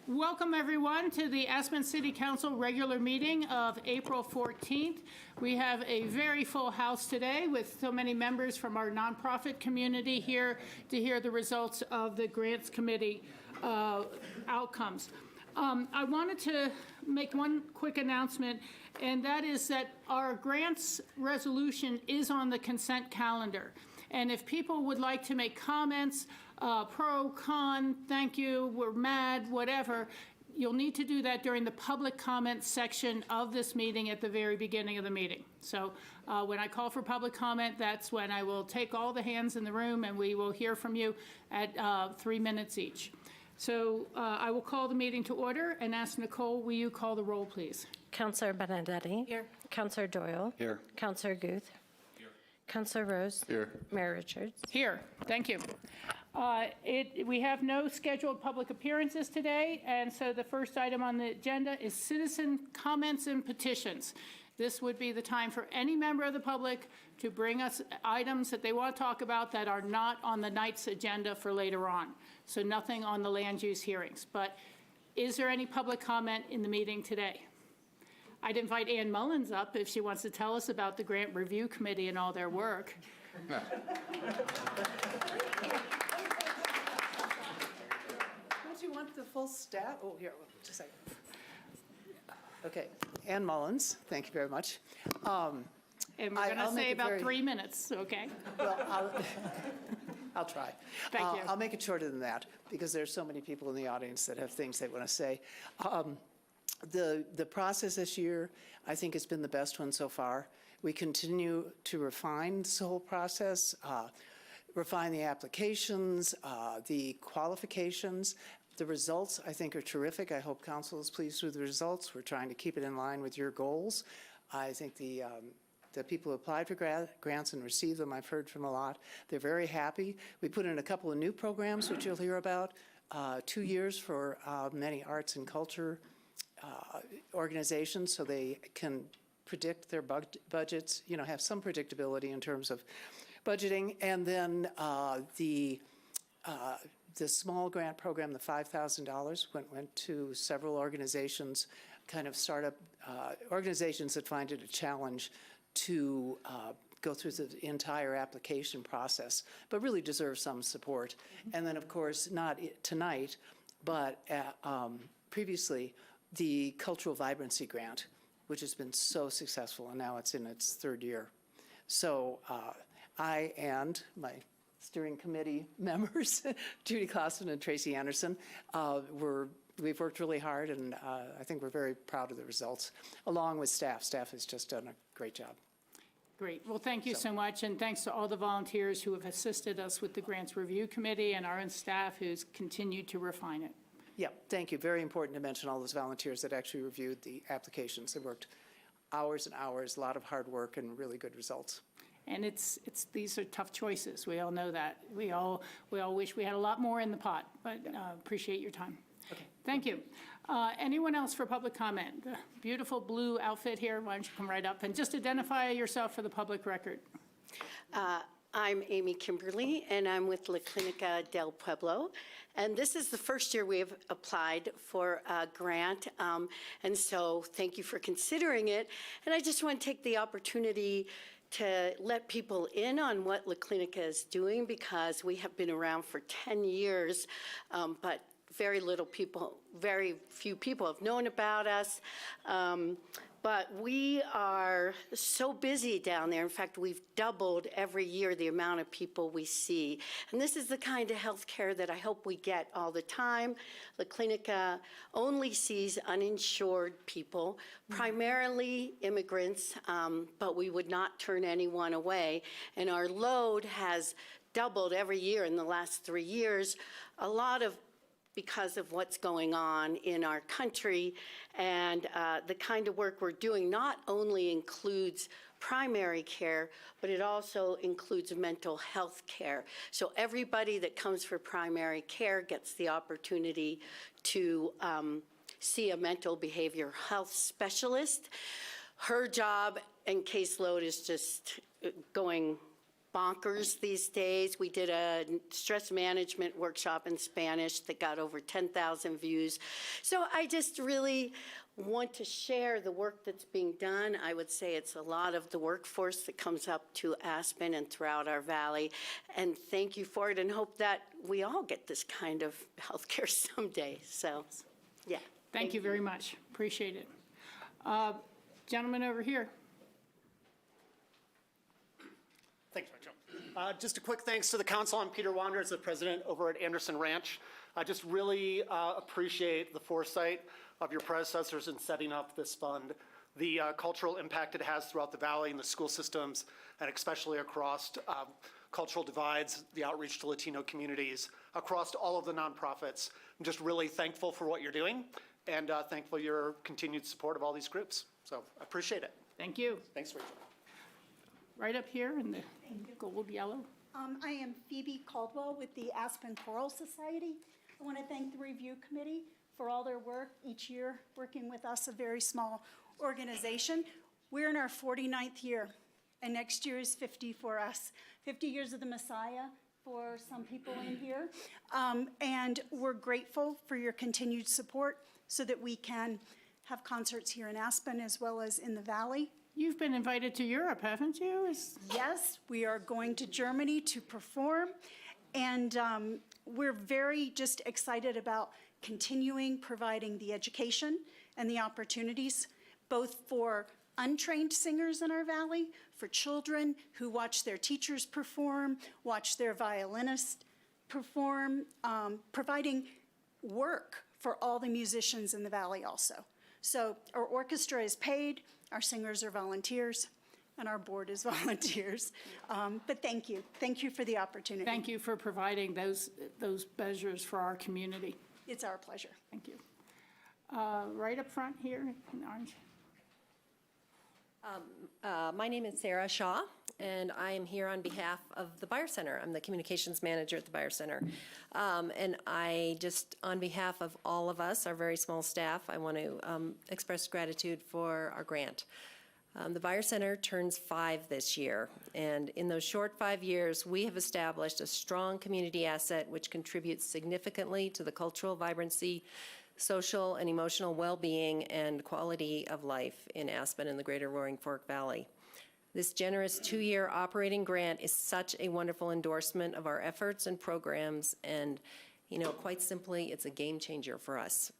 Welcome everyone to the Aspen City Council regular meeting of April 14th. We have a very full house today with so many members from our nonprofit community here to hear the results of the grants committee outcomes. I wanted to make one quick announcement, and that is that our grants resolution is on the consent calendar. And if people would like to make comments, pro, con, thank you, we're mad, whatever, you'll need to do that during the public comment section of this meeting at the very beginning of the meeting. So when I call for public comment, that's when I will take all the hands in the room and we will hear from you at 3 minutes each. So I will call the meeting to order and ask Nicole, will you call the roll, please? Councillor Benedetti. Here. Councillor Doyle. Here. Councillor Guth. Here. Councillor Rose. Here. Mayor Richards. Here. Thank you. We have no scheduled public appearances today, and so the first item on the agenda is citizen comments and petitions. This would be the time for any member of the public to bring us items that they want to talk about that are not on the night's agenda for later on. So nothing on the land use hearings. But is there any public comment in the meeting today? I'd invite Ann Mullins up if she wants to tell us about the Grant Review Committee and all their work. Don't you want the full stat? Oh, here, just a second. Okay, Ann Mullins, thank you very much. And we're going to say about 3 minutes, okay? Well, I'll try. Thank you. I'll make it shorter than that because there's so many people in the audience that have things they want to say. The process this year, I think, has been the best one so far. We continue to refine this whole process, refine the applications, the qualifications. The results, I think, are terrific. I hope council is pleased with the results. We're trying to keep it in line with your goals. I think the people who applied for grants and received them, I've heard from a lot. They're very happy. We put in a couple of new programs, which you'll hear about. 2 years for many arts and culture organizations, so they can predict their budgets, you know, have some predictability in terms of budgeting. And then the small grant program, the $5,000, went to several organizations, kind of startup organizations that find it a challenge to go through the entire application process, but really deserve some support. And then, of course, not tonight, but previously, the Cultural Vibrancy Grant, which has been so successful, and now it's in its 3rd year. So I and my steering committee members, Judy Clausen and Tracy Anderson, we've worked really hard, and I think we're very proud of the results, along with staff. Staff has just done a great job. Great. Well, thank you so much, and thanks to all the volunteers who have assisted us with the Grants Review Committee and our own staff who's continued to refine it. Yeah, thank you. Very important to mention all those volunteers that actually reviewed the applications. They worked hours and hours, a lot of hard work, and really good results. And these are tough choices. We all know that. We all wish we had a lot more in the pot, but appreciate your time. Okay. Thank you. Anyone else for public comment? The beautiful blue outfit here. Why don't you come right up and just identify yourself for the public record. I'm Amy Kimberly, and I'm with La Clinica del Pueblo. And this is the first year we've applied for a grant, and so thank you for considering it. And I just want to take the opportunity to let people in on what La Clinica is doing, because we have been around for 10 years, but very few people have known about us. But we are so busy down there. In fact, we've doubled every year the amount of people we see. And this is the kind of health care that I hope we get all the time. La Clinica only sees uninsured people, primarily immigrants, but we would not turn anyone away. And our load has doubled every year in the last 3 years. A lot of because of what's going on in our country, and the kind of work we're doing not only includes primary care, but it also includes mental health care. So everybody that comes for primary care gets the opportunity to see a mental behavior health specialist. Her job and caseload is just going bonkers these days. We did a stress management workshop in Spanish that got over 10,000 views. So I just really want to share the work that's being done. I would say it's a lot of the workforce that comes up to Aspen and throughout our valley. And thank you for it, and hope that we all get this kind of healthcare someday. So, yeah. Thank you very much. Appreciate it. Gentleman over here. Thanks, Rachel. Just a quick thanks to the council. I'm Peter Wanders, the president over at Anderson Ranch. I just really appreciate the foresight of your predecessors in setting up this fund, the cultural impact it has throughout the valley and the school systems, and especially across cultural divides, the outreach to Latino communities, across all of the nonprofits. I'm just really thankful for what you're doing, and thankful for your continued support of all these groups. So I appreciate it. Thank you. Thanks, Rachel. Right up here in the gold yellow. I am Phoebe Caldwell with the Aspen Choral Society. I want to thank the review committee for all their work each year, working with us, a very small organization. We're in our 49th year, and next year is 50 for us. 50 years of the Messiah for some people in here. And we're grateful for your continued support so that we can have concerts here in Aspen as well as in the Valley. You've been invited to Europe, haven't you? Yes, we are going to Germany to perform, and we're very just excited about continuing providing the education and the opportunities, both for untrained singers in our valley, for children who watch their teachers perform, watch their violinist perform, providing work for all the musicians in the valley also. So our orchestra is paid, our singers are volunteers, and our board is volunteers. But thank you. Thank you for the opportunity. Thank you for providing those measures for our community. It's our pleasure. Thank you. Right up front here in orange. My name is Sarah Shaw, and I am here on behalf of the Buyer Center. I'm the communications manager at the Buyer Center. And I just, on behalf of all of us, our very small staff, I want to express gratitude for our grant. The Buyer Center turns 5 this year, and in those short 5 years, we have established a strong community asset which contributes significantly to the cultural vibrancy, social and emotional well-being, and quality of life in Aspen and the greater Roaring Fork Valley. This generous 2-year operating grant is such a wonderful endorsement of our efforts and programs, and, you know, quite simply, it's a game changer for us.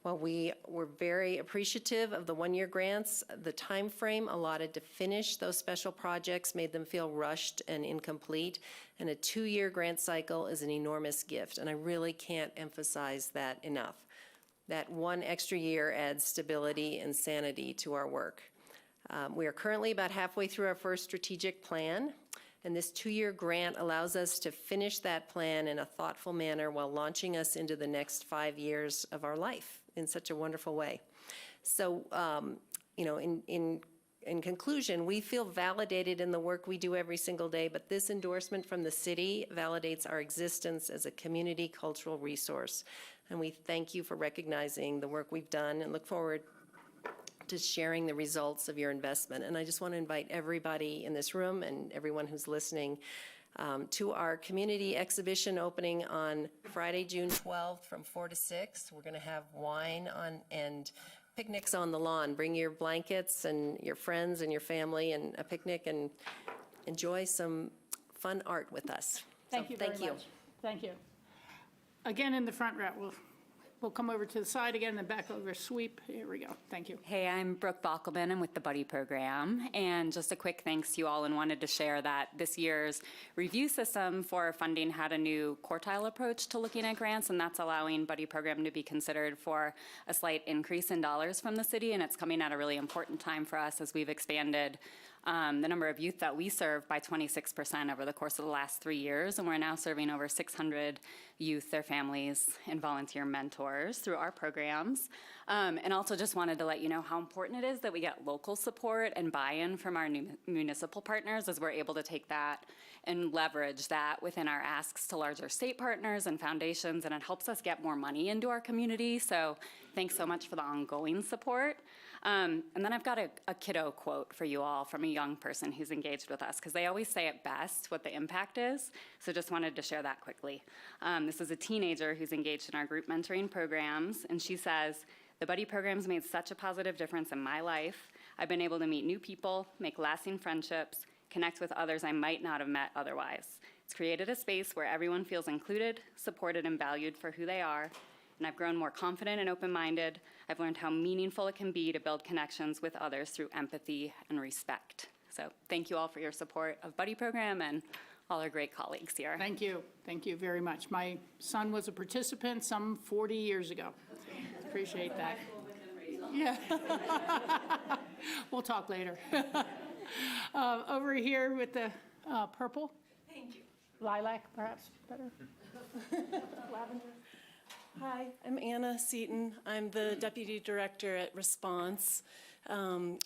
While we were very appreciative of the 1-year grants, the time frame allotted to finish those special projects made them feel rushed and incomplete, and a 2-year grant cycle is an enormous gift, and I really can't emphasize that enough. That 1 extra year adds stability and sanity to our work. We are currently about halfway through our first strategic plan, and this 2-year grant allows us to finish that plan in a thoughtful manner while launching us into the next 5 years of our life in such a wonderful way. So, you know, in conclusion, we feel validated in the work we do every single day, but this endorsement from the city validates our existence as a community cultural resource. And we thank you for recognizing the work we've done and look forward to sharing the results of your investment. And I just want to invite everybody in this room and everyone who's listening to our community exhibition opening on Friday, June 12th from 4 to 6. We're going to have wine and picnics on the lawn. Bring your blankets and your friends and your family and a picnic and enjoy some fun art with us. Thank you very much. Thank you. Again, in the front row, we'll come over to the side again and back over, sweep. Here we go. Thank you. Hey, I'm Brooke Bockelman. I'm with the Buddy Program. And just a quick thanks to you all, and wanted to share that this year's review system for funding had a new quartile approach to looking at grants, and that's allowing Buddy Program to be considered for a slight increase in dollars from the city, and it's coming at a really important time for us as we've expanded the number of youth that we serve by 26% over the course of the last 3 years, and we're now serving over 600 youth, their families, and volunteer mentors through our programs. And also just wanted to let you know how important it is that we get local support and buy-in from our new municipal partners, as we're able to take that and leverage that within our asks to larger state partners and foundations, and it helps us get more money into our community. So thanks so much for the ongoing support. And then I've got a kiddo quote for you all from a young person who's engaged with us, because they always say it best what the impact is. So just wanted to share that quickly. This is a teenager who's engaged in our group mentoring programs, and she says, "The buddy programs made such a positive difference in my life. I've been able to meet new people, make lasting friendships, connect with others I might not have met otherwise. It's created a space where everyone feels included, supported, and valued for who they are. And I've grown more confident and open-minded. I've learned how meaningful it can be to build connections with others through empathy and respect." So thank you all for your support of Buddy Program and all our great colleagues here. Thank you. Thank you very much. My son was a participant some 40 years ago. Appreciate that. Yeah. We'll talk later. Over here with the purple. Thank you. Lilac, perhaps better. Lavender. Hi, I'm Anna Seaton. I'm the Deputy Director at Response.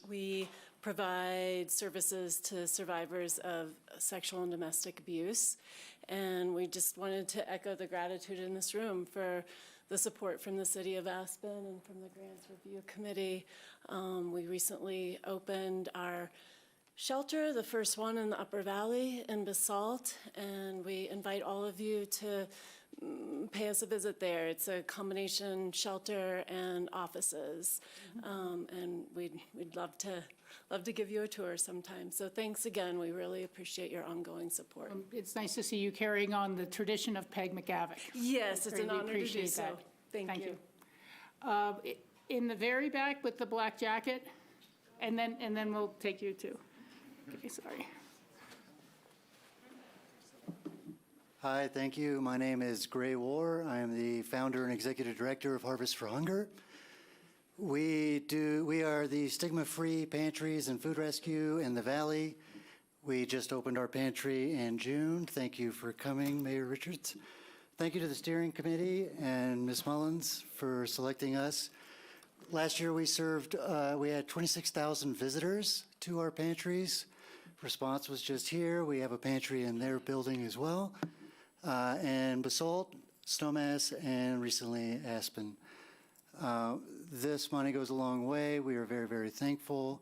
We provide services to survivors of sexual and domestic abuse. And we just wanted to echo the gratitude in this room for the support from the City of Aspen and from the Grants Review Committee. We recently opened our shelter, the first one in the Upper Valley in Basalt, and we invite all of you to pay us a visit there. It's a combination shelter and offices, and we'd love to give you a tour sometime. So thanks again. We really appreciate your ongoing support. It's nice to see you carrying on the tradition of Peg McGavick. Yes, it's an Really honor to do appreciate so. that. Thank you. In the very back with the black jacket, and then we'll take you too. Okay, sorry. Hi, thank you. My name is Gray War. I am the founder and executive director of Harvest for Hunger. We are the stigma-free pantries and food rescue in the Valley. We just opened our pantry in June. Thank you for coming, Mayor Richards. Thank you to the steering committee and Ms. Mullins for selecting us. Last year we had 26,000 visitors to our pantries. Response was just here. We have a pantry in their building as well. And Basalt, Snowmass, and recently Aspen. This money goes a long way. We are very, very thankful.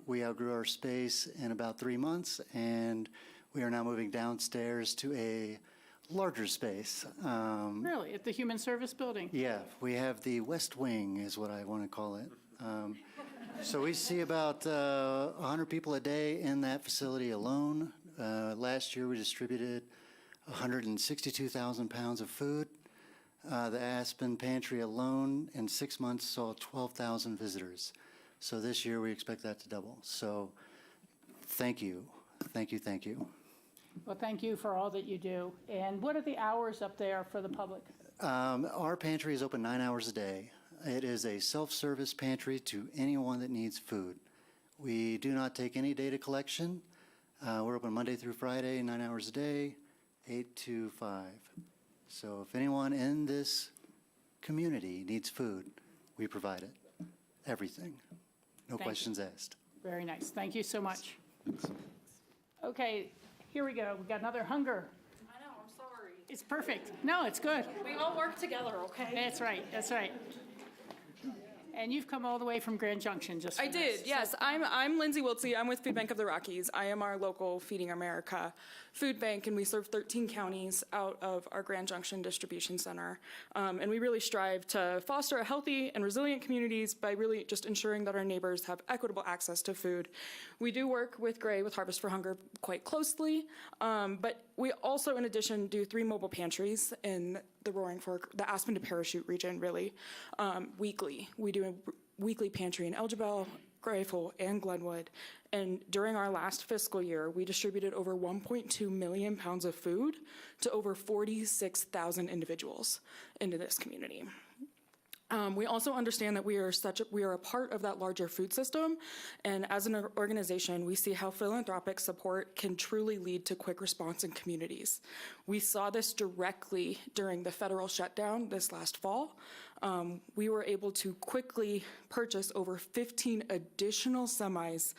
We outgrew our space in about 3 months, and we are now moving downstairs to a larger space. Really, at the Human Service Building? Yeah, we have the West Wing is what I want to call it. So we see about 100 people a day in that facility alone. Last year we distributed 162,000 pounds of food. The Aspen pantry alone in 6 months saw 12,000 visitors. So this year we expect that to double. So thank you, thank you, thank you. Well, thank you for all that you do. And what are the hours up there for the public? Our pantry is open 9 hours a day. It is a self-service pantry to anyone that needs food. We do not take any data collection. We're open Monday through Friday, 9 hours a day, 8 to 5. So if anyone in this community needs food, we provide it. Everything. No questions asked. Very nice. Thank you so much. Okay, here we go. We got another hunger. I know, I'm sorry. It's perfect. No, it's good. We all work together, okay? That's right, that's right. And you've come all the way from Grand Junction just for I this. did, yes. I'm Lindsay Wiltsey. I'm with Food Bank of the Rockies. I am our local Feeding America food bank, and we serve 13 counties out of our Grand Junction Distribution Center. And we really strive to foster a healthy and resilient communities by really just ensuring that our neighbors have equitable access to food. We do work with Gray, with Harvest for Hunger, quite closely, but we also, in addition, do 3 mobile pantries in the Roaring Fork, the Aspen to Parachute region, really, weekly. We do a weekly pantry in Elgibel, Greyful, and Glenwood. And during our last fiscal year, we distributed over 1.2 million pounds of food to over 46,000 individuals into this community. We also understand that we are a part of that larger food system, and as an organization, we see how philanthropic support can truly lead to quick response in communities. We saw this directly during the federal shutdown this last fall. We were able to quickly purchase over 15 additional semis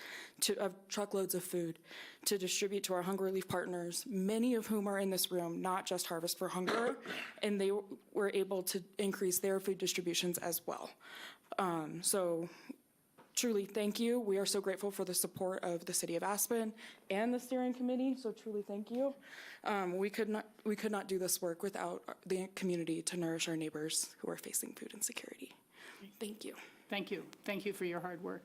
of truckloads of food to distribute to our hunger relief partners, many of whom are in this room, not just Harvest for Hunger, and they were able to increase their food distributions as well. So truly, thank you. We are so grateful for the support of the City of Aspen and the steering committee, so truly thank you. We could not do this work without the community to nourish our neighbors who are facing food insecurity. Thank you. Thank you. Thank you for your hard work.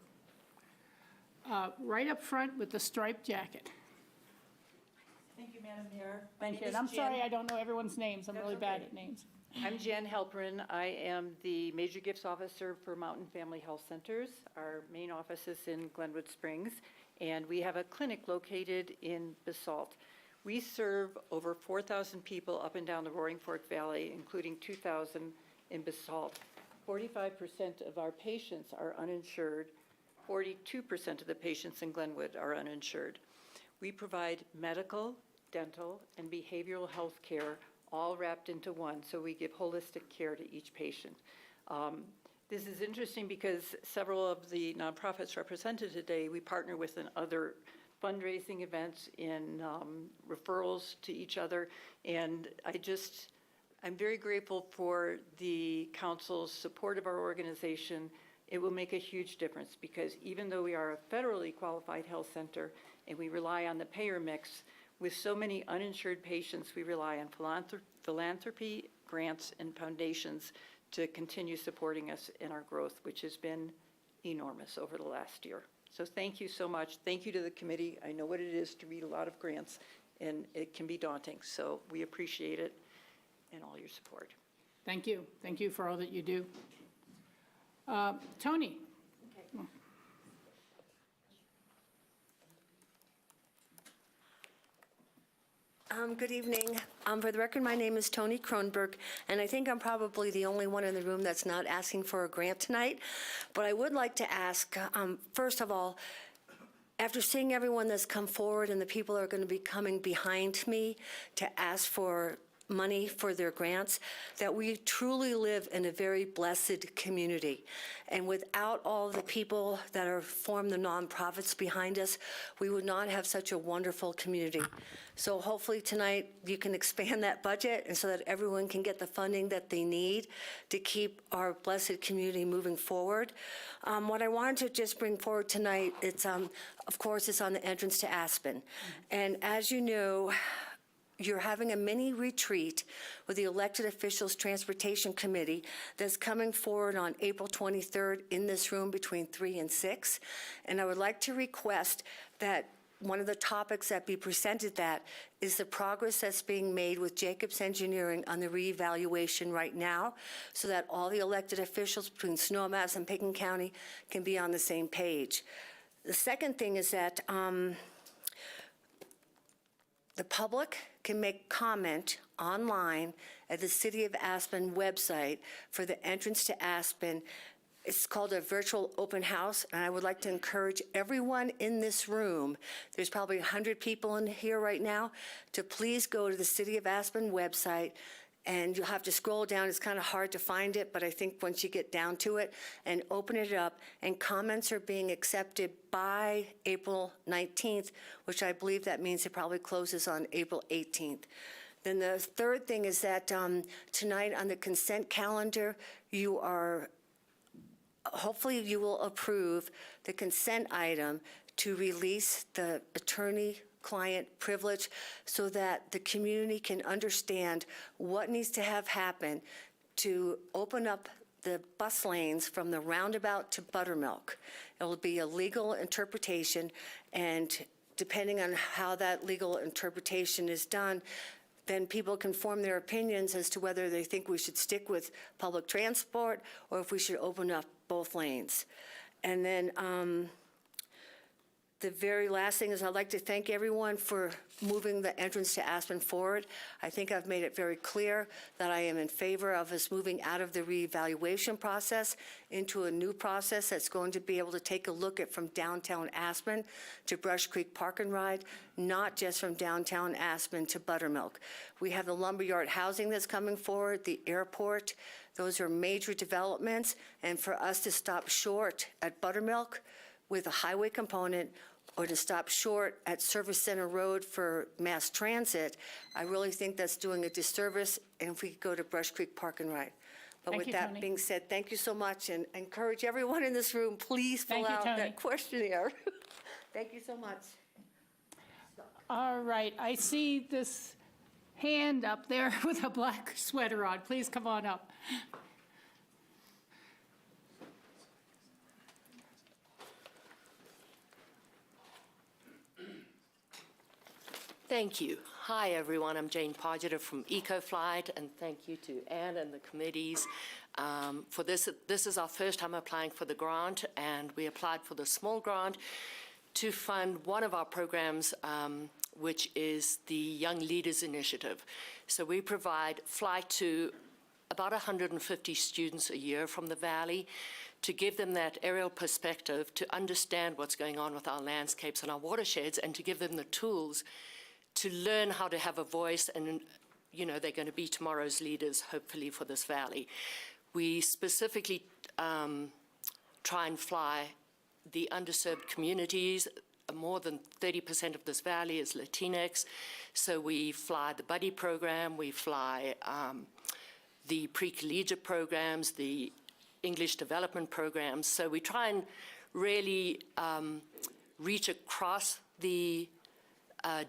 Right up front with the striped jacket. Thank you, Madam Mayor. Thank you. And I'm sorry I don't know everyone's names. I'm really bad at names. I'm Jan Halperin. I am the Major Gifts Officer for Mountain Family Health Centers. Our main office is in Glenwood Springs, and we have a clinic located in Basalt. We serve over 4,000 people up and down the Roaring Fork Valley, including 2,000 in Basalt. 45% of our patients are uninsured. 42% of the patients in Glenwood are uninsured. We provide medical, dental, and behavioral health care all wrapped into one, so we give holistic care to each patient. This is interesting because several of the nonprofits represented today, we partner with in other fundraising events, in referrals to each other, and I'm very grateful for the council's support of our organization. It will make a huge difference because even though we are a federally qualified health center and we rely on the payer mix, with so many uninsured patients, we rely on philanthropy, grants, and foundations to continue supporting us in our growth, which has been enormous over the last year. So thank you so much. Thank you to the committee. I know what it is to read a lot of grants, and it can be daunting. So we appreciate it and all your support. Thank you. Thank you for all that you do. Tony. Good evening. For the record, my name is Toni Kronberg, and I think I'm probably the only one in the room that's not asking for a grant tonight. But I would like to ask, first of all, after seeing everyone that's come forward and the people that are going to be coming behind me to ask for money for their grants, that we truly live in a very blessed community. And without all the people that are form the nonprofits behind us, we would not have such a wonderful community. So hopefully tonight you can expand that budget and so that everyone can get the funding that they need to keep our blessed community moving forward. What I wanted to just bring forward tonight, it's of course it's on the entrance to Aspen. And as you know, you're having a mini retreat with the elected officials transportation committee that's coming forward on April 23rd in this room between 3 and 6. And I would like to request that one of the topics that be presented that is the progress that's being made with Jacobs Engineering on the reevaluation right now, so that all the elected officials between Snowmass and Pickens County can be on the same page. The second thing is that the public can make comment online at the City of Aspen website for the entrance to Aspen. It's called a virtual open house, and I would like to encourage everyone in this room, there's probably 100 people in here right now, to please go to the City of Aspen website, and you'll have to scroll down. It's kind of hard to find it, but I think once you get down to it, and open it up, and comments are being accepted by April 19th, which I believe that means it probably closes on April 18th. Then the third thing is that tonight on the consent calendar, hopefully you will approve the consent item to release the attorney-client privilege so that the community can understand what needs to have happen to open up the bus lanes from the roundabout to Buttermilk. It will be a legal interpretation, and depending on how that legal interpretation is done, then people can form their opinions as to whether they think we should stick with public transport or if we should open up both lanes. And then the very last thing is I'd like to thank everyone for moving the entrance to Aspen forward. I think I've made it very clear that I am in favor of us moving out of the reevaluation process into a new process that's going to be able to take a look at from downtown Aspen to Brush Creek Park and Ride, not just from downtown Aspen to Buttermilk. We have the lumberyard housing that's coming forward, the airport. Those are major developments, and for us to stop short at Buttermilk with a highway component or to stop short at Service Center Road for mass transit, I really think that's doing a disservice, and if we could go to Brush Creek Park and Ride. But Thank with you, that Tony. being said, thank you so much, and I encourage everyone in this room, please fill Thank you, out Tony. that questionnaire. Thank you so much. All right, I see this hand up there with a black sweater on. Please come on up. Thank you. Hi, everyone. I'm Jane Podgeter from EcoFlight, and thank you to Anne and the committees for this. This is our first time applying for the grant, and we applied for the small grant to fund one of our programs, which is the Young Leaders Initiative. So we provide flight to about 150 students a year from the Valley to give them that aerial perspective, to understand what's going on with our landscapes and our watersheds, and to give them the tools to learn how to have a voice, and you know, they're going to be tomorrow's leaders, hopefully, for this valley. We specifically try and fly the underserved communities. More than 30% of this valley is Latinx, so we fly the buddy program, we fly the pre-collegiate programs, the English development programs. So we try and really reach across the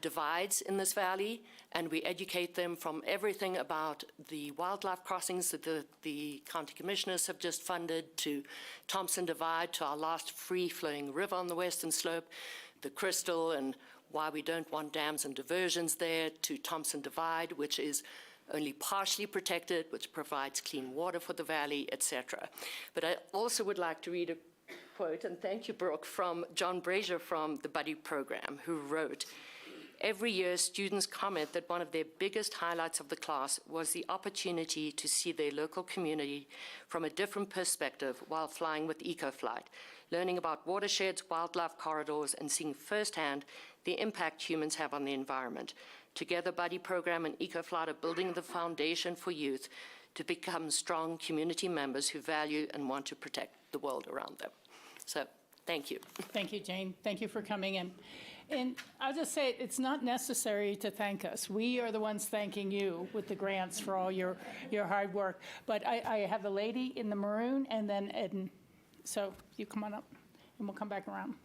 divides in this valley, and we educate them from everything about the wildlife crossings that the county commissioners have just funded, to Thompson Divide, to our last free-flowing river on the western slope, the Crystal, and why we don't want dams and diversions there, to Thompson Divide, which is only partially protected, which provides clean water for the valley, etc. But I also would like to read a quote, and thank you, Brooke, from John Brazier from the Buddy Program, who wrote, "Every year, students comment that one of their biggest highlights of the class was the opportunity to see their local community from a different perspective while flying with EcoFlight, learning about watersheds, wildlife corridors, and seeing firsthand the impact humans have on the environment. Together, Buddy Program and EcoFlight are building the foundation for youth to become strong community members who value and want to protect the world around them." So, thank you. Thank you, Jane. Thank you for coming in. And I'll just say, it's not necessary to thank us. We are the ones thanking you with the grants for all your hard work. But I have the lady in the maroon, and then Eden. So you come on up, and we'll come back around.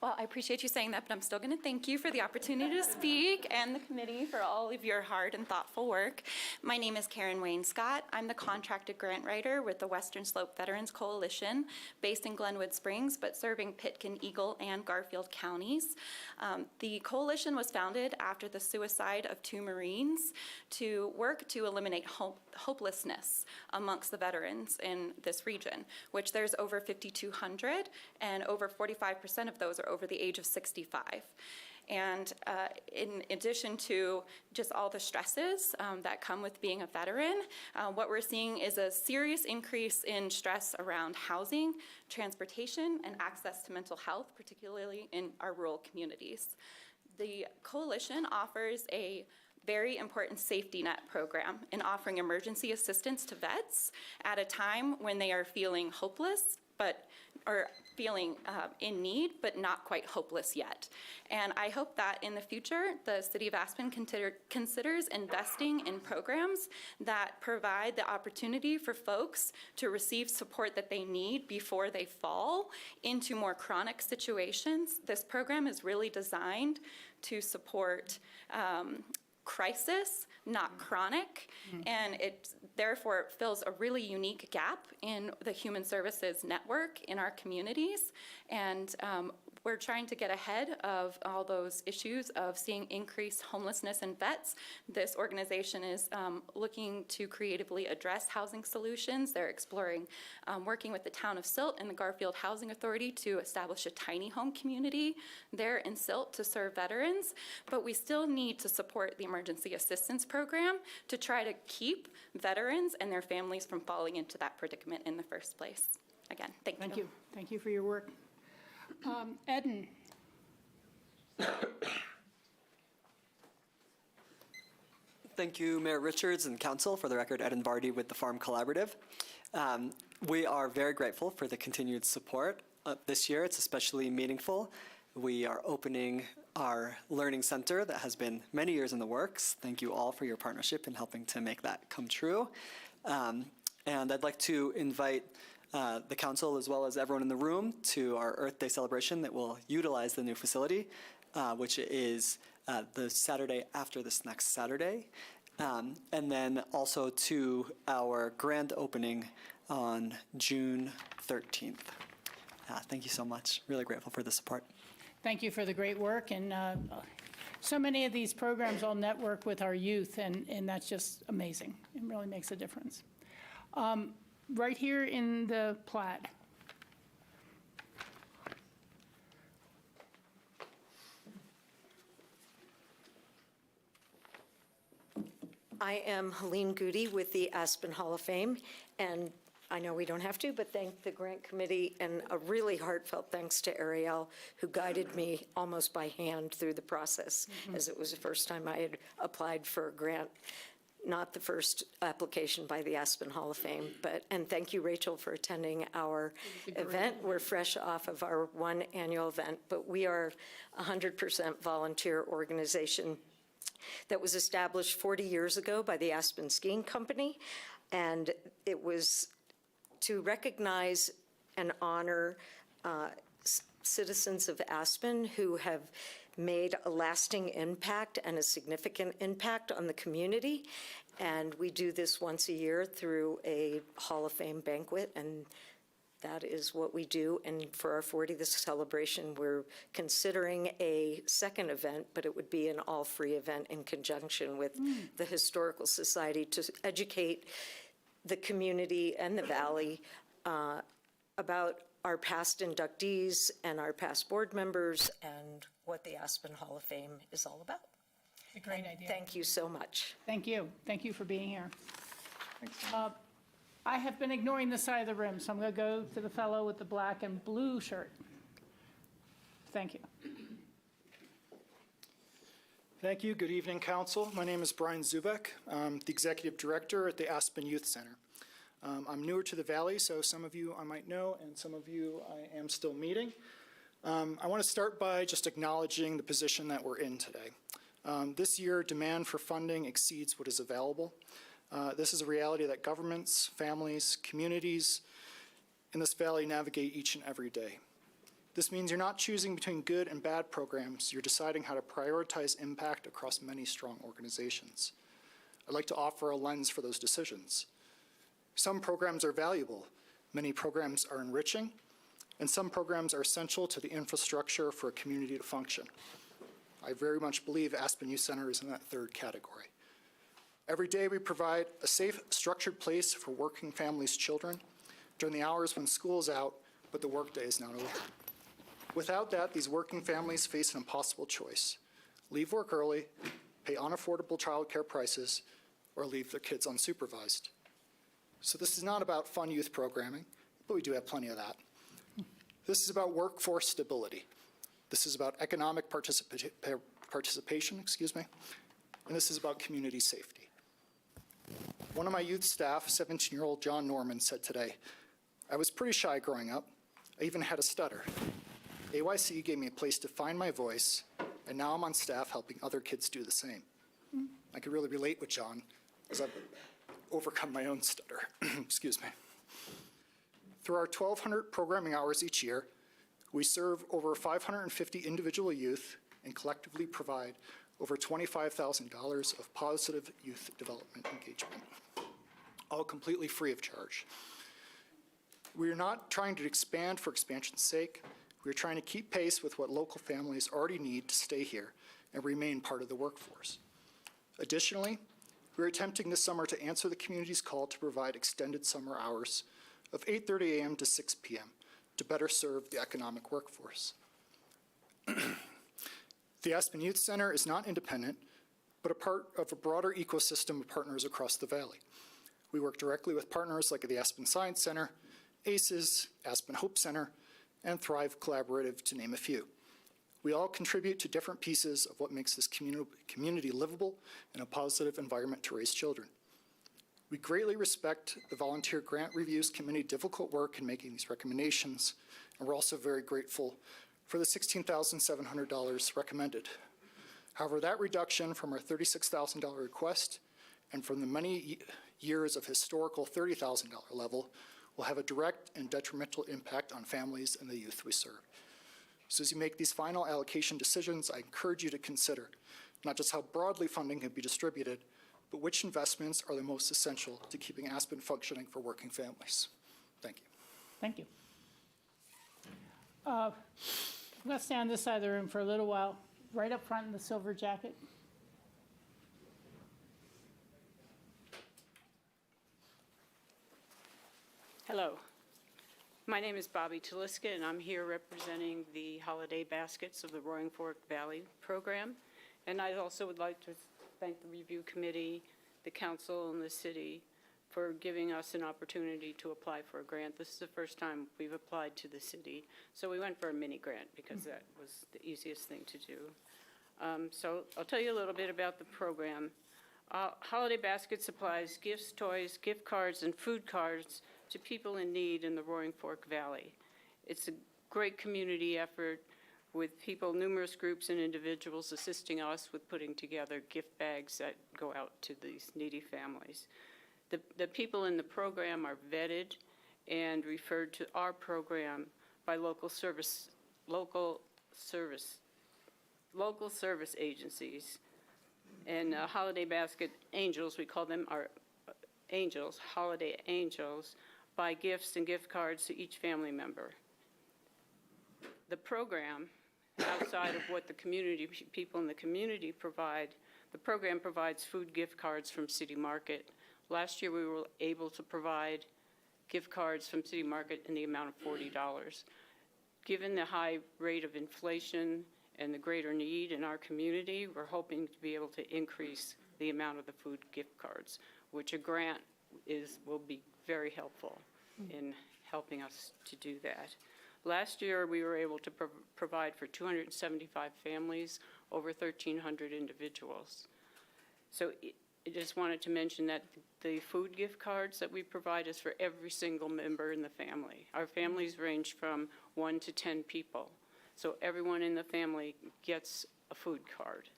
Well, I appreciate you saying that, but I'm still going to thank you for the opportunity to speak, and the committee for all of your hard and thoughtful work. My name is Karen Wayne-Scott. I'm the contracted grant writer with the Western Slope Veterans Coalition, based in Glenwood Springs, but serving Pitkin, Eagle, and Garfield counties. The coalition was founded after the suicide of 2 Marines to work to eliminate hopelessness amongst the veterans in this region, which there's over 5,200, and over 45% of those are over the age of 65. And in addition to just all the stresses that come with being a veteran, what we're seeing is a serious increase in stress around housing, transportation, and access to mental health, particularly in our rural communities. The coalition offers a very important safety net program in offering emergency assistance to vets at a time when they are feeling hopeless, or feeling in need, but not quite hopeless yet. And I hope that in the future, the City of Aspen considers investing in programs that provide the opportunity for folks to receive support that they need before they fall into more chronic situations. This program is really designed to support crisis, not chronic, and it therefore fills a really unique gap in the human services network in our communities. And we're trying to get ahead of all those issues of seeing increased homelessness in vets. This organization is looking to creatively address housing solutions. They're exploring working with the town of Silt and the Garfield Housing Authority to establish a tiny home community there in Silt to serve veterans. But we still need to support the emergency assistance program to try to keep veterans and their families from falling into that predicament in the first place. Again, thank you. Thank you. Thank you for your work. Eden. Thank you, Mayor Richards and Council. For the record, Eden Vardy with the Farm Collaborative. We are very grateful for the continued support this year, it's especially meaningful. We are opening our learning center that has been many years in the works. Thank you all for your partnership in helping to make that come true. And I'd like to invite the council as well as everyone in the room to our Earth Day celebration that will utilize the new facility, which is the Saturday after this next Saturday. And then also to our grand opening on June 13th. Thank you so much. Really grateful for the support. Thank you for the great work, and so many of these programs all network with our youth, and that's just amazing. It really makes a difference. Right here in the Plaid. I am Helene Goody with the Aspen Hall of Fame, and I know we don't have to, but thank the grant committee, and a really heartfelt thanks to Ariel, who guided me almost by hand through the process, as it was the first time I had applied for a grant, not the first application by the Aspen Hall of Fame. And thank you, Rachel, for attending our event. We're fresh off of our one annual event, but we are a 100% volunteer organization that was established 40 years ago by the Aspen Skiing Company, and it was to recognize and honor citizens of Aspen who have made a lasting impact and a significant impact on the community. And we do this once a year through a Hall of Fame banquet, and that is what we do. And for our 40th celebration, we're considering a second event, but it would be an all-free event in conjunction with the Historical Society to educate the community and the Valley about our past inductees and our past board members and what the Aspen Hall of Fame is all about. A great idea. Thank you so much. Thank you. Thank you for being here. I have been ignoring this side of the room, so I'm going to go to the fellow with the black and blue shirt. Thank you. Thank you. Good evening, Council. My name is Brian Zubek. I'm the Executive Director at the Aspen Youth Center. I'm newer to the Valley, so some of you I might know, and some of you I am still meeting. I want to start by just acknowledging the position that we're in today. This year, demand for funding exceeds what is available. This is a reality that governments, families, communities in this Valley navigate each and every day. This means you're not choosing between good and bad programs. You're deciding how to prioritize impact across many strong organizations. I'd like to offer a lens for those decisions. Some programs are valuable. Many programs are enriching. And some programs are essential to the infrastructure for a community to function. I very much believe Aspen Youth Center is in that third category. Every day we provide a safe, structured place for working families' children during the hours when school is out, but the workday is not over. Without that, these working families face an impossible choice: leave work early, pay unaffordable childcare prices, or leave their kids unsupervised. So this is not about fun youth programming, but we do have plenty of that. This is about workforce stability. This is about economic participation, and this is about community safety. One of my youth staff, 17-year-old John Norman, said today, "I was pretty shy growing up. I even had a stutter. AYC gave me a place to find my voice, and now I'm on staff helping other kids do the same." I could really relate with John, as I've overcome my own stutter. Excuse me. Through our 1,200 programming hours each year, we serve over 550 individual youth and collectively provide over $25,000 of positive youth development engagement, all completely free of charge. We are not trying to expand for expansion's sake. We are trying to keep pace with what local families already need to stay here and remain part of the workforce. Additionally, we are attempting this summer to answer the community's call to provide extended summer hours of 8:30 a.m. to 6 p.m. to better serve the economic workforce. The Aspen Youth Center is not independent, but a part of a broader ecosystem of partners across the Valley. We work directly with partners like the Aspen Science Center, ACES, Aspen Hope Center, and Thrive Collaborative, to name a few. We all contribute to different pieces of what makes this community livable and a positive environment to raise children. We greatly respect the Volunteer Grant Reviews Committee difficult work in making these recommendations, and we're also very grateful for the $16,700 recommended. However, that reduction from our $36,000 request and from the many years of historical $30,000 level will have a direct and detrimental impact on families and the youth we serve. So as you make these final allocation decisions, I encourage you to consider not just how broadly funding can be distributed, but which investments are the most essential to keeping Aspen functioning for working families. Thank you. Thank you. Let's stay on this side of the room for a little while. Right up front in the silver jacket. Hello. My name is Bobby Taliska, and I'm here representing the Holiday Baskets of the Roaring Fork Valley program. And I also would like to thank the review committee, the council, and the city for giving us an opportunity to apply for a grant. This is the first time we've applied to the city. So we went for a mini grant because that was the easiest thing to do. So I'll tell you a little bit about the program. Holiday Basket supplies gifts, toys, gift cards, and food cards to people in need in the Roaring Fork Valley. It's a great community effort with people, numerous groups and individuals assisting us with putting together gift bags that go out to these needy families. The people in the program are vetted and referred to our program by local service agencies. And Holiday Basket Angels, we call them our angels, Holiday Angels, buy gifts and gift cards to each family member. The program, outside of what the community, people in the community provide, the program provides food gift cards from City Market. Last year, we were able to provide gift cards from City Market in the amount of $40. Given the high rate of inflation and the greater need in our community, we're hoping to be able to increase the amount of the food gift cards, which a grant will be very helpful in helping us to do that. Last year, we were able to provide for 275 families, over 1,300 individuals. So I just wanted to mention that the food gift cards that we provide is for every single member in the family. Our families range from 1 to 10 people. So everyone in the family gets a food card.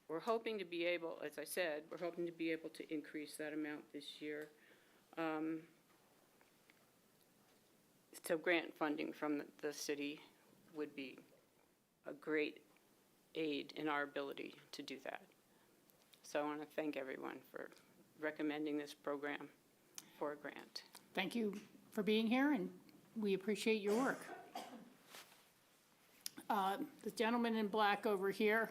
We're hoping to be able, as I said, we're hoping to be able to increase that amount this year. So grant funding from the city would be a great aid in our ability to do that. So I want to thank everyone for recommending this program for a grant. Thank you for being here, and we appreciate your work. The gentleman in black over here.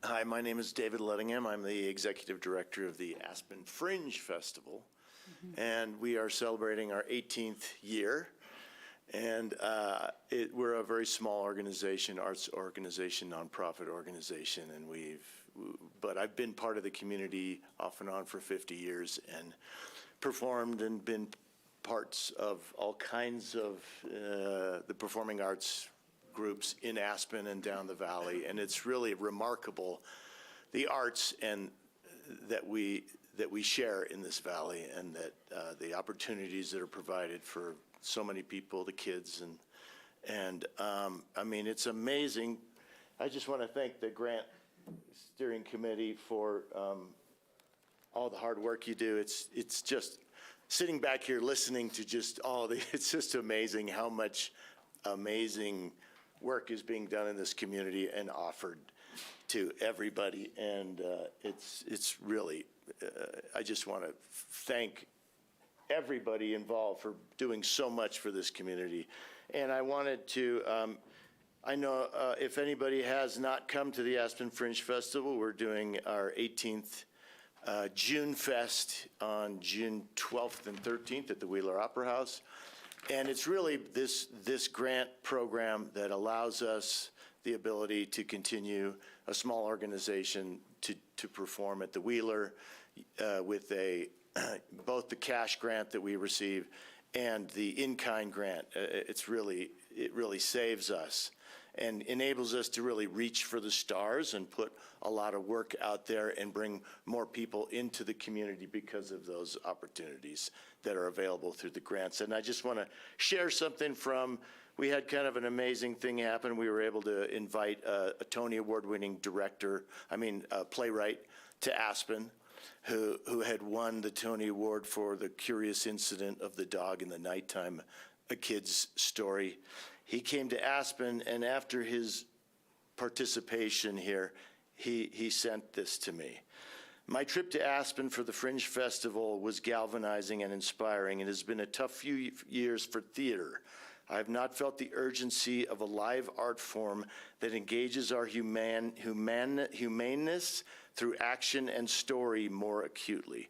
Hi, my name is David Lettingham. I'm the executive director of the Aspen Fringe Festival, and we are celebrating our 18th year. And we're a very small organization, arts organization, nonprofit organization, and but I've been part of the community off and on for 50 years and performed and been parts of all kinds of the performing arts groups in Aspen and down the valley, and it's really remarkable, the arts and that we share in this valley, and that the opportunities that are provided for so many people, the kids, and I mean, it's amazing. I just want to thank the grant steering committee for all the hard work you do. It's just sitting back here listening to just it's just amazing how much amazing work is being done in this community and offered to everybody, and it's really, I just want to thank everybody involved for doing so much for this community. And I wanted to, I know if anybody has not come to the Aspen Fringe Festival, we're doing our 18th June Fest on June 12th and 13th at the Wheeler Opera House. And it's really this grant program that allows us the ability to continue a small organization to perform at the Wheeler with both the cash grant that we receive and the in-kind grant. It really saves us. and enables us to really reach for the stars and put a lot of work out there and bring more people into the community because of those opportunities that are available through the grants. And I just want to share something from, we had kind of an amazing thing happen. We were able to invite a Tony Award-winning playwright to Aspen, who had won the Tony Award for The Curious Incident of the Dog in the Nighttime, a kid's story. He came to Aspen, and after his participation here, he sent this to me. My trip to Aspen for the Fringe Festival was galvanizing and inspiring. It has been a tough few years for theater. I have not felt the urgency of a live art form that engages our humaneness through action and story more acutely.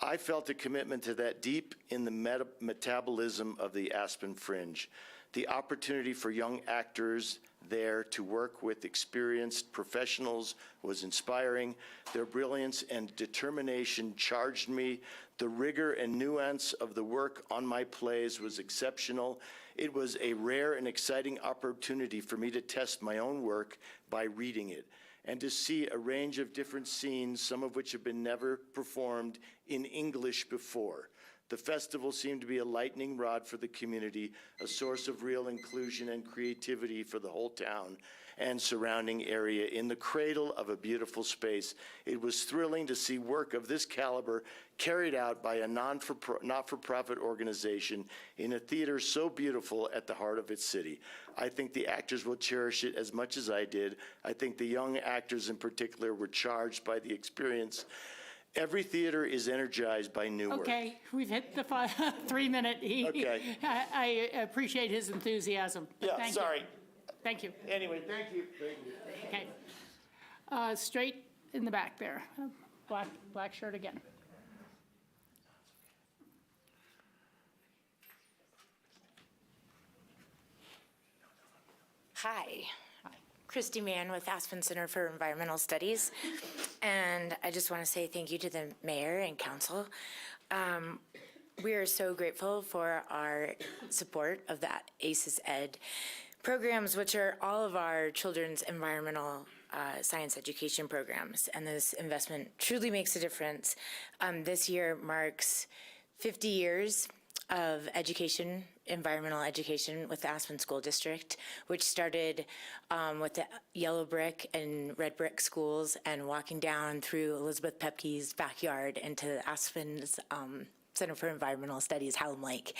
I felt a commitment to that deep in the metabolism of the Aspen Fringe. The opportunity for young actors there to work with experienced professionals was inspiring. Their brilliance and determination charged me. The rigor and nuance of the work on my plays was exceptional. It was a rare and exciting opportunity for me to test my own work by reading it and to see a range of different scenes, some of which have been never performed in English before. The festival seemed to be a lightning rod for the community, a source of real inclusion and creativity for the whole town and surrounding area in the cradle of a beautiful space. It was thrilling to see work of this caliber carried out by a not-for-profit organization in a theater so beautiful at the heart of its city. I think the actors will cherish it as much as I did. I think the young actors in particular were charged by the experience. Every theater is energized by new work. Okay, we've hit the 3 minute. Okay. I appreciate his enthusiasm. Yeah, Thank sorry. You. Thank you. Anyway, thank you. Okay. Straight in the back there. Black shirt again. Hi. Christy Mann with Aspen Center for Environmental Studies. And I just want to say thank you to the mayor and council. We are so grateful for our support of that ACES Ed programs, which are all of our children's environmental science education programs. And this investment truly makes a difference. This year marks 50 years of education, environmental education with the Aspen School District, which started with the yellow brick and red brick schools and walking down through Elizabeth Pepke's backyard into Aspen's Center for Environmental Studies, Hallam Lake.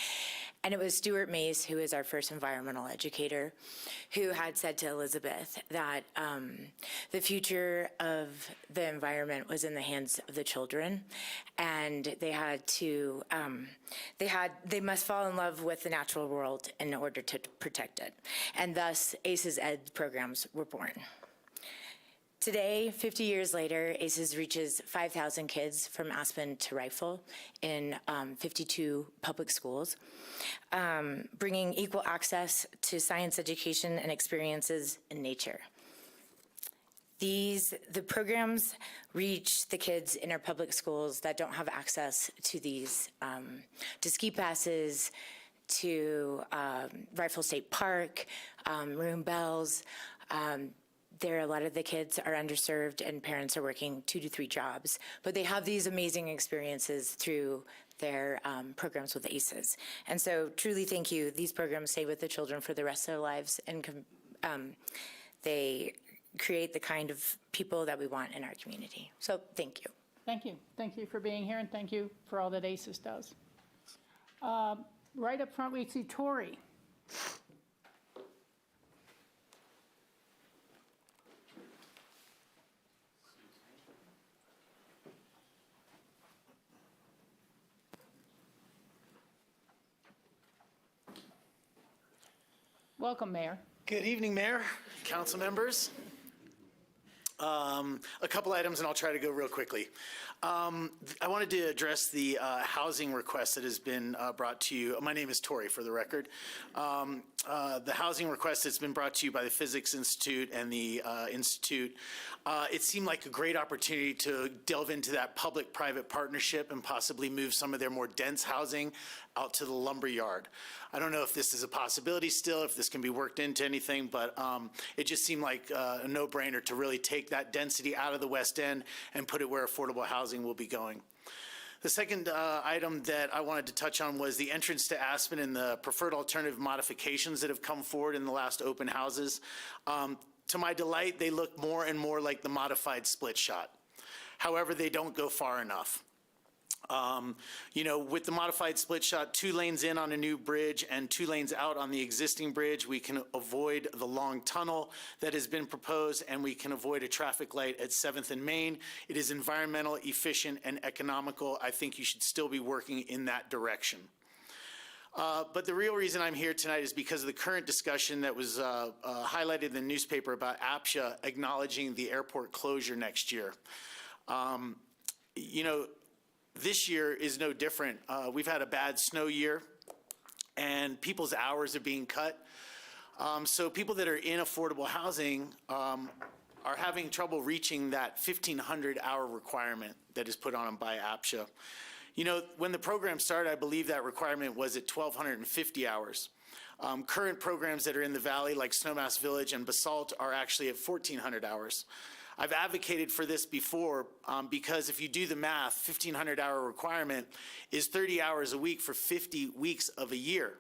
And it was Stuart Mace, who is our first environmental educator, who had said to Elizabeth that the future of the environment was in the hands of the children, and they had to, they must fall in love with the natural world in order to protect it. And thus, ACES Ed programs were born. Today, 50 years later, ACES reaches 5,000 kids from Aspen to Rifle in 52 public schools, bringing equal access to science education and experiences in nature. The programs reach the kids in our public schools that don't have access to these, to ski passes, to Rifle State Park, Maroon Bells. A lot of the kids are underserved and parents are working 2 to 3 jobs, but they have these amazing experiences through their programs with ACES. And so truly thank you. These programs stay with the children for the rest of their lives, and they create the kind of people that we want in our community. So thank you. Thank you. Thank you for being here, and thank you for all that ACES does. Right up front, we see Tori. Welcome, Mayor. Good evening, Mayor, council members. A couple items, and I'll try to go real quickly. I wanted to address the housing request that has been brought to you. My name is Tori, for the record. The housing request that's been brought to you by the Physics Institute and the Institute, it seemed like a great opportunity to delve into that public-private partnership and possibly move some of their more dense housing out to the lumber yard. I don't know if this is a possibility still, if this can be worked into anything, but it just seemed like a no-brainer to really take that density out of the West End and put it where affordable housing will be going. The second item that I wanted to touch on was the entrance to Aspen and the preferred alternative modifications that have come forward in the last open houses. To my delight, they look more and more like the modified split shot. However, they don't go far enough. You know, with the modified split shot, 2 lanes in on a new bridge and 2 lanes out on the existing bridge, we can avoid the long tunnel that has been proposed, and we can avoid a traffic light at 7th and Main. It is environmental, efficient, and economical. I think you should still be working in that direction. But the real reason I'm here tonight is because of the current discussion that was highlighted in the newspaper about APSHA acknowledging the airport closure next year. You know, this year is no different. We've had a bad snow year, and people's hours are being cut. So people that are in affordable housing are having trouble reaching that 1,500-hour requirement that is put on them by APSHA. You know, when the program started, I believe that requirement was at 1,250 hours. Current programs that are in the Valley, like Snowmass Village and Basalt, are actually at 1,400 hours. I've advocated for this before because if you do the math, 1,500-hour requirement is 30 hours a week for 50 weeks of a year.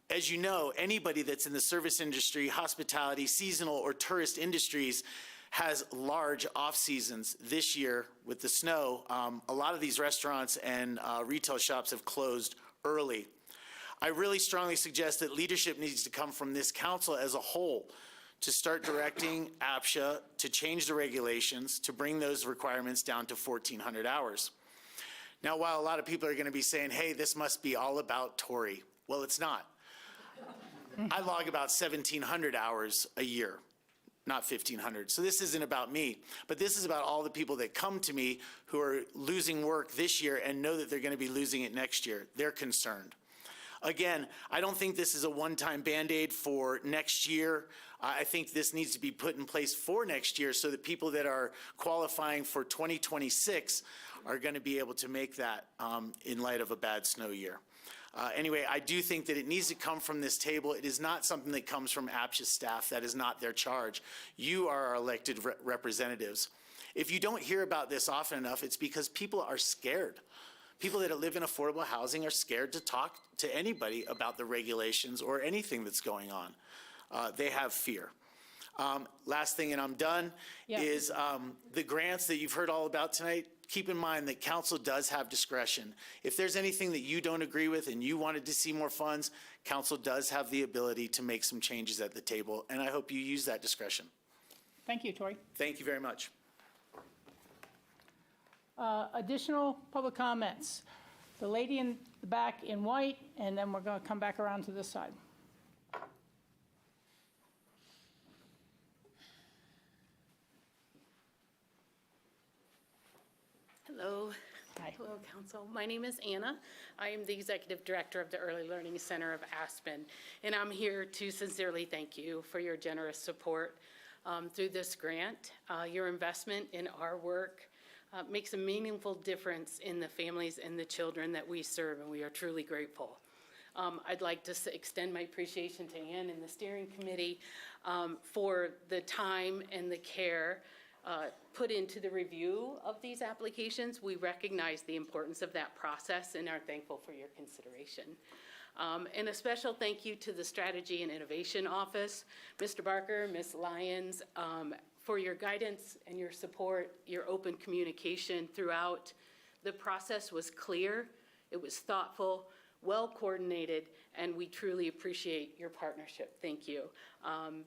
As you know, anybody that's in the service industry, hospitality, seasonal, or tourist industries has large off seasons. This year with the snow, a lot of these restaurants and retail shops have closed early. I really strongly suggest that leadership needs to come from this council as a whole to start directing APSHA to change the regulations to bring those requirements down to 1,400 hours. Now, while a lot of people are going to be saying, hey, this must be all about Tory, well, it's not. I log about 1,700 hours a year, not 1,500. So this isn't about me, but this is about all the people that come to me who are losing work this year and know that they're going to be losing it next year. They're concerned. Again, I don't think this is a one-time Band-Aid for next year. I think this needs to be put in place for next year so that people that are qualifying for 2026 are going to be able to make that in light of a bad snow year. Anyway, I do think that it needs to come from this table. It is not something that comes from APSHA staff. That is not their charge. You are our elected representatives. If you don't hear about this often enough, it's because people are scared. People that live in affordable housing are scared to talk to anybody about the regulations or anything that's going on. They have fear. Last thing, and I'm done, is the grants that you've heard all about tonight. Keep in mind that council does have discretion. If there's anything that you don't agree with and you wanted to see more funds, council does have the ability to make some changes at the table, and I hope you use that discretion. Thank you, Tori. Thank you very much. Additional public comments. The lady in the back in white, and then we're going to come back around to this side. Hello. Hi. Hello, Council. My name is Anna. I am the Executive Director of the Early Learning Center of Aspen, and I'm here to sincerely thank you for your generous support through this grant. Your investment in our work makes a meaningful difference in the families and the children that we serve, and we are truly grateful. I'd like to extend my appreciation to Ann and the steering committee for the time and the care put into the review of these applications. We recognize the importance of that process and are thankful for your consideration. And a special thank you to the Strategy and Innovation Office, Mr. Barker, Ms. Lyons, for your guidance and your support, your open communication throughout. The process was clear, it was thoughtful, well coordinated, and we truly appreciate your partnership. Thank you.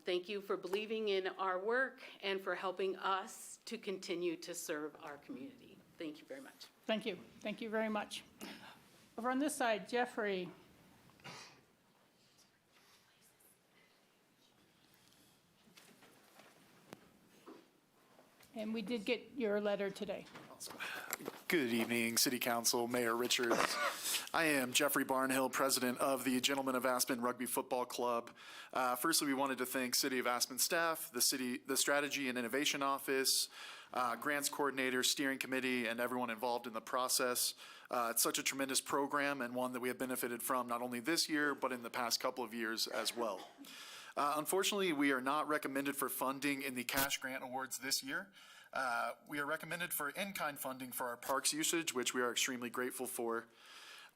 Thank you for believing in our work and for helping us to continue to serve our community. Thank you very much. Thank you. Thank you very much. Over on this side, Jeffrey. And we did get your letter today. Good evening, City Council, Mayor Richards. I am Jeffrey Barnhill, President of the Gentlemen of Aspen Rugby Football Club. Firstly, we wanted to thank City of Aspen staff, the Strategy and Innovation Office, grants coordinator, steering committee, and everyone involved in the process. It's such a tremendous program and one that we have benefited from not only this year, but in the past couple of years as well. Unfortunately, we are not recommended for funding in the cash grant awards this year. We are recommended for in-kind funding for our parks usage, which we are extremely grateful for.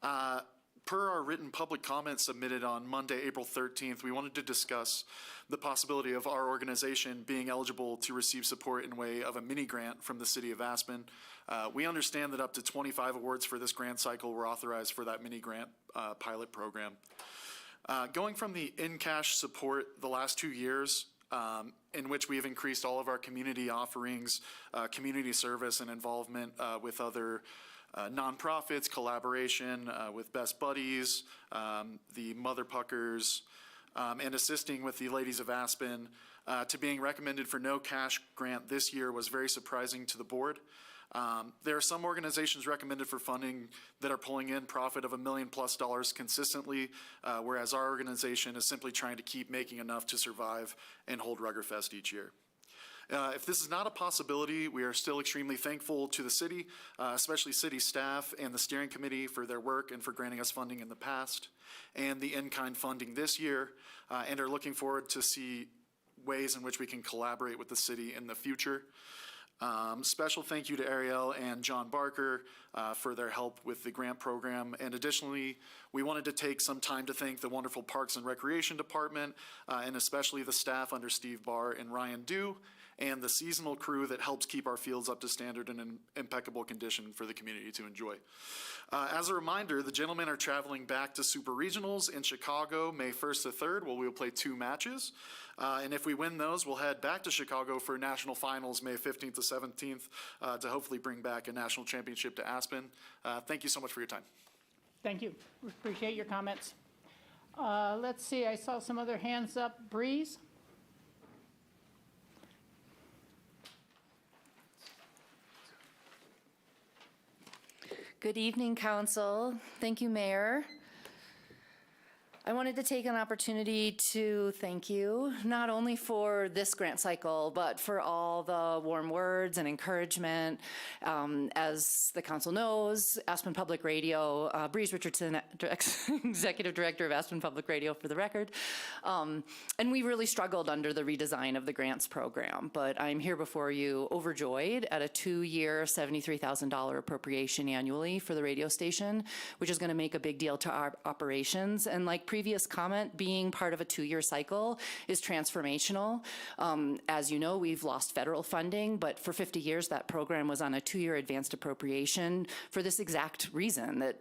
Per our written public comments submitted on Monday, April 13th, we wanted to discuss the possibility of our organization being eligible to receive support in way of a mini grant from the City of Aspen. We understand that up to 25 awards for this grant cycle were authorized for that mini grant pilot program. Going from the in-cash support the last 2 years, in which we have increased all of our community offerings, community service and involvement with other nonprofits, collaboration with Best Buddies, the Mother Puckers, and assisting with the Ladies of Aspen, to being recommended for no cash grant this year was very surprising to the board. There are some organizations recommended for funding that are pulling in profit of $1 million+ consistently, whereas our organization is simply trying to keep making enough to survive and hold Ruggerfest each year. If this is not a possibility, we are still extremely thankful to the city, especially city staff and the steering committee for their work and for granting us funding in the past and the in-kind funding this year, and are looking forward to see ways in which we can collaborate with the city in the future. Special thank you to Ariel and John Barker for their help with the grant program. And additionally, we wanted to take some time to thank the wonderful Parks and Recreation Department, and especially the staff under Steve Barr and Ryan Dew, and the seasonal crew that helps keep our fields up to standard and in impeccable condition for the community to enjoy. As a reminder, the gentlemen are traveling back to Super Regionals in Chicago May 1st to 3rd, where we will play 2 matches. And if we win those, we'll head back to Chicago for national finals May 15th to 17th to hopefully bring back a national championship to Aspen. Thank you so much for your time. Thank you. We appreciate your comments. Let's see, I saw some other hands up. Breeze? Good evening, Council. Thank you, Mayor. I wanted to take an opportunity to thank you, not only for this grant cycle, but for all the warm words and encouragement. As the Council knows, Aspen Public Radio, Breeze Richardson, Executive Director of Aspen Public Radio for the record, and we really struggled under the redesign of the grants program, but I'm here before you overjoyed at a 2-year, $73,000 appropriation annually for the radio station, which is going to make a big deal to our operations. And like previous comment, being part of a 2-year cycle is transformational. As you know, we've lost federal funding, but for 50 years that program was on a 2-year advanced appropriation for this exact reason, that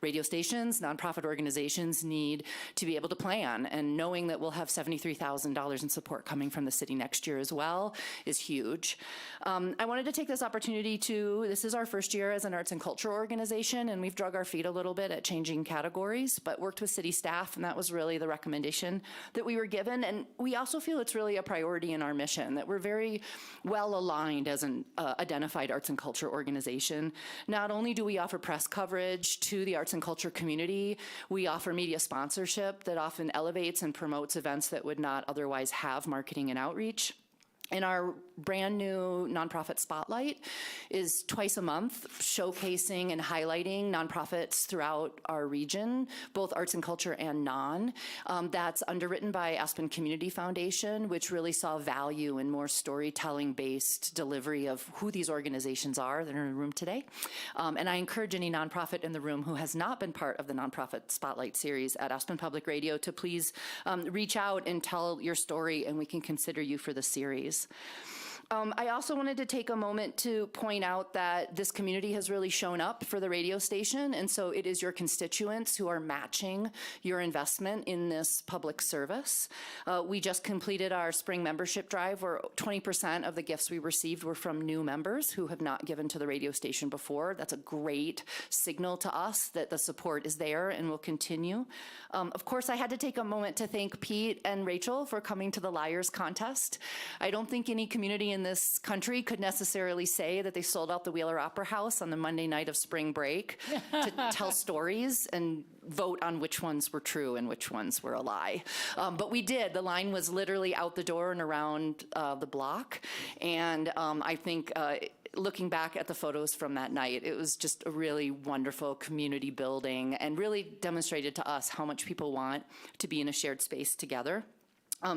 radio stations, nonprofit organizations need to be able to plan, and knowing that we'll have $73,000 in support coming from the city next year as well is huge. I wanted to take this opportunity this is our first year as an arts and culture organization, and we've drug our feet a little bit at changing categories, but worked with city staff, and that was really the recommendation that we were given. And we also feel it's really a priority in our mission, that we're very well aligned as an identified arts and culture organization. Not only do we offer press coverage to the arts and culture community, we offer media sponsorship that often elevates and promotes events that would not otherwise have marketing and outreach. And our brand new nonprofit spotlight is twice a month, showcasing and highlighting nonprofits throughout our region, both arts and culture and non. That's underwritten by Aspen Community Foundation, which really saw value in more storytelling-based delivery of who these organizations are that are in the room today. And I encourage any nonprofit in the room who has not been part of the Nonprofit Spotlight series at Aspen Public Radio to please reach out and tell your story, and we can consider you for the series. I also wanted to take a moment to point out that this community has really shown up for the radio station, and so it is your constituents who are matching your investment in this public service. We just completed our spring membership drive, where 20% of the gifts we received were from new members who have not given to the radio station before. That's a great signal to us that the support is there and will continue. Of course, I had to take a moment to thank Pete and Rachel for coming to the Liars contest. I don't think any community in in this country could necessarily say that they sold out the Wheeler Opera House on the Monday night of spring break to tell stories and vote on which ones were true and which ones were a lie. But we did. The line was literally out the door and around the block. And I think looking back at the photos from that night, it was just a really wonderful community building and really demonstrated to us how much people want to be in a shared space together.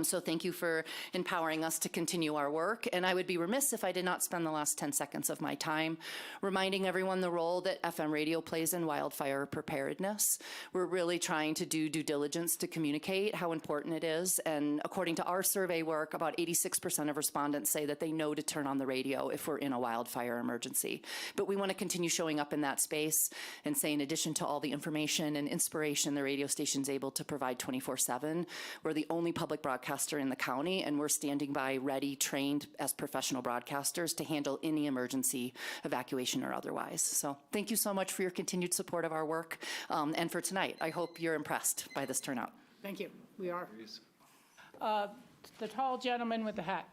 So thank you for empowering us to continue our work. And I would be remiss if I did not spend the last 10 seconds of my time reminding everyone the role that FM radio plays in wildfire preparedness. We're really trying to do due diligence to communicate how important it is. And according to our survey work, about 86% of respondents say that they know to turn on the radio if we're in a wildfire emergency. But we want to continue showing up in that space and say, in addition to all the information and inspiration the radio station's able to provide 24/7, we're the only public broadcaster in the county, and we're standing by ready, trained as professional broadcasters to handle any emergency, evacuation or otherwise. So thank you so much for your continued support of our work and for tonight. I hope you're impressed by this turnout. Thank you. We are. The tall gentleman with the hat.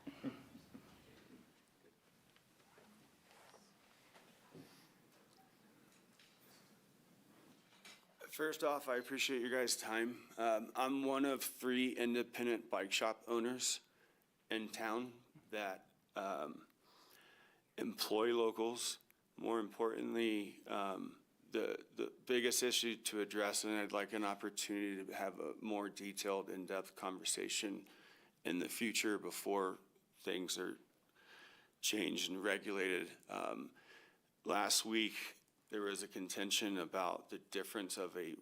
First off, I appreciate your guys' time. I'm one of 3 independent bike shop owners in town that employ locals. More importantly, the biggest issue to address, and I'd like an opportunity to have a more detailed, in-depth conversation in the future before things are changed and regulated. Last week, there was a contention about the difference of a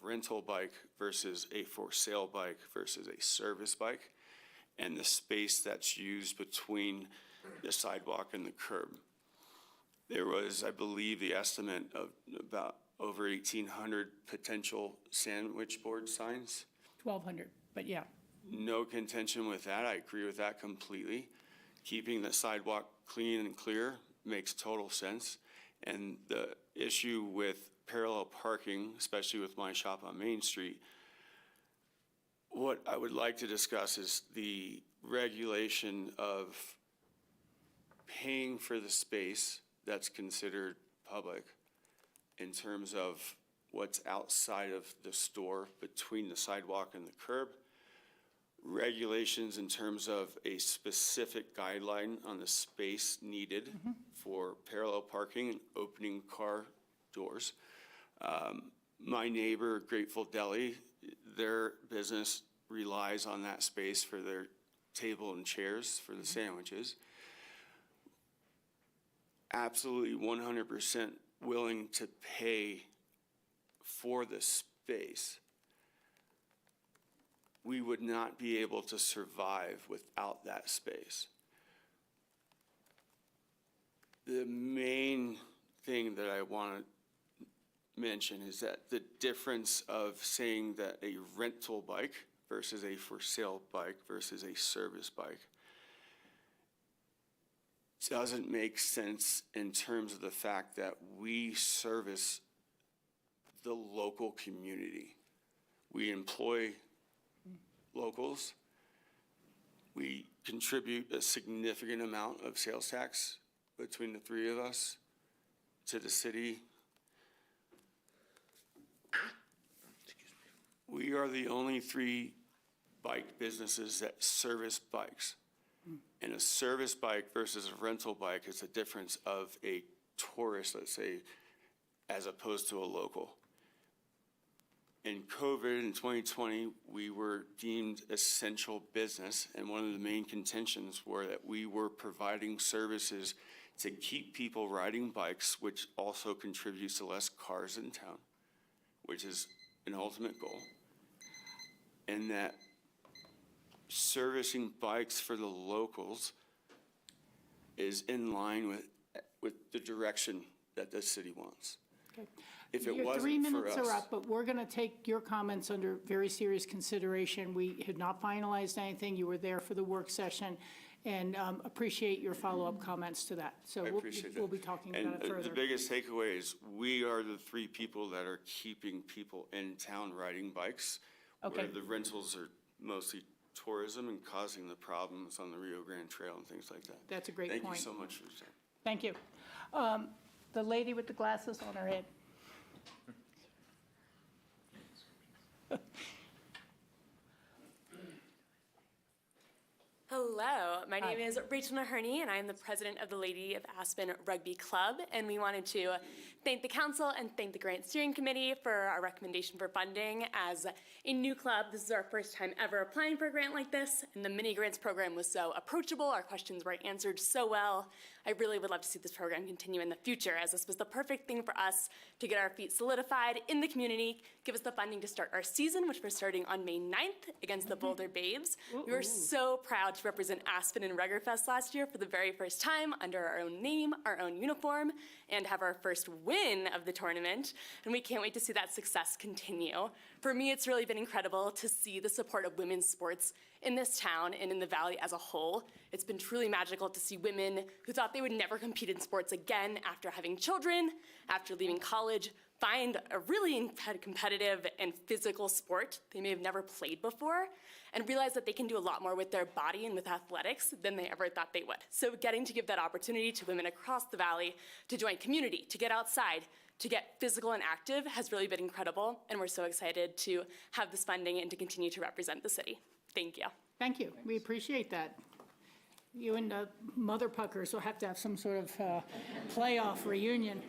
rental bike versus a for sale bike versus a service bike, and the space that's used between the sidewalk and the curb. There was, I believe, the estimate of about over 1,800 potential sandwich board signs. 1,200, but yeah. No contention with that. I agree with that completely. Keeping the sidewalk clean and clear makes total sense. And the issue with parallel parking, especially with my shop on Main Street, what I would like to discuss is the regulation of paying for the space that's considered public in terms of what's outside of the store between the sidewalk and the curb. Regulations in terms of a specific guideline on the space needed for parallel parking and opening car doors. My neighbor, Grateful Deli, their business relies on that space for their table and chairs for the sandwiches. Absolutely 100% willing to pay for the space. We would not be able to survive without that space. The main thing that I want to mention is that the difference of saying that a rental bike versus a for sale bike versus a service bike doesn't make sense in terms of the fact that we service the local community. We employ locals. We contribute a significant amount of sales tax between the 3 of us to the city. We are the only 3 bike businesses that service bikes. And a service bike versus a rental bike is the difference of a tourist, let's say, as opposed to a local. In COVID in 2020, we were deemed essential business, and one of the main contentions were that we were providing services to keep people riding bikes, which also contributes to less cars in town, which is an ultimate goal. And that servicing bikes for the locals is in line with the direction that the city wants. Okay. If it Your wasn't 3 for minutes us, are up, but we're going to take your comments under very serious consideration. We had not finalized anything. You were there for the work session, and appreciate your follow-up comments to that. So I appreciate that. we'll be talking about it And further. the biggest takeaway is we are the 3 people that are keeping people in town riding bikes, Okay. where the rentals are mostly tourism and causing the problems on the Rio Grande Trail and things like that. That's a great point. Thank you so much for your time. Thank you. The lady with the glasses on her head. Hello, my name is Rachel Naherney, and I am the president of the Lady of Aspen Rugby Club, and we wanted to thank the council and thank the grant steering committee for our recommendation for funding. As a new club, this is our first time ever applying for a grant like this, and the mini grants program was so approachable, our questions were answered so well. I really would love to see this program continue in the future, as this was the perfect thing for us to get our feet solidified in the community, give us the funding to start our season, which we're starting on May 9th against the Boulder Babes. We were so proud to represent Aspen in Ruggerfest last year for the very first time under our own name, our own uniform, and have our first win of the tournament. And we can't wait to see that success continue. For me, it's really been incredible to see the support of women's sports in this town and in the Valley as a whole. It's been truly magical to see women who thought they would never compete in sports again after having children, after leaving college, find a really competitive and physical sport they may have never played before, and realize that they can do a lot more with their body and with athletics than they ever thought they would. So getting to give that opportunity to women across the Valley to join community, to get outside, to get physical and active has really been incredible, and we're so excited to have this funding and to continue to represent the city. Thank you. Thank you. We appreciate that. You and Mother Puckers will have to have some sort of playoff reunion.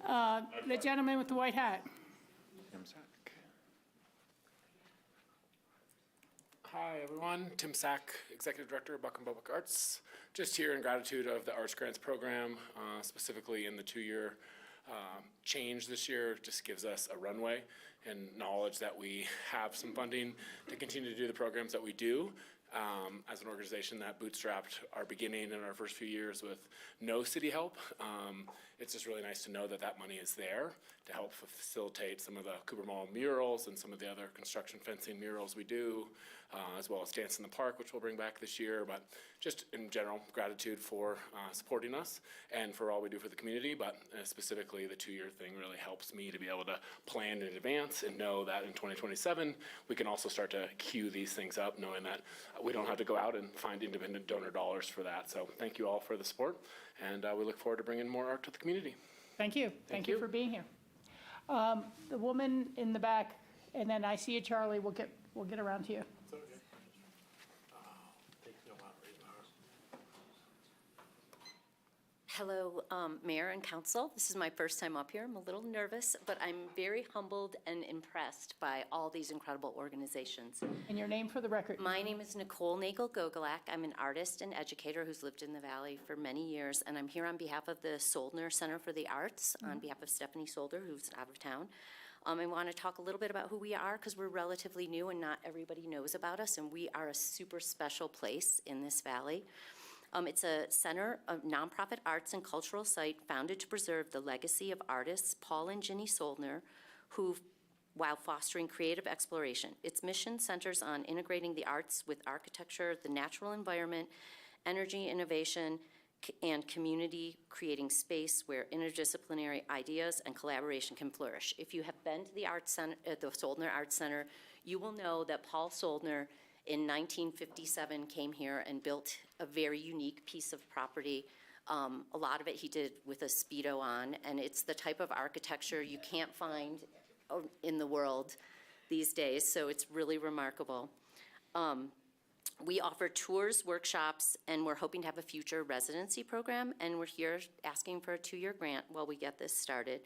The gentleman with the white hat. Hi, everyone. Tim Sack, Executive Director of Buckham Public Arts. Just here in gratitude of the Arts Grants Program, specifically in the two-year change this year. Just gives us a runway and knowledge that we have some funding to continue to do the programs that we do. As an organization that bootstrapped our beginning in our first few years with no city help, it's just really nice to know that that money is there to help facilitate some of the Cooper Mall murals and some of the other construction fencing murals we do, as well as Dance in the Park, which we'll bring back this year. But just in general, gratitude for supporting us and for all we do for the community. But specifically, the two-year thing really helps me to be able to plan in advance and know that in 2027, we can also start to queue these things up, knowing that we don't have to go out and find independent donor dollars for that. So thank you all for the support, and we look forward to bringing more art to the community. Thank you. Thank you for being here. The woman in the back, and then I see you, Charlie. We'll get around to you. Hello, Mayor and Council. This is my first time up here. I'm a little nervous, but I'm very humbled and impressed by all these incredible organizations. And your name for the record? My name is Nicole Nagel-Gogolak. I'm an artist and educator who's lived in the Valley for many years, and I'm here on behalf of the Soldner Center for the Arts, on behalf of Stephanie Solder, who's out of town. I want to talk a little bit about who we are because we're relatively new and not everybody knows about us, and we are a super special place in this valley. It's a center, a nonprofit arts and cultural site founded to preserve the legacy of artists Paul and Ginny Soldner, who, while fostering creative exploration. Its mission centers on integrating the arts with architecture, the natural environment, energy innovation, and community, creating space where interdisciplinary ideas and collaboration can flourish. If you have been to the Arts Center, the Soldner Arts Center, you will know that Paul Soldner in 1957 came here and built a very unique piece of property. A lot of it he did with a Speedo on, and it's the type of architecture you can't find in the world these days, so it's really remarkable. We offer tours, workshops, and we're hoping to have a future residency program, and we're here asking for a 2-year grant while we get this started.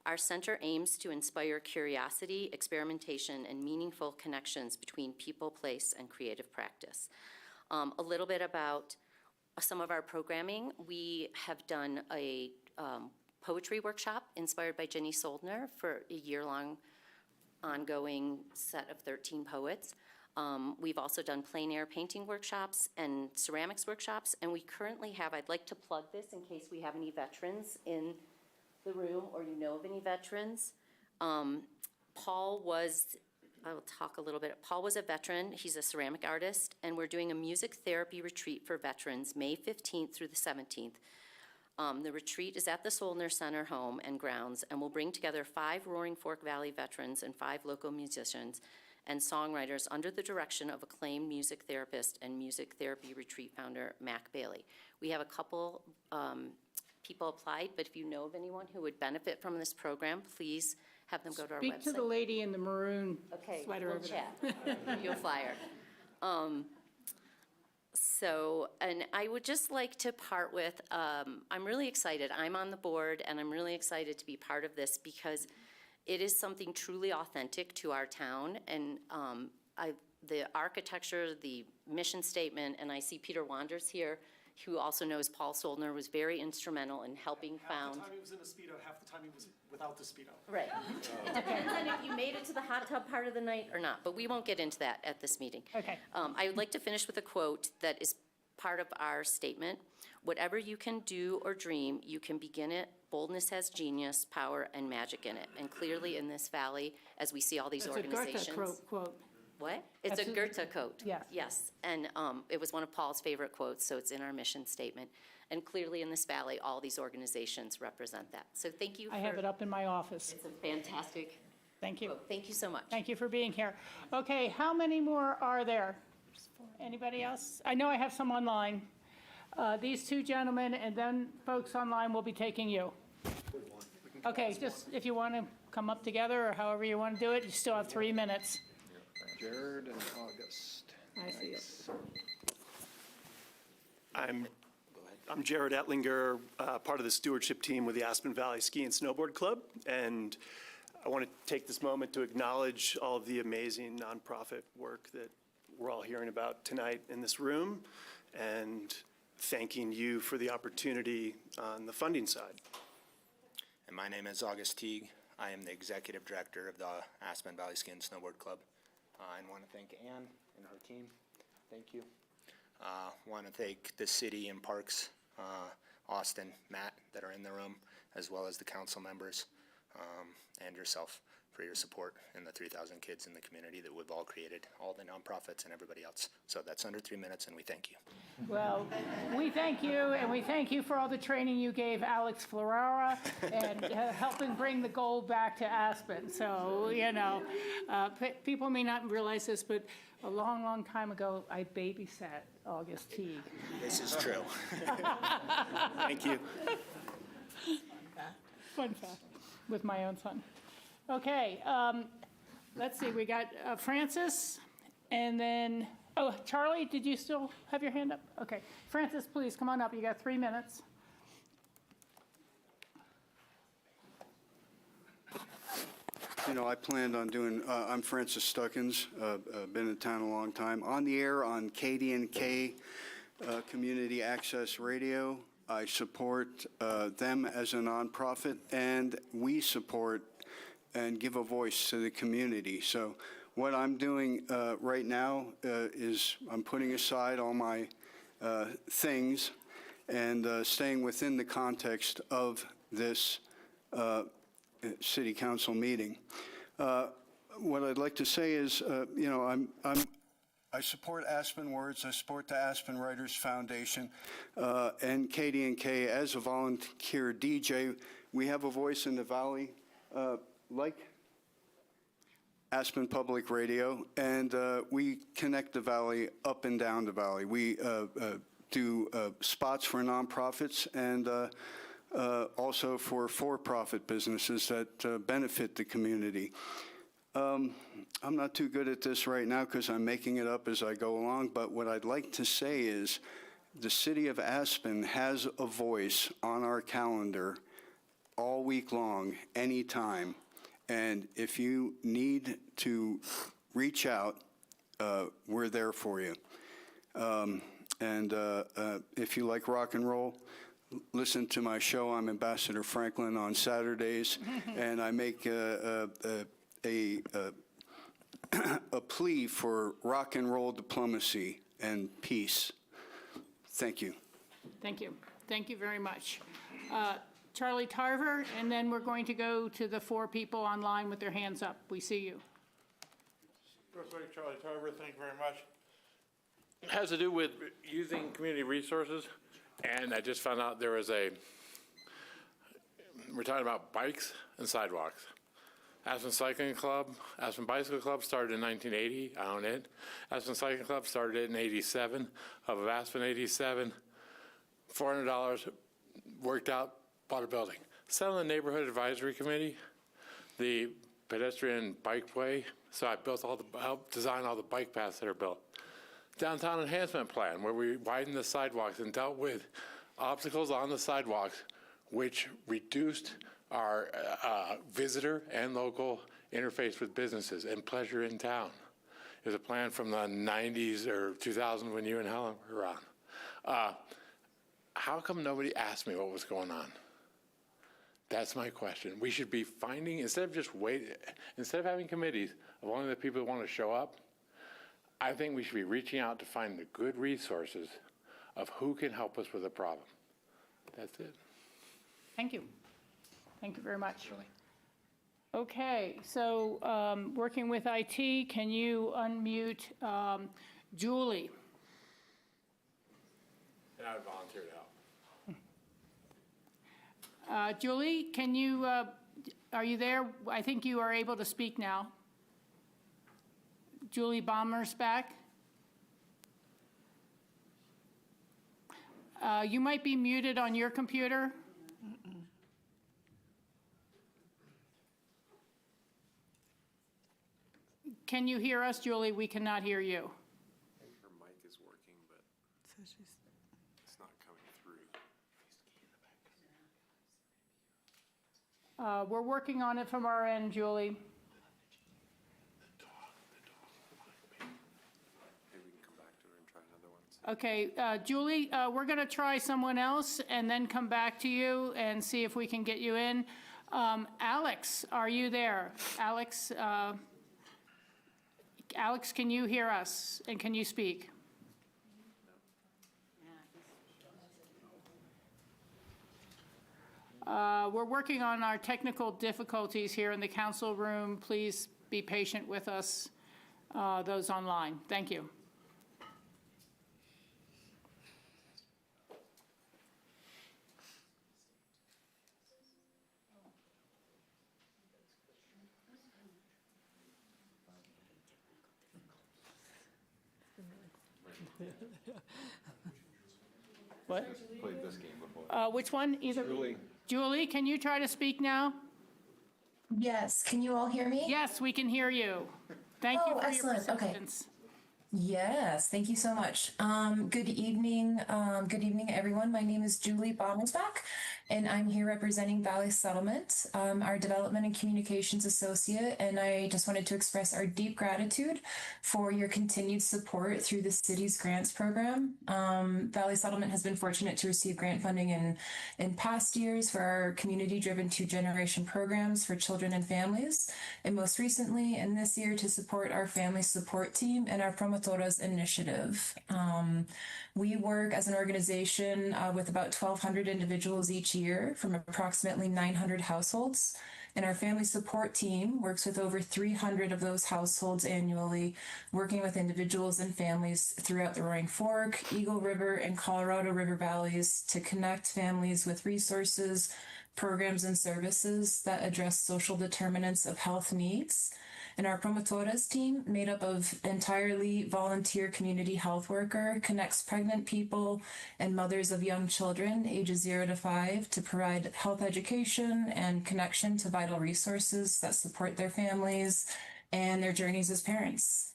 Our center aims to inspire curiosity, experimentation, and meaningful connections between people, place, and creative practice. A little bit about some of our programming. We have done a poetry workshop inspired by Ginny Soldner for a year-long ongoing set of 13 poets. We've also done plein air painting workshops and ceramics workshops, and we currently have, I'd like to plug this in case we have any veterans in the room or you know of any veterans. Paul was, I'll talk a little bit. Paul was a veteran. He's a ceramic artist, and we're doing a music therapy retreat for veterans May 15th through the 17th. The retreat is at the Soldner Center home and grounds, and we'll bring together 5 Roaring Fork Valley veterans and 5 local musicians and songwriters under the direction of acclaimed music therapist and music therapy retreat founder, Mac Bailey. We have a couple people applied, but if you know of anyone who would benefit from this program, please have them go to our website. Speak to the lady in the maroon Okay, sweater we'll over there. chat. You'll flyer. And I would just like to part with, I'm really excited. I'm on the board, and I'm really excited to be part of this because it is something truly authentic to our town. And the architecture, the mission statement, and I see Peter Wanders here, who also knows Paul Soldner, was very instrumental in helping found. Half the time he was in a Speedo, half the time he was without the Speedo. Right. It depends on if you made it to the hot tub part of the night or not, but we won't get into that at this meeting. Okay. I would like to finish with a quote that is part of our statement. Whatever you can do or dream, you can begin it. Boldness has genius, power, and magic in it. And clearly in this valley, as we see all these organizations. That's a Goethe quote. What? It's That's a Goethe quote. Yes. Yes, and it was one of Paul's favorite quotes, so it's in our mission statement. And clearly in this valley, all these organizations represent that. So thank you. I have it up in my office. It's a fantastic. Thank you. quote. Thank you so much. Thank you for being here. Okay, how many more are there? Anybody else? I know I have some online. These two gentlemen, and then folks online will be taking you. Okay, just if you want to come up together or however you want to do it, you still have 3 minutes. Jared and August. I see it. I'm Jared Ettlinger, part of the stewardship team with the Aspen Valley Ski and Snowboard Club, and I want to take this moment to acknowledge all of the amazing nonprofit work that we're all hearing about tonight in this room, and thanking you for the opportunity on the funding side. And my name is August Teague. I am the executive director of the Aspen Valley Ski and Snowboard Club. I want to thank Ann and her team. Thank you. Want to thank the city and parks, Austin, Matt, that are in the room, as well as the council members and yourself for your support and the 3,000 kids in the community that we've all created, all the nonprofits and everybody else. So that's under 3 minutes, and we thank you. Well, we thank you, and we thank you for all the training you gave Alex Ferrara and helping bring the gold back to Aspen. So, you know, people may not realize this, but a long, long time ago, I babysat August Teague. This is true. Thank you. Fun fact, with my own son. Okay, let's see, we got Francis, and then, oh, Charlie, did you still have your hand up? Okay, Francis, please, come on up, you got 3 minutes. You know, I planned on doing, I'm Francis Stuckins, been in town a long time, on the air on KD&K Community Access Radio. I support them as a nonprofit, and we support and give a voice to the community. So what I'm doing right now is I'm putting aside all my things and staying within the context of this city council meeting. What I'd like to say is, you know, I support Aspen Words, I support the Aspen Writers Foundation, and KD&K as a volunteer DJ. We have a voice in the valley, like Aspen Public Radio, and we connect the valley up and down the valley. We do spots for nonprofits and also for-profit businesses that benefit the community. I'm not too good at this right now because I'm making it up as I go along, but what I'd like to say is the city of Aspen has a voice on our calendar all week long, anytime. And if you need to reach out, we're there for you. If you like rock and roll, listen to my show. I'm Ambassador Franklin on Saturdays, and I make a plea for rock and roll diplomacy and peace. Thank you. Thank you. Thank you very much. Charlie Tarver, and then we're going to go to the 4 people online with their hands up. We see you. First Lady Charlie Tarver, thank you very much. It has to do with using community resources, and I just found out there was we're talking about bikes and sidewalks. Aspen Cycling Club, Aspen Bicycle Club started in 1980. I own it. Aspen Cycling Club started in 87. Of Aspen 87, $400 worked out, bought a building. Sat on the Neighborhood Advisory Committee, the pedestrian bikeway. So I helped design all the bike paths that are built. Downtown Enhancement Plan, where we widened the sidewalks and dealt with obstacles on the sidewalks, which reduced our visitor and local interface with businesses and pleasure in town. It was a plan from the 90s or 2000 when you and Helen were on. How come nobody asked me what was going on? That's my question. We should be finding, instead of having committees of only the people who want to show up, I think we should be reaching out to find the good resources of who can help us with a problem. That's it. Thank you. Thank you very much. Okay, so working with IT, can you unmute Julie? And I would volunteer to help. Julie, can you, are you there? I think you are able to speak now. Julie Bommer's back. You might be muted on your computer. Can you hear us, Julie? We cannot hear you. I think her mic is working, but it's not coming through. We're working on it from our end, Julie. Maybe we can come back to her and try another one. Okay, Julie, we're going to try someone else and then come back to you and see if we can get you in. Alex, are you there? Alex, can you hear us and can you speak? We're working on our technical difficulties here in the council room. Please be patient with us, those online. Thank you. What? Played this game before. Which one? Either. Julie. Julie, can you try to speak now? Yes, can you all hear me? Yes, we can hear you. Thank you for excellent. your persistence. Okay. Yes, thank you so much. Good evening, everyone. My name is Julie Bommersbach, and I'm here representing Valley Settlement, our Development and Communications Associate, and I just wanted to express our deep gratitude for your continued support through the city's grants program. Valley Settlement has been fortunate to receive grant funding in past years for our community-driven two-generation programs for children and families, and most recently, in this year, to support our family support team and our Promotoras initiative. We work as an organization with about 1,200 individuals each year from approximately 900 households. And our family support team works with over 300 of those households annually, working with individuals and families throughout the Roaring Fork, Eagle River, and Colorado River valleys to connect families with resources, programs, and services that address social determinants of health needs. And our Promotoras team, made up of entirely volunteer community health worker, connects pregnant people and mothers of young children ages 0 to 5 to provide health education and connection to vital resources that support their families and their journeys as parents.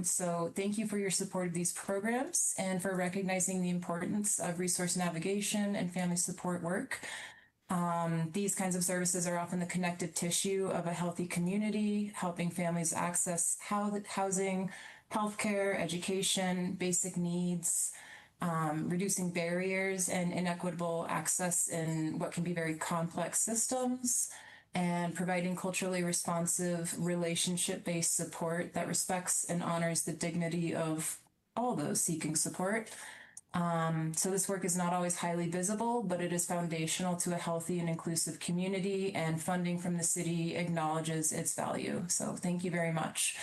So thank you for your support of these programs and for recognizing the importance of resource navigation and family support work. These kinds of services are often the connective tissue of a healthy community, helping families access housing, healthcare, education, basic needs, reducing barriers and inequitable access in what can be very complex systems, and providing culturally responsive, relationship-based support that respects and honors the dignity of all those seeking support. So this work is not always highly visible, but it is foundational to a healthy and inclusive community, and funding from the city acknowledges its value. So thank you very much.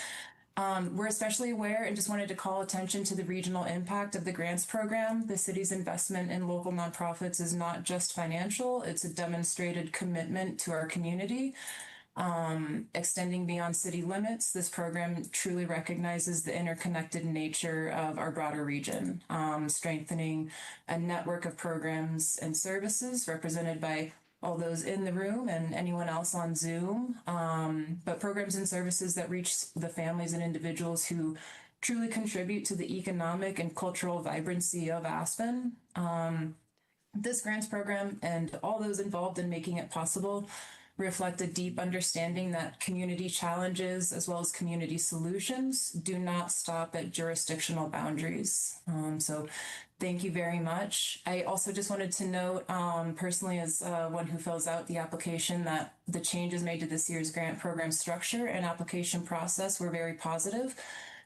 We're especially aware and just wanted to call attention to the regional impact of the grants program. The city's investment in local nonprofits is not just financial, it's a demonstrated commitment to our community. Extending beyond city limits, this program truly recognizes the interconnected nature of our broader region, strengthening a network of programs and services represented by all those in the room and anyone else on Zoom, but programs and services that reach the families and individuals who truly contribute to the economic and cultural vibrancy of Aspen. This grants program and all those involved in making it possible reflect a deep understanding that community challenges as well as community solutions do not stop at jurisdictional boundaries. So thank you very much. I also just wanted to note personally as one who fills out the application that the changes made to this year's grant program structure and application process were very positive.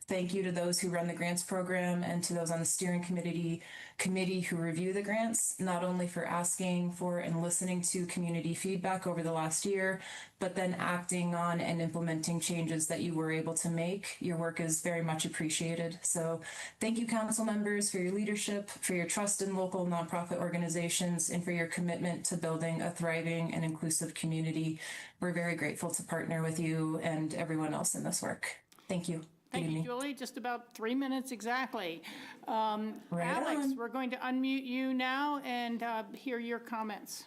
Thank you to those who run the grants program and to those on the steering committee who review the grants, not only for asking for and listening to community feedback over the last year, but then acting on and implementing changes that you were able to make. Your work is very much appreciated. So thank you, council members, for your leadership, for your trust in local nonprofit organizations, and for your commitment to building a thriving and inclusive community. We're very grateful to partner with you and everyone else in this work. Thank you. Thank you, Julie. Just about 3 minutes exactly. Alex, we're going to unmute you now and hear your comments.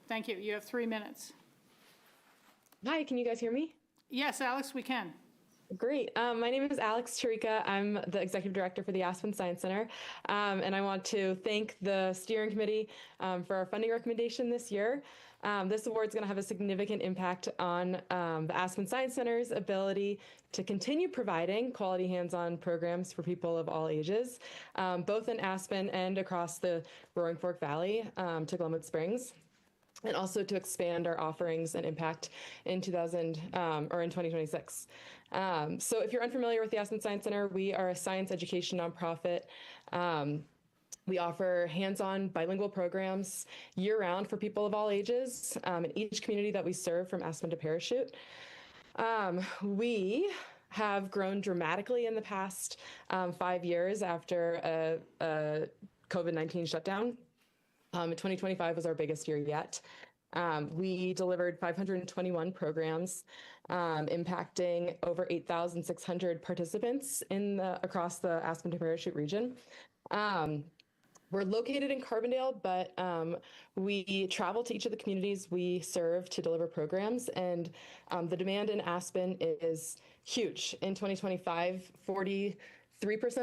Thank you. You have 3 minutes. Hi, can you guys hear me? Yes, Alex, we can. Great. My name is Alex Chirika. I'm the Executive Director for the Aspen Science Center. And I want to thank the steering committee for our funding recommendation this year. This award is going to have a significant impact on the Aspen Science Center's ability to continue providing quality hands-on programs for people of all ages, both in Aspen and across the Roaring Fork Valley to Glenwood Springs, and also to expand our offerings and impact in 2026. So if you're unfamiliar with the Aspen Science Center, we are a science education nonprofit. We offer hands-on bilingual programs year-round for people of all ages in each community that we serve, from Aspen to Parachute. We have grown dramatically in the past 5 years after a COVID-19 shutdown. 2025 was our biggest year yet. We delivered 521 programs, impacting over 8,600 participants across the Aspen to Parachute region. We're located in Carbondale, but we travel to each of the communities we serve to deliver programs, and the demand in Aspen is huge. In 2025, 43%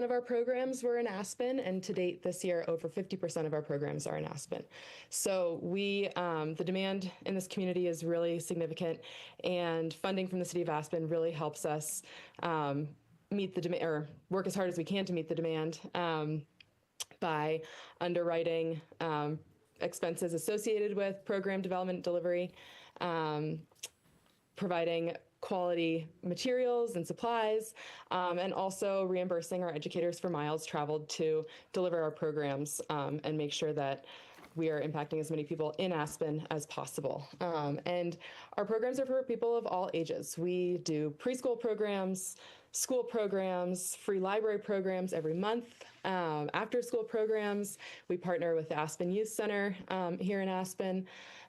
of our programs were in Aspen, and to date this year, over 50% of our programs are in Aspen. So the demand in this community is really significant, and funding from the City of Aspen really helps us meet the demand, or work as hard as we can to meet the demand, by underwriting expenses associated with program development and delivery, providing quality materials and supplies, and also reimbursing our educators for miles traveled to deliver our programs and make sure that we are impacting as many people in Aspen as possible. And our programs are for people of all ages. We do preschool programs, school programs, free library programs every month, after school programs. We partner with the Aspen Youth Center here in Aspen,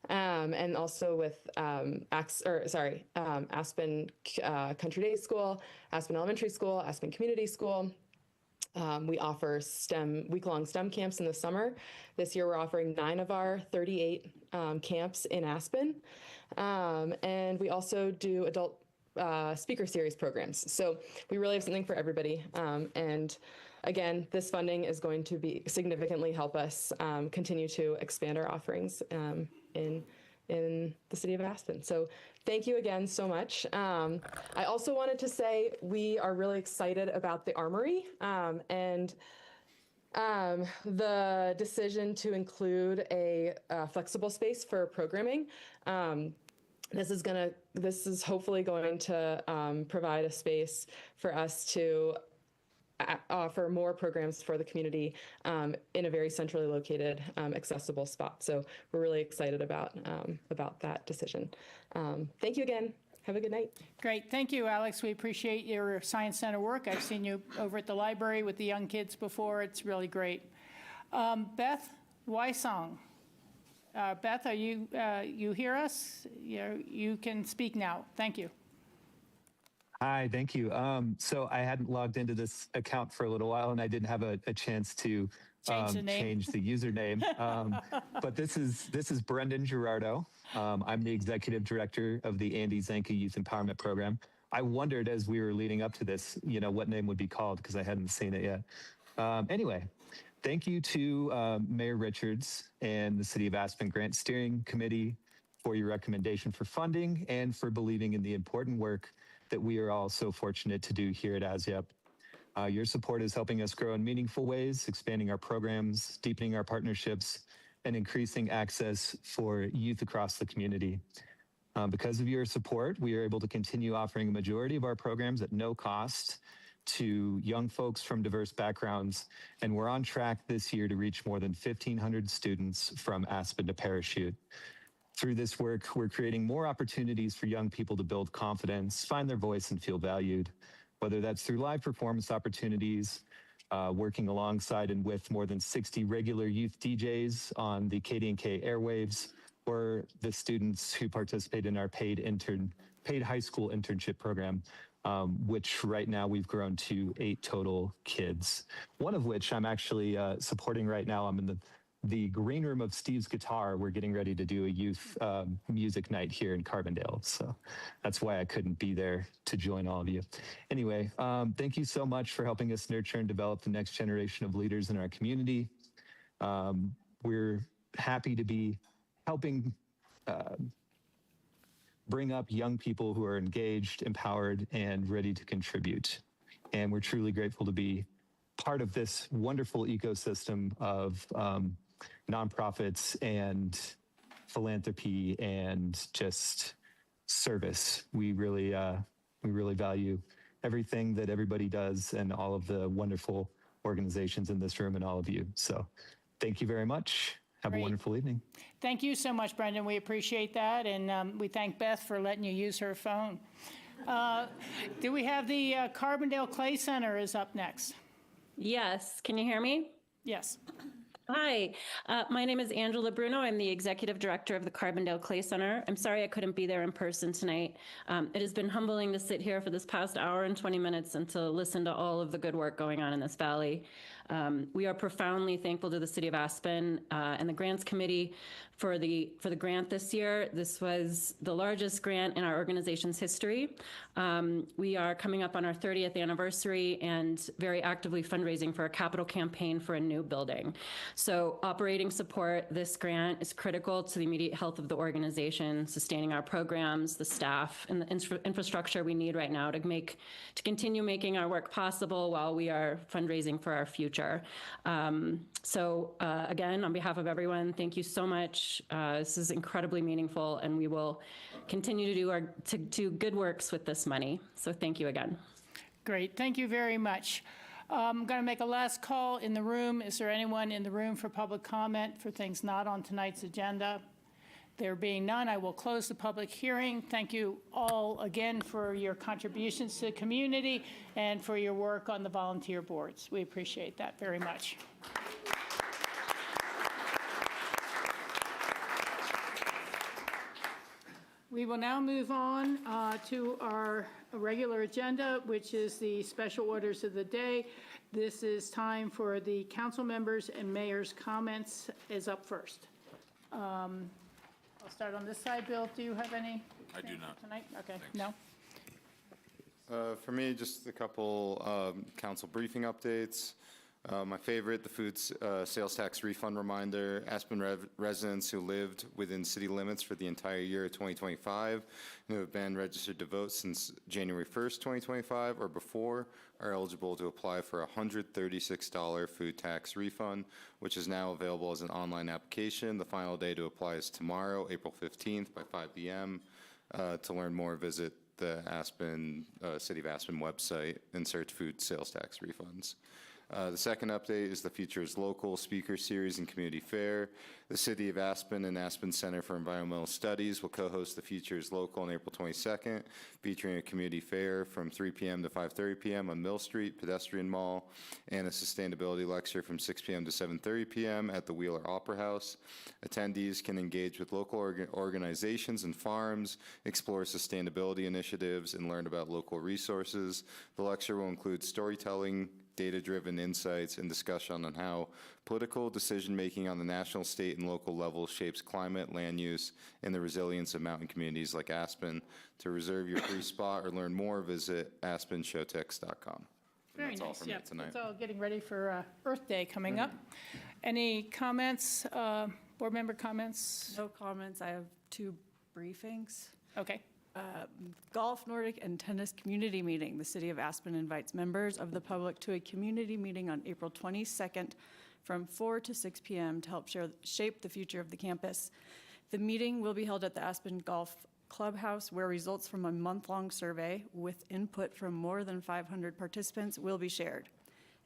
and also with Aspen Country Day School, Aspen Elementary School, Aspen Community School. We offer week-long STEM camps in the summer. This year we're offering 9 of our 38 camps in Aspen. And we also do adult speaker series programs. So we really have something for everybody. And again, this funding is going to significantly help us continue to expand our offerings in the city of Aspen. So thank you again so much. I also wanted to say we are really excited about the Armory and the decision to include a flexible space for programming. This is hopefully going to provide a space for us to offer more programs for the community in a very centrally located, accessible spot. So we're really excited about that decision. Thank you again. Have a good night. Great. Thank you, Alex. We appreciate your Science Center work. I've seen you over at the library with the young kids before. It's really great. Beth Wysong. Beth, are you hear us? You can speak now. Thank you. Hi, thank you. So I hadn't logged into this account for a little while, and I didn't have a chance to change the username. But this is Brendan Gerardo. I'm the executive director of the Andy Zanke Youth Empowerment Program. I wondered as we were leading up to this, what name would be called because I hadn't seen it yet. Anyway, thank you to Mayor Richards and the City of Aspen Grant Steering Committee for your recommendation for funding and for believing in the important work that we are all so fortunate to do here at ASYEP. Your support is helping us grow in meaningful ways, expanding our programs, deepening our partnerships, and increasing access for youth across the community. Because of your support, we are able to continue offering a majority of our programs at no cost to young folks from diverse backgrounds, and we're on track this year to reach more than 1,500 students from Aspen to Parachute. Through this work, we're creating more opportunities for young people to build confidence, find their voice, and feel valued, whether that's through live performance opportunities, working alongside and with more than 60 regular youth DJs on the KD&K airwaves, or the students who participate in our paid high school internship program, which right now we've grown to 8 total kids, one of which I'm actually supporting right now. I'm in the green room of Steve's Guitar. We're getting ready to do a youth music night here in Carbondale. So that's why I couldn't be there to join all of you. Anyway, thank you so much for helping us nurture and develop the next generation of leaders in our community. We're happy to be helping bring up young people who are engaged, empowered, and ready to contribute. And we're truly grateful to be part of this wonderful ecosystem of nonprofits and philanthropy and just service. We really value everything that everybody does and all of the wonderful organizations in this room and all of you. So thank you very much. Have a wonderful evening. Thank you so much, Brendan. We appreciate that, and we thank Beth for letting you use her phone. Do we have the Carbondale Clay Center is up next? Yes. Can you hear me? Yes. Hi, my name is Angela Bruno. I'm the Executive Director of the Carbondale Clay Center. I'm sorry I couldn't be there in person tonight. It has been humbling to sit here for this past hour and 20 minutes and to listen to all of the good work going on in this valley. We are profoundly thankful to the City of Aspen and the Grants Committee for the grant this year. This was the largest grant in our organization's history. We are coming up on our 30th anniversary and very actively fundraising for a capital campaign for a new building. So operating support, this grant is critical to the immediate health of the organization, sustaining our programs, the staff, and the infrastructure we need right now to continue making our work possible while we are fundraising for our future. Again, on behalf of everyone, thank you so much. This is incredibly meaningful, and we will continue to do good works with this money. So thank you again. Great. Thank you very much. I'm going to make a last call in the room. Is there anyone in the room for public comment for things not on tonight's agenda? There being none, I will close the public hearing. Thank you all again for your contributions to the community and for your work on the volunteer boards. We appreciate that very much. We will now move on to our regular agenda, which is the special orders of the day. This is time for the council members and mayor's comments is up first. I'll start on this side. Bill, do you have any? I do not. Tonight? Okay, Thanks. No? For me, just a couple council briefing updates. My favorite, the food sales tax refund reminder. Aspen residents who lived within city limits for the entire year of 2025 and who have been registered to vote since January 1st, 2025 or before are eligible to apply for a $136 food tax refund, which is now available as an online application. The final day to apply is tomorrow, April 15th by 5 p.m. To learn more, visit the Aspen City of Aspen website and search food sales tax refunds. The second update is the Futures Local Speaker Series and Community Fair. The City of Aspen and Aspen Center for Environmental Studies will co-host the Futures Local on April 22nd, featuring a community fair from 3 p.m. to 5:30 p.m. on Mill Street, Pedestrian Mall, and a sustainability lecture from 6 p.m. to 7:30 p.m. at the Wheeler Opera House. Attendees can engage with local organizations and farms, explore sustainability initiatives, and learn about local resources. The lecture will include storytelling, data-driven insights, and discussion on how political decision-making on the national, state, and local level shapes climate, land use, and the resilience of mountain communities like Aspen. To reserve your free spot or learn more, visit aspenshowtex.com. Very that's all nice. from me tonight. It's all getting ready for Earth Day coming up. Any comments, board member comments? No comments. I have 2 briefings. Okay. Golf, Nordic, and Tennis Community Meeting. The City of Aspen invites members of the public to a community meeting on April 22nd from 4 to 6 p.m. to help shape the future of the campus. The meeting will be held at the Aspen Golf Clubhouse, where results from a month-long survey with input from more than 500 participants will be shared.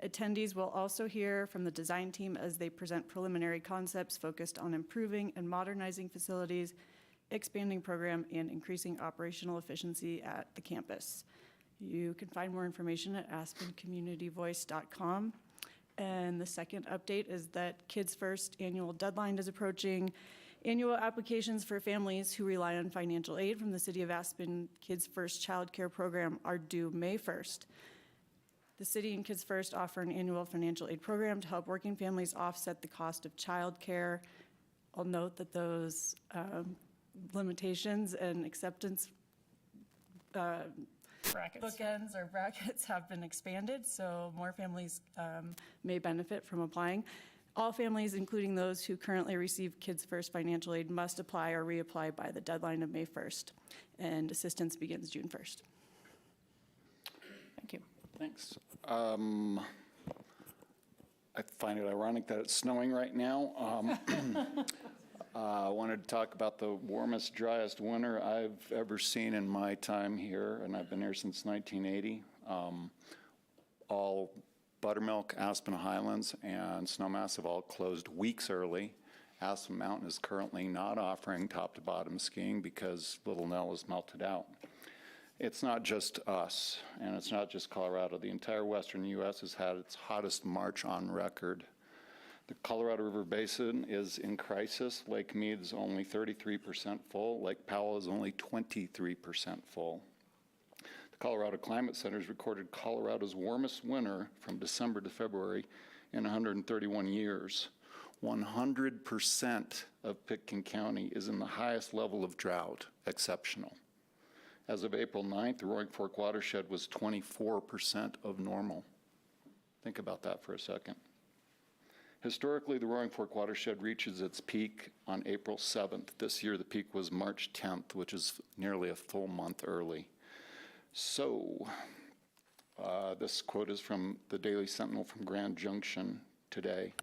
Attendees will also hear from the design team as they present preliminary concepts focused on improving and modernizing facilities, expanding program, and increasing operational efficiency at the campus. You can find more information at aspencommunityvoice.com. And the second update is that Kids First annual deadline is approaching. Annual applications for families who rely on financial aid from the City of Aspen Kids First Child Care Program are due May 1st. The City and Kids First offer an annual financial aid program to help working families offset the cost of child care. I'll note that those limitations and acceptance bookends or brackets have been expanded, so more families may benefit from applying. All families, including those who currently receive Kids First financial aid, must apply or reapply by the deadline of May 1st, and assistance begins June 1st. Thank you. Thanks. I find it ironic that it's snowing right now. I wanted to talk about the warmest, driest winter I've ever seen in my time here, and I've been here since 1980. All Buttermilk, Aspen Highlands, and Snowmass have all closed weeks early. Aspen Mountain is currently not offering top-to-bottom skiing because Little Nell is melted out. It's not just us, and it's not just Colorado. The entire western U.S. has had its hottest March on record. The Colorado River Basin is in crisis. Lake Mead is only 33% full. Lake Powell is only 23% full. The Colorado Climate Center has recorded Colorado's warmest winter from December to February in 131 years. 100% of Pitkin County is in the highest level of drought, exceptional. As of April 9th, the Roaring Fork watershed was 24% of normal. Think about that for a second. Historically, the Roaring Fork watershed reaches its peak on April 7th. This year, the peak was March 10th, which is nearly a full month early. So, this quote is from the Daily Sentinel from Grand Junction today.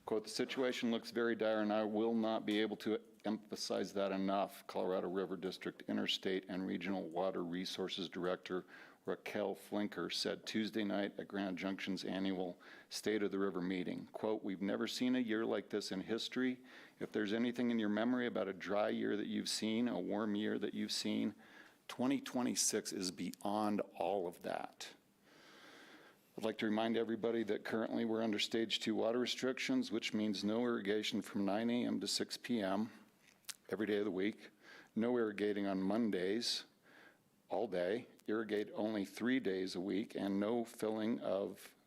Quote, "The situation looks very dire, and I will not be able to emphasize that enough," Colorado River District Interstate and Regional Water Resources Director Raquel Flinker said Tuesday night at Grand Junction's annual State of the River meeting. Quote, "We've never seen a year like this in history. If there's anything in your memory about a dry year that you've seen, a warm year that you've seen, 2026 is beyond all of that." I'd like to remind everybody that currently we're under Stage 2 water restrictions, which means no irrigation from 9 a.m. to 6 p.m. every day of the week, no irrigating on Mondays all day, irrigate only 3 days a week, and no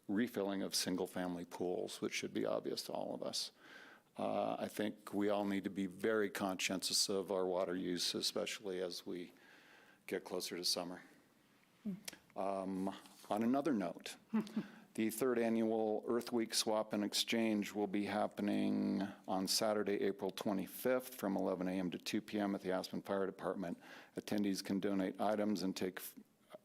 refilling of single-family pools, which should be obvious to all of us. I think we all need to be very conscientious of our water use, especially as we get closer to summer. On another note, the 3rd annual Earth Week Swap and Exchange will be happening on Saturday, April 25th from 11 a.m. to 2 p.m. at the Aspen Fire Department. Attendees can donate items and take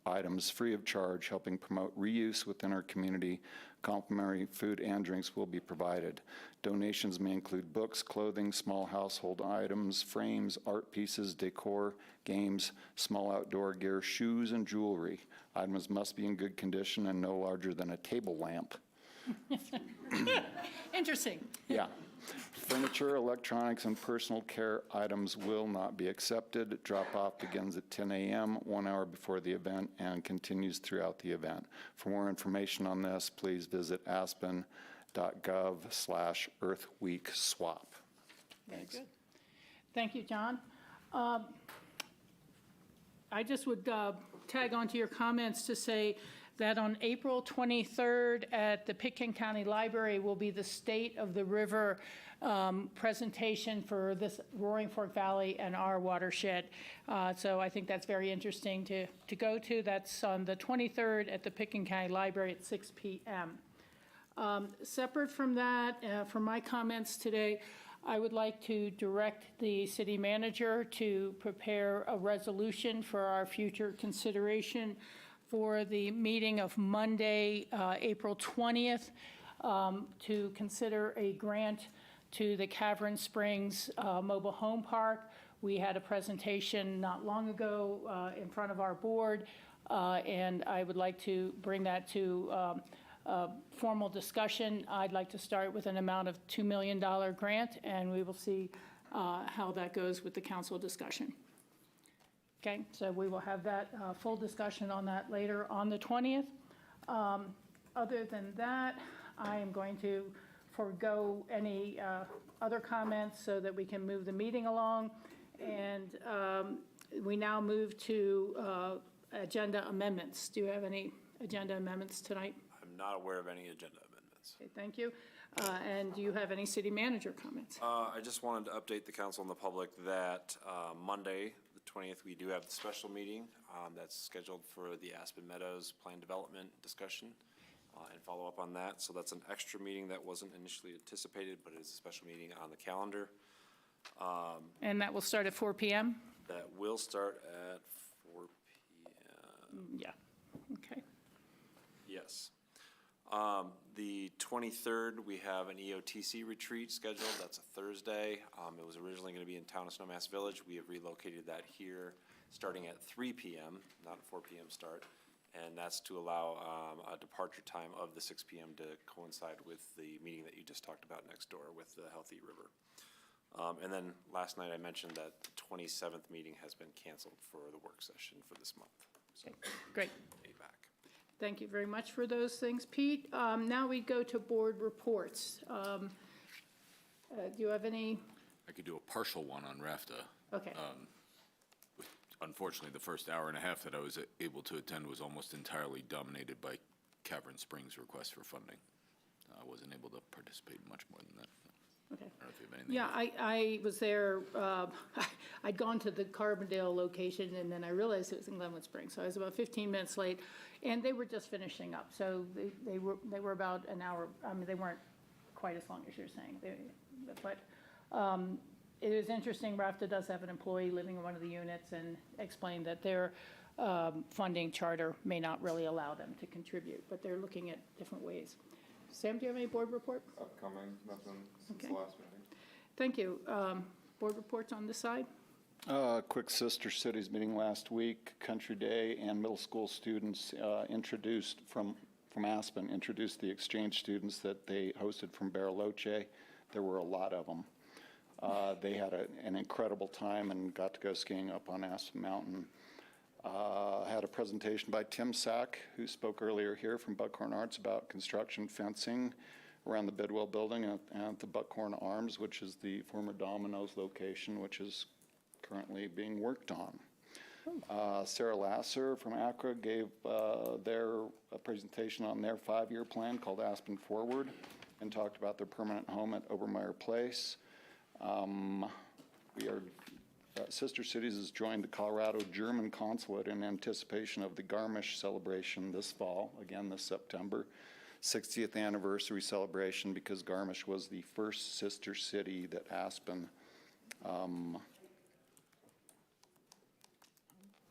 items free of charge, helping promote reuse within our community. Complimentary food and drinks will be provided. Donations may include books, clothing, small household items, frames, art pieces, decor, games, small outdoor gear, shoes, and jewelry. Items must be in good condition and no larger than a table lamp. Interesting. Yeah. Furniture, electronics, and personal care items will not be accepted. Drop-off begins at 10 a.m., 1 hour before the event, and continues throughout the event. For more information on this, please visit aspen.gov/EarthWeekSwap. Very good. Thank you, John. I just would tag on to your comments to say that on April 23rd at the Pitkin County Library will be the State of the River presentation for this Roaring Fork Valley and our watershed. So I think that's very interesting to go to. That's on the 23rd at the Pitkin County Library at 6 p.m. Separate from that, from my comments today, I would like to direct the city manager to prepare a resolution for our future consideration for the meeting of Monday, April 20th, to consider a grant to the Cavern Springs Mobile Home Park. We had a presentation not long ago in front of our board, and I would like to bring that to formal discussion. I'd like to start with an amount of $2 million grant, and we will see how that goes with the council discussion. Okay, so we will have that full discussion on that later on the 20th. Other than that, I am going to forego any other comments so that we can move the meeting along. And we now move to agenda amendments. Do you have any agenda amendments tonight? I'm not aware of any agenda amendments. Okay, thank you. And do you have any city manager comments? I just wanted to update the council and the public that Monday, the 20th, we do have the special meeting that's scheduled for the Aspen Meadows Plan Development discussion and follow up on that. So that's an extra meeting that wasn't initially anticipated, but it is a special meeting on the calendar. And that will start at 4 p.m.? That will start at 4 p.m. Yeah, okay. Yes. The 23rd, we have an EOTC retreat scheduled. That's a Thursday. It was originally going to be in town of Snowmass Village. We have relocated that here, starting at 3 p.m., not a 4 p.m. start. And that's to allow a departure time of the 6 p.m. to coincide with the meeting that you just talked about next door with the Healthy River. And then last night I mentioned that the 27th meeting has been canceled for the work session for this month. So, okay, great. Back. Thank you very much for those things, Pete. Now we go to board reports. Do you have any? I could do a partial one on RAFTA. Okay. Unfortunately, the first hour and a half that I was able to attend was almost entirely dominated by Cavern Springs' request for funding. I wasn't able to participate much more than that. Okay. I don't know if you have anything. Yeah, I was there. I'd gone to the Carbondale location, and then I realized it was in Glenwood Springs. So I was about 15 minutes late, and they were just finishing up. So they were about an hour. I mean, they weren't quite as long as you're saying. But it is interesting. RAFTA does have an employee living in one of the units, and explained that their funding charter may not really allow them to contribute, but they're looking at different ways. Sam, do you have any board report? Upcoming, nothing since Okay. the last meeting. Thank you. Board reports on this side? Quick Sister Cities meeting last week. Country Day and middle school students introduced from Aspen, introduced the exchange students that they hosted from Bariloche. There were a lot of them. They had an incredible time and got to go skiing up on Aspen Mountain. Had a presentation by Tim Sack, who spoke earlier here from Buckhorn Arts about construction fencing around the Bidwell building at the Buckhorn Arms, which is the former Domino's location, which is currently being worked on. Sarah Lasser from Accra gave their presentation on their 5-year plan called Aspen Forward and talked about their permanent home at Obermeyer Place. Sister Cities has joined the Colorado German Consulate in anticipation of the Garmisch celebration this fall, again this September, 60th anniversary celebration, because Garmisch was the first sister city that Aspen, what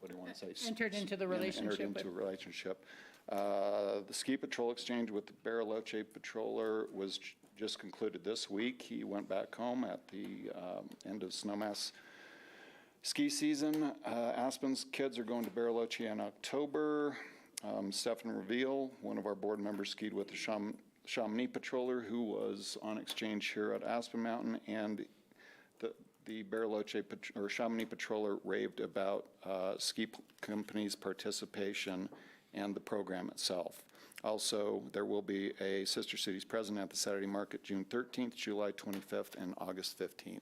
do you want to say? Entered into the relationship. Entered into a relationship. The ski patrol exchange with the Bariloche patroller was just concluded this week. He went back home at the end of Snowmass ski season. Aspen's kids are going to Bariloche in October. Stefan Reveal, one of our board members, skied with the Chamonix patroller who was on exchange here at Aspen Mountain, and the Bariloche or Chamonix patroller raved about ski company's participation and the program itself. Also, there will be a Sister Cities present at the Saturday Market June 13th, July 25th, and August 15th.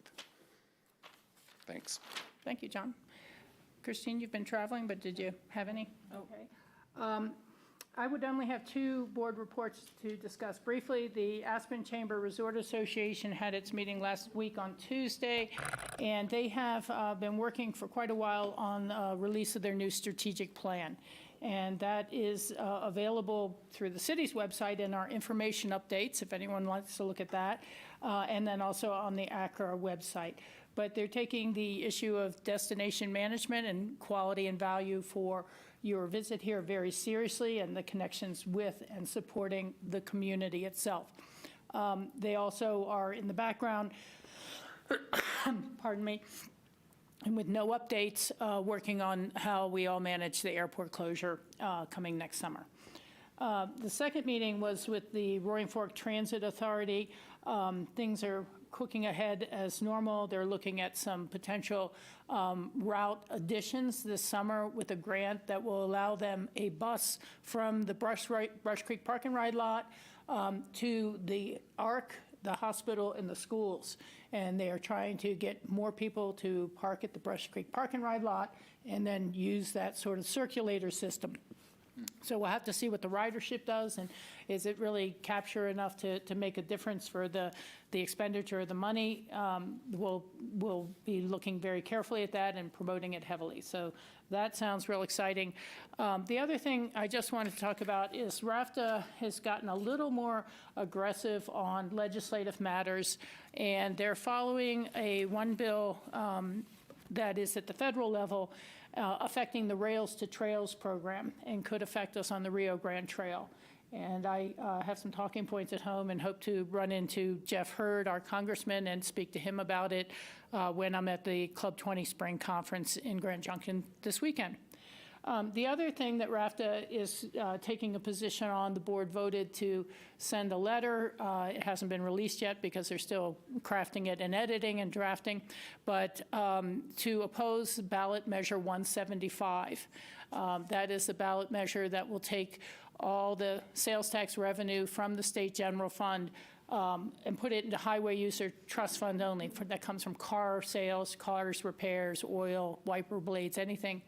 Thanks. Thank you, John. Christine, you've been traveling, but did you have any? Okay. I would only have two board reports to discuss briefly. The Aspen Chamber Resort Association had its meeting last week on Tuesday, and they have been working for quite a while on release of their new strategic plan. And that is available through the city's website in our information updates, if anyone wants to look at that, and then also on the ACRA website. But they're taking the issue of destination management and quality and value for your visit here very seriously, and the connections with and supporting the community itself. They also are in the background, pardon me, and with no updates, working on how we all manage the airport closure coming next summer. The second meeting was with the Roaring Fork Transit Authority. Things are cooking ahead as normal. They're looking at some potential route additions this summer with a grant that will allow them a bus from the Brush Creek Park and Ride lot to the ARC, the hospital, and the schools. And they are trying to get more people to park at the Brush Creek Park and Ride lot and then use that sort of circulator system. So we'll have to see what the ridership does, and is it really capture enough to make a difference for the expenditure of the money. We'll be looking very carefully at that and promoting it heavily. So that sounds real exciting. The other thing I just wanted to talk about is RAFTA has gotten a little more aggressive on legislative matters, and they're following one bill that is at the federal level affecting the Rails to Trails program and could affect us on the Rio Grande Trail. And I have some talking points at home and hope to run into Jeff Hurd, our congressman, and speak to him about it when I'm at the Club 20 Spring Conference in Grand Junction this weekend. The other thing that RAFTA is taking a position on, the board voted to send a letter. It hasn't been released yet because they're still crafting it and editing and drafting, but to oppose ballot measure 175. That is the ballot measure that will take all the sales tax revenue from the state general fund and put it into highway user trust fund only. That comes from car sales, cars repairs, oil, wiper blades, anything.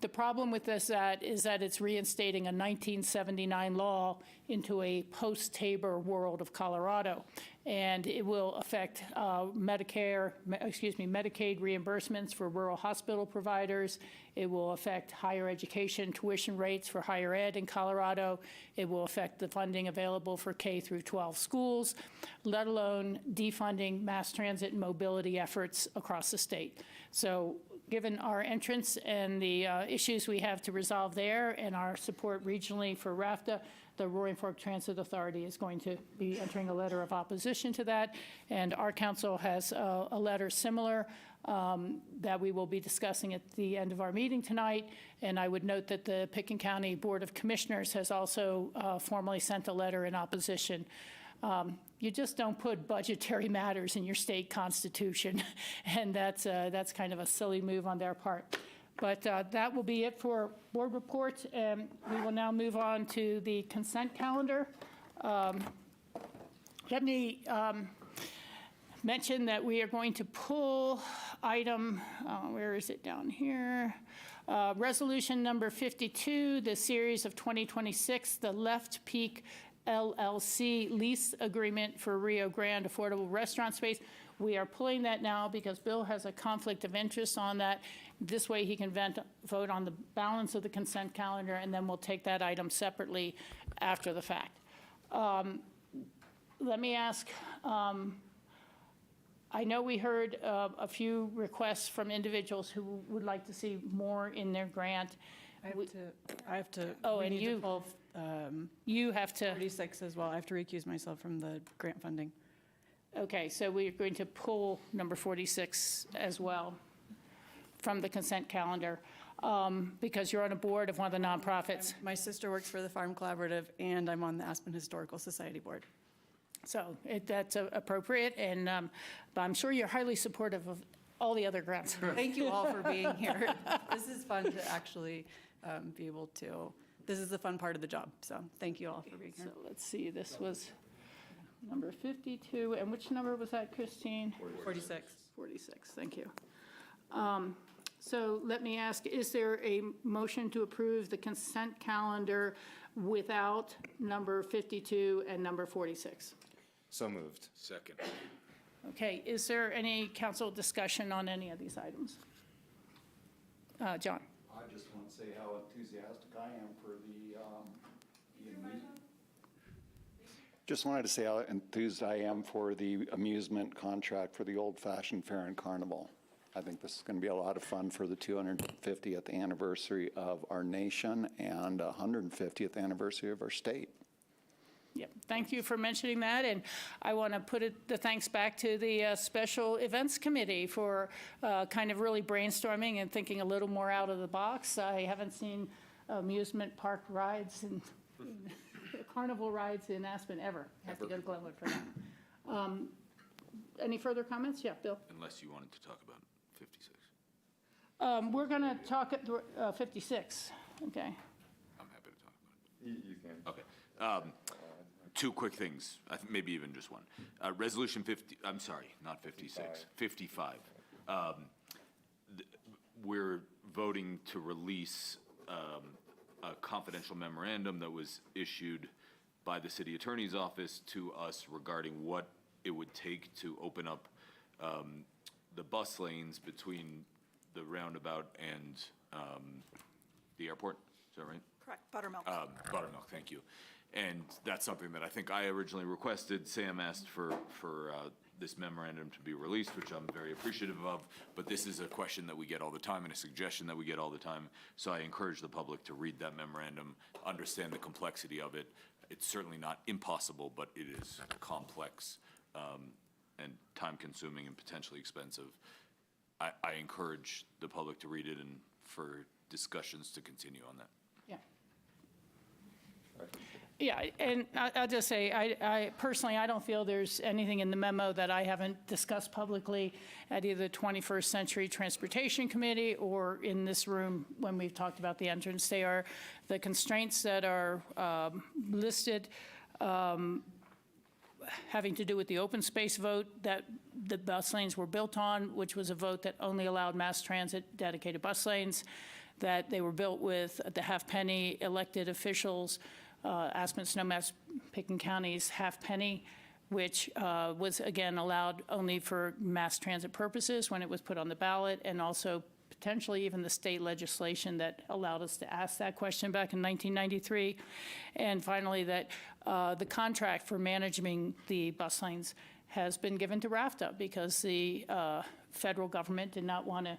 The problem with this is that it's reinstating a 1979 law into a post-Tabor world of Colorado, and it will affect Medicaid reimbursements for rural hospital providers. It will affect higher education tuition rates for higher ed in Colorado. It will affect the funding available for K through 12 schools, let alone defunding mass transit and mobility efforts across the state. So given our entrance and the issues we have to resolve there and our support regionally for RAFTA, the Roaring Fork Transit Authority is going to be entering a letter of opposition to that. And our council has a letter similar that we will be discussing at the end of our meeting tonight. And I would note that the Pickens County Board of Commissioners has also formally sent a letter in opposition. You just don't put budgetary matters in your state constitution, and that's kind of a silly move on their part. But that will be it for board reports, and we will now move on to the consent calendar. Let me mention that we are going to pull item, where is it down here? Resolution number 52, the series of 2026, the Left Peak LLC lease agreement for Rio Grande affordable restaurant space. We are pulling that now because Bill has a conflict of interest on that. This way he can vote on the balance of the consent calendar, and then we'll take that item separately after the fact. Let me ask, I know we heard a few requests from individuals who would like to see more in their grant. I have to. Oh, and you. You have to. 46 as well. I have to recuse myself from the grant funding. Okay, so we're going to pull number 46 as well from the consent calendar. because you're on a board of one of the nonprofits. My sister works for the Farm Collaborative, and I'm on the Aspen Historical Society Board. So that's appropriate, and but I'm sure you're highly supportive of all the other grants. Thank you all for being here. This is fun to actually be able to, this is the fun part of the job, so thank you all for being here. So let's see, this was number 52, and which number was that, Christine? 46. 46, thank you. So let me ask, is there a motion to approve the consent calendar without number 52 and number 46? So moved. Second. Okay, is there any council discussion on any of these items? John? I just want to say how enthusiastic I am for the Just wanted to say how enthused I am for the amusement contract for the Old Fashioned Fair and Carnival. I think this is going to be a lot of fun for the 250th anniversary of our nation and 150th anniversary of our state. Yep, thank you for mentioning that, and I want to put the thanks back to the Special Events Committee for kind of really brainstorming and thinking a little more out of the box. I haven't seen amusement park rides and carnival rides in Aspen ever. I have to go to Glenwood for that. Any further comments? Yeah, Bill? Unless you wanted to talk about 56. We're going to talk at 56, okay. I'm happy to talk about it. You can. Okay. Two quick things, maybe even just one. Resolution 50, I'm sorry, not 56, 55. We're voting to release a confidential memorandum that was issued by the city attorney's office to us regarding what it would take to open up the bus lanes between the roundabout and the airport. Is that right? Correct, Buttermilk. Buttermilk, thank you. And that's something that I think I originally requested. Sam asked for this memorandum to be released, which I'm very appreciative of. But this is a question that we get all the time and a suggestion that we get all the time. So I encourage the public to read that memorandum, understand the complexity of it. It's certainly not impossible, but it is complex and time-consuming and potentially expensive. I encourage the public to read it and for discussions to continue on that. Yeah. Yeah, and I'll just say, I personally, I don't feel there's anything in the memo that I haven't discussed publicly at either the 21st Century Transportation Committee or in this room when we've talked about the entrance. They are the constraints that are listed having to do with the open space vote that the bus lanes were built on, which was a vote that only allowed mass transit dedicated bus lanes, that they were built with the half-penny elected officials, Aspen, Snowmass, Picken County's half-penny, which was, again, allowed only for mass transit purposes when it was put on the ballot, and also potentially even the state legislation that allowed us to ask that question back in 1993. And finally, that the contract for managing the bus lanes has been given to RAFTA because the federal government did not want to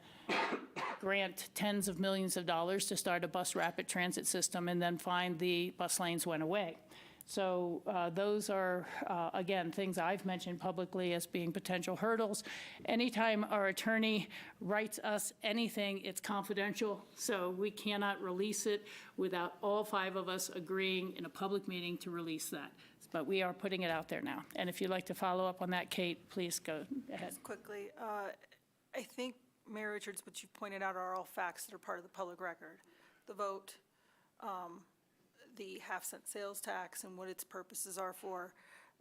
grant tens of millions of dollars to start a bus rapid transit system and then find the bus lanes went away. So those are, again, things I've mentioned publicly as being potential hurdles. Anytime our attorney writes us anything, it's confidential, so we cannot release it without all 5 of us agreeing in a public meeting to release that. But we are putting it out there now. And if you'd like to follow up on that, Kate, please go ahead. Just quickly, I think, Mayor Richards, what you pointed out are all facts that are part of the public record. The vote, the half-cent sales tax and what its purposes are for.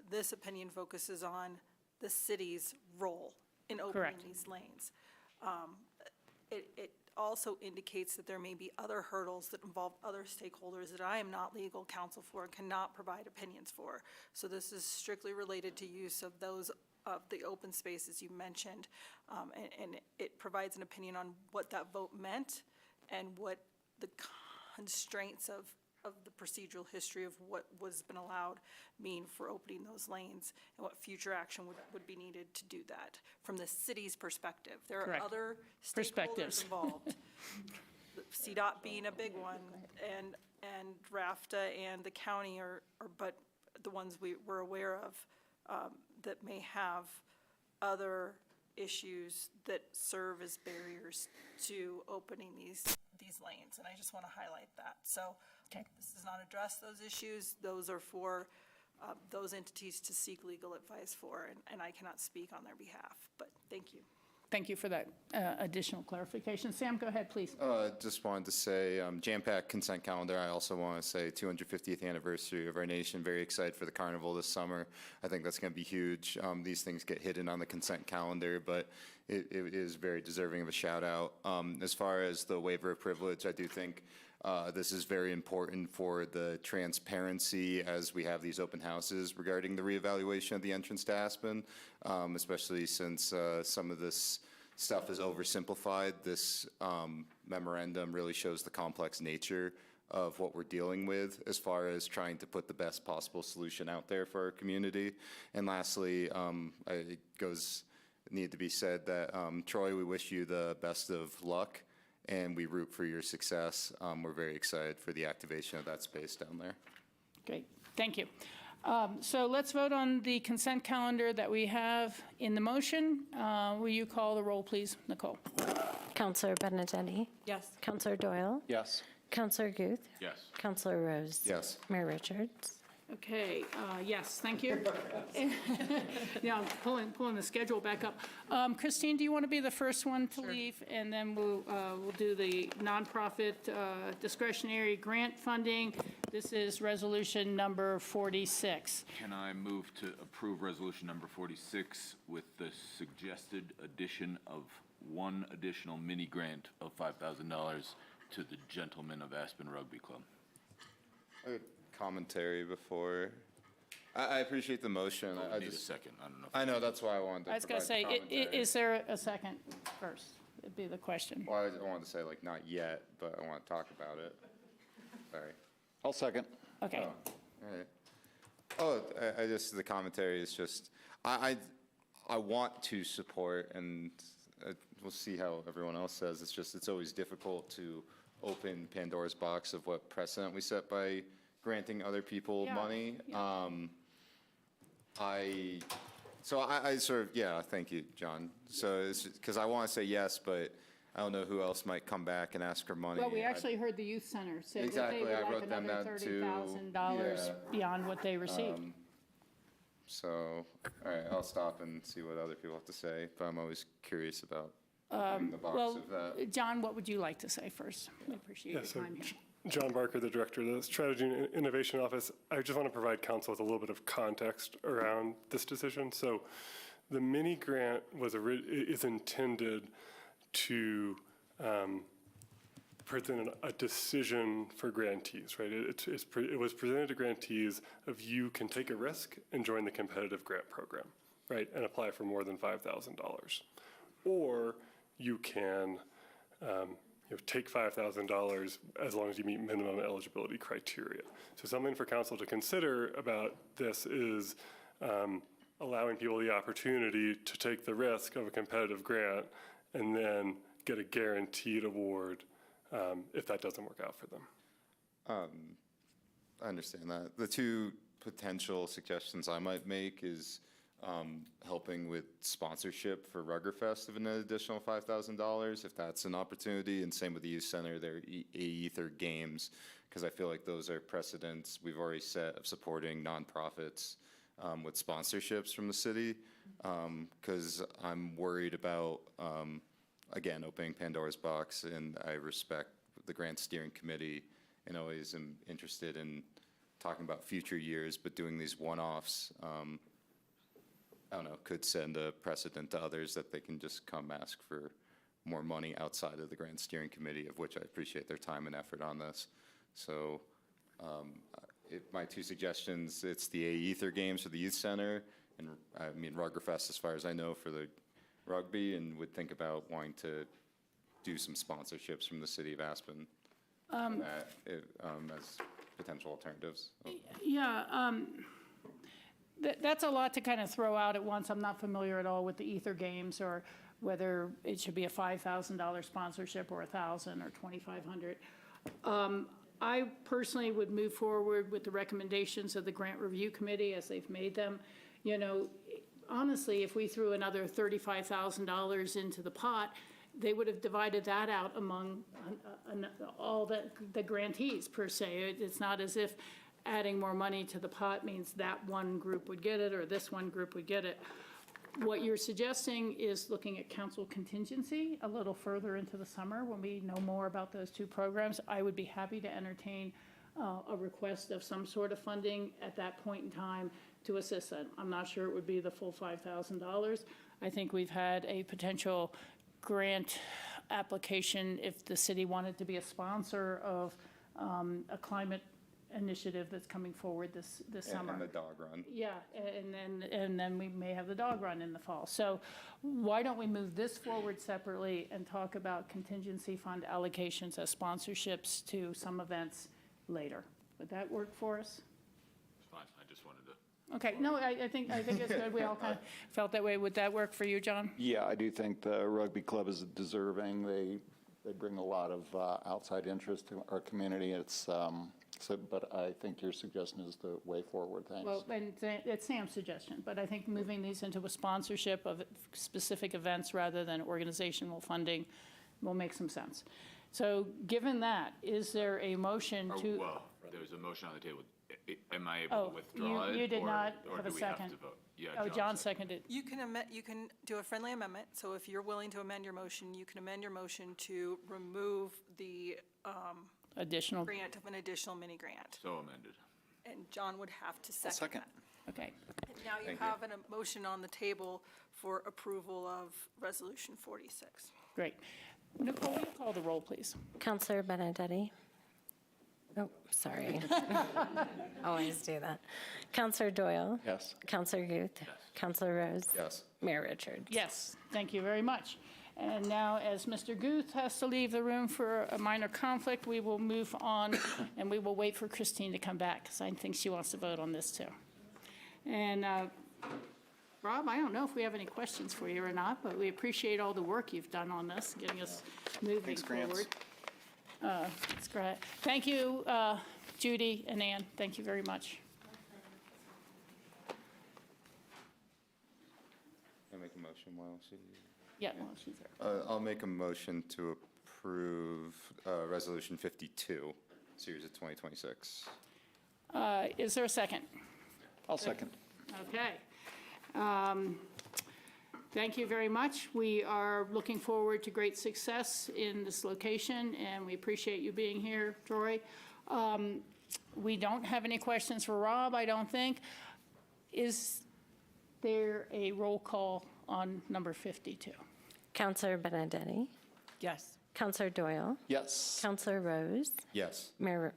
This opinion focuses on the city's role in opening these lanes. It also indicates that there may be other hurdles that involve other stakeholders that I am not legal counsel for and cannot provide opinions for. So this is strictly related to use of those of the open spaces you mentioned, and it provides an opinion on what that vote meant and what the constraints of the procedural history of what was been allowed mean for opening those lanes and what future action would be needed to do that from the city's perspective. There are other stakeholders involved, CDOT being a big one, and RAFTA and the county are but the ones we're aware of that may have other issues that serve as barriers to opening these these lanes, and I just want to highlight that. So this does not address those issues. Those are for those entities to seek legal advice for, and I cannot speak on their behalf, but thank you. Thank you for that additional clarification. Sam, go ahead, please. Just wanted to say, jam-packed consent calendar. I also want to say 250th anniversary of our nation. Very excited for the Carnival this summer. I think that's going to be huge. These things get hidden on the consent calendar, but it is very deserving of a shout out. As far as the waiver of privilege, I do think this is very important for the transparency as we have these open houses regarding the reevaluation of the entrance to Aspen, especially since some of this stuff is oversimplified. This memorandum really shows the complex nature of what we're dealing with as far as trying to put the best possible solution out there for our community. And lastly, it need to be said that Troy, we wish you the best of luck, and we root for your success. We're very excited for the activation of that space down there. Great, thank you. So let's vote on the consent calendar that we have in the motion. Will you call the roll, please, Nicole? Counselor Benedetti? Yes. Counselor Doyle? Yes. Counselor Guth? Yes. Counselor Rose? Yes. Mayor Richards? Okay, yes, thank you. Yeah, I'm pulling the schedule back up. Christine, do you want to be the first one to leave? And then we'll do the nonprofit discretionary grant funding. This is resolution number 46. Can I move to approve resolution number 46 with the suggested addition of one additional mini grant of $5,000 to the Gentlemen of Aspen Rugby Club? Commentary before. I appreciate the motion. I need a second. I don't know. I know, that's why I wanted to. I was going to say, is there a second first? It'd be the question. Well, I wanted to say, like, not yet, but I want to talk about it. Sorry. I'll second. Okay. All right. I just, the commentary is just, I want to support, and we'll see how everyone else says. It's just, it's always difficult to open Pandora's box of what precedent we set by granting other people money. I sort of, thank you, John. So it's because I want to say yes, but I don't know who else might come back and ask for money. Well, we actually heard the youth center say that they would like another $30,000 beyond what they received. So, all right, I'll stop and see what other people have to say, but I'm always curious about the box of that. John, what would you like to say first? I appreciate your time here. John Barker, the Director of the Strategy and Innovation Office. I just want to provide council with a little bit of context around this decision. So the mini grant is intended to present a decision for grantees, right? It was presented to grantees of you can take a risk and join the competitive grant program, right? And apply for more than $5,000. Or you can take $5,000 as long as you meet minimum eligibility criteria. So something for council to consider about this is allowing people the opportunity to take the risk of a competitive grant and then get a guaranteed award if that doesn't work out for them. I understand that. The two potential suggestions I might make is helping with sponsorship for Ruggerfest of an additional $5,000, if that's an opportunity, and same with the youth center, their Ether games, because I feel like those are precedents we've already set of supporting nonprofits with sponsorships from the city, because I'm worried about, again, opening Pandora's box, and I respect the grant steering committee and always am interested in talking about future years, but doing these one-offs, I don't know, could send a precedent to others that they can just come ask for more money outside of the grant steering committee, of which I appreciate their time and effort on this. So my two suggestions, it's the Ether games for the youth center, and I mean Ruggerfest as far as I know for the rugby, and would think about wanting to do some sponsorships from the city of Aspen as potential alternatives. That's a lot to kind of throw out at once. I'm not familiar at all with the Ether games, or whether it should be a $5,000 sponsorship or $1,000 or $2,500. I personally would move forward with the recommendations of the Grant Review Committee as they've made them. Honestly, if we threw another $35,000 into the pot, they would have divided that out among all the grantees per se. It's not as if adding more money to the pot means that one group would get it or this one group would get it. What you're suggesting is looking at council contingency a little further into the summer when we know more about those two programs. I would be happy to entertain a request of some sort of funding at that point in time to assist that. I'm not sure it would be the full $5,000. I think we've had a potential grant application if the city wanted to be a sponsor of a climate initiative that's coming forward this summer. And the dog run. Yeah, and then we may have the dog run in the fall. So why don't we move this forward separately and talk about contingency fund allocations as sponsorships to some events later? Would that work for us? It's fine, I just wanted to. Okay, no, I think it's good. We all kind of felt that way. Would that work for you, John? Yeah, I do think the rugby club is deserving. They bring a lot of outside interest to our community. It's but I think your suggestion is the way forward. Thanks. Well, and it's Sam's suggestion, but I think moving these into a sponsorship of specific events rather than organizational funding will make some sense. So given that, is there a motion to? Well, there's a motion on the table. Am I able to withdraw it? You did not or have a do we second. to vote? Yeah, Oh, John seconded. You can do a friendly amendment, so if you're willing to amend your motion, you can amend your motion to remove the Additional. grant of an additional mini grant. So amended. And John would have to second that. Okay. And now you have a motion on the table for approval of Resolution 46. Great. Nicole, will you call the roll, please? Counselor Benedetti. Oh, sorry. Always do that. Counselor Doyle. Yes. Counselor Guth. Yes. Counselor Rose. Yes. Mayor Richards. Yes, thank you very much. And now, as Mr. Guth has to leave the room for a minor conflict, we will move on, and we will wait for Christine to come back, because I think she wants to vote on this, too. And Rob, I don't know if we have any questions for you or not, but we appreciate all the work you've done on this, getting us moving forward. It's great. Thank you, Judy and Ann. Thank you very much. Can I make a motion while she? Yeah, well, she's there. I'll make a motion to approve Resolution 52, Series of 2026. Is there a second? I'll second. Okay. Thank you very much. We are looking forward to great success in this location, and we appreciate you being here, Troy. We don't have any questions for Rob, I don't think. Is there a roll call on number 52? Counselor Benedetti. Yes. Counselor Doyle. Yes. Counselor Rose. Yes. Mayor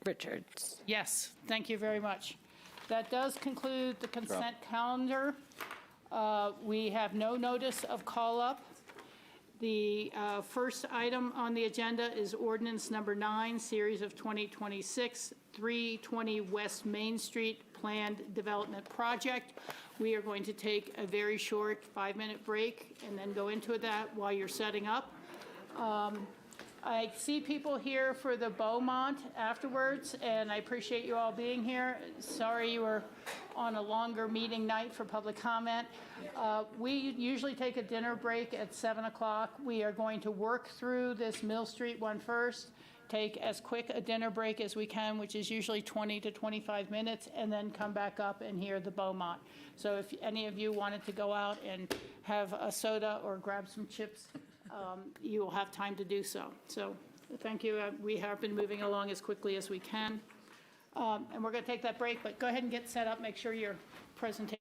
Richards. Yes, thank you very much. That does conclude the consent calendar. We have no notice of call-up. The first item on the agenda is ordinance number 9, series of 2026, 320 West Main Street Planned Development Project. We are going to take a very short 5-minute break and then go into that while you're setting up. I see people here for the Beaumont afterwards, and I appreciate you all being here. Sorry you were on a longer meeting night for public comment. We usually take a dinner break at 7 o'clock. We are going to work through this Mill Street one first, take as quick a dinner break as we can, which is usually 20 to 25 minutes, and then come back up and hear the Beaumont. So if any of you wanted to go out and have a soda or grab some chips, you will have time to do so. So thank you. We have been moving along as quickly as we can. And we're going to take that break, but go ahead and get set up. Make sure your presentation.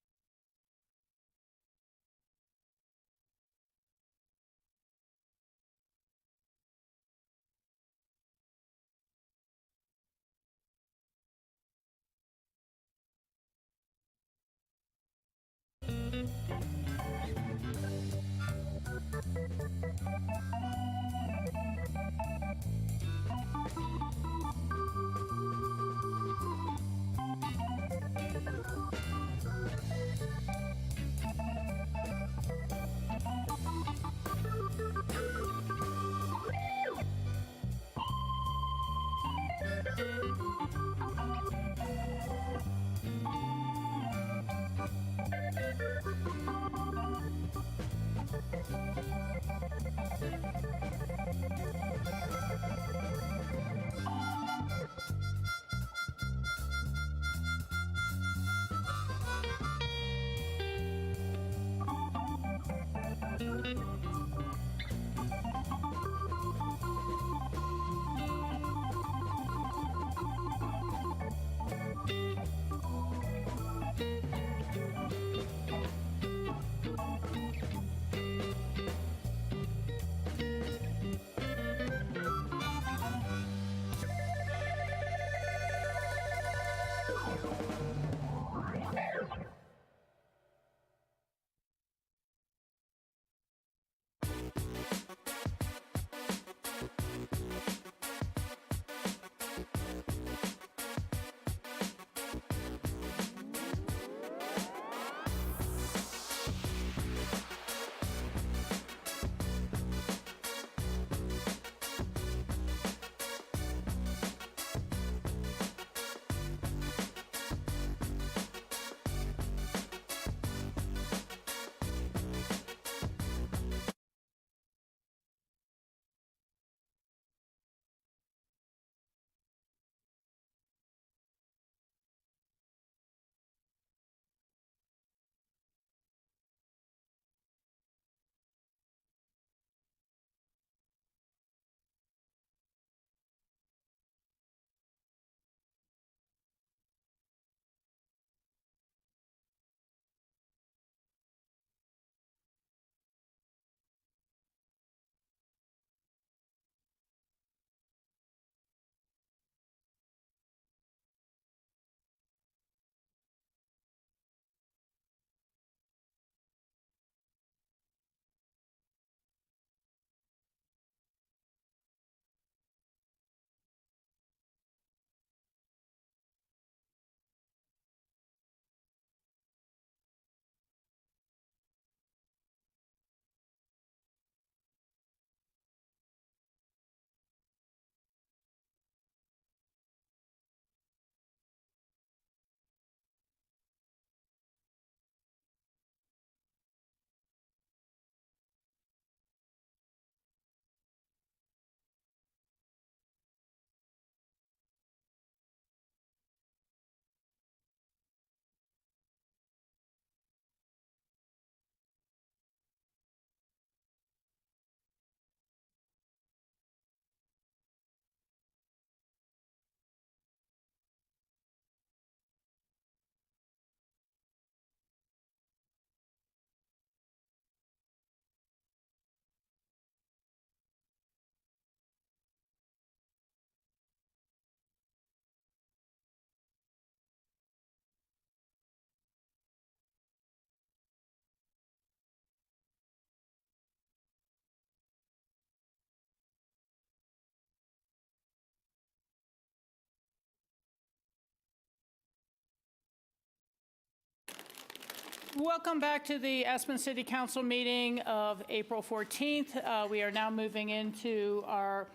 Welcome back to the Aspen City Council meeting of April 14th. We are now moving into our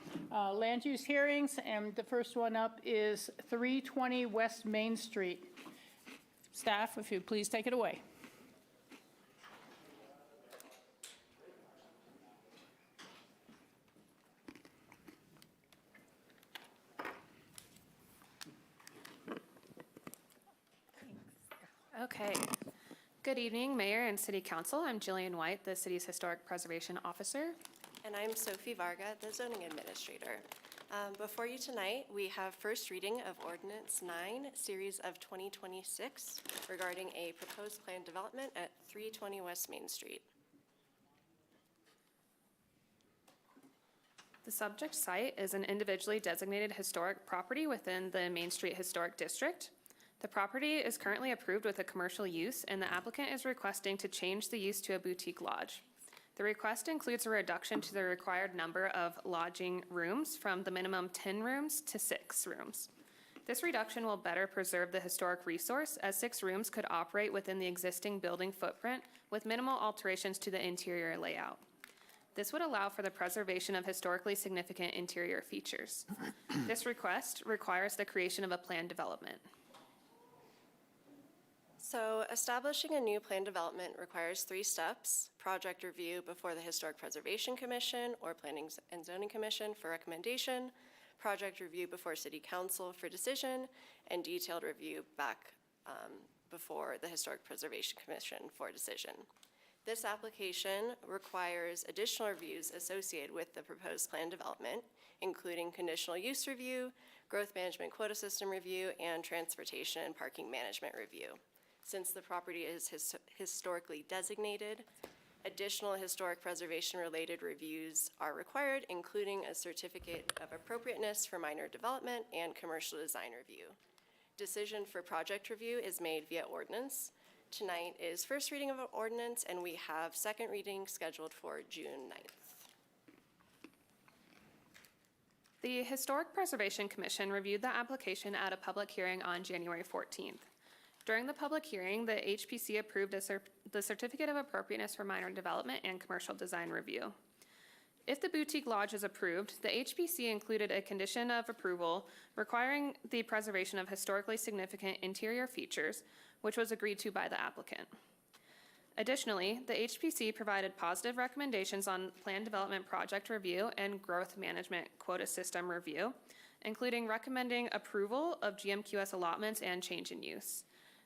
land use hearings, and the first one up is 320 West Main Street. Staff, if you please take it away. Okay. Good evening, Mayor and City Council. I'm Jillian White, the city's Historic Preservation Officer. And I'm Sophie Varga, the Zoning Administrator. Before you tonight, we have first reading of Ordinance 9, Series of 2026, regarding a proposed planned development at 320 West Main Street. The subject site is an individually designated historic property within the Main Street Historic District. The property is currently approved with a commercial use, and the applicant is requesting to change the use to a boutique lodge. The request includes a reduction to the required number of lodging rooms from the minimum 10 rooms to 6 rooms. This reduction will better preserve the historic resource, as 6 rooms could operate within the existing building footprint with minimal alterations to the interior layout. This would allow for the preservation of historically significant interior features. This request requires the creation of a planned development. So establishing a new plan development requires 3 steps: project review before the Historic Preservation Commission or Planning and Zoning Commission for recommendation, project review before City Council for decision, and detailed review back before the Historic Preservation Commission for decision. This application requires additional reviews associated with the proposed plan development, including conditional use review, growth management quota system review, and transportation and parking management review. Since the property is historically designated, additional historic preservation-related reviews are required, including a certificate of appropriateness for minor development and commercial design review. Decision for project review is made via ordinance. Tonight is first reading of an ordinance, and we have second reading scheduled for June 9th. The Historic Preservation Commission reviewed the application at a public hearing on January 14th. During the public hearing, the HPC approved the Certificate of Appropriateness for Minor Development and Commercial Design Review. If the boutique lodge is approved, the HPC included a condition of approval requiring the preservation of historically significant interior features, which was agreed to by the applicant. Additionally, the HPC provided positive recommendations on plan development project review and growth management quota system review, including recommending approval of GMQS allotments and change in use.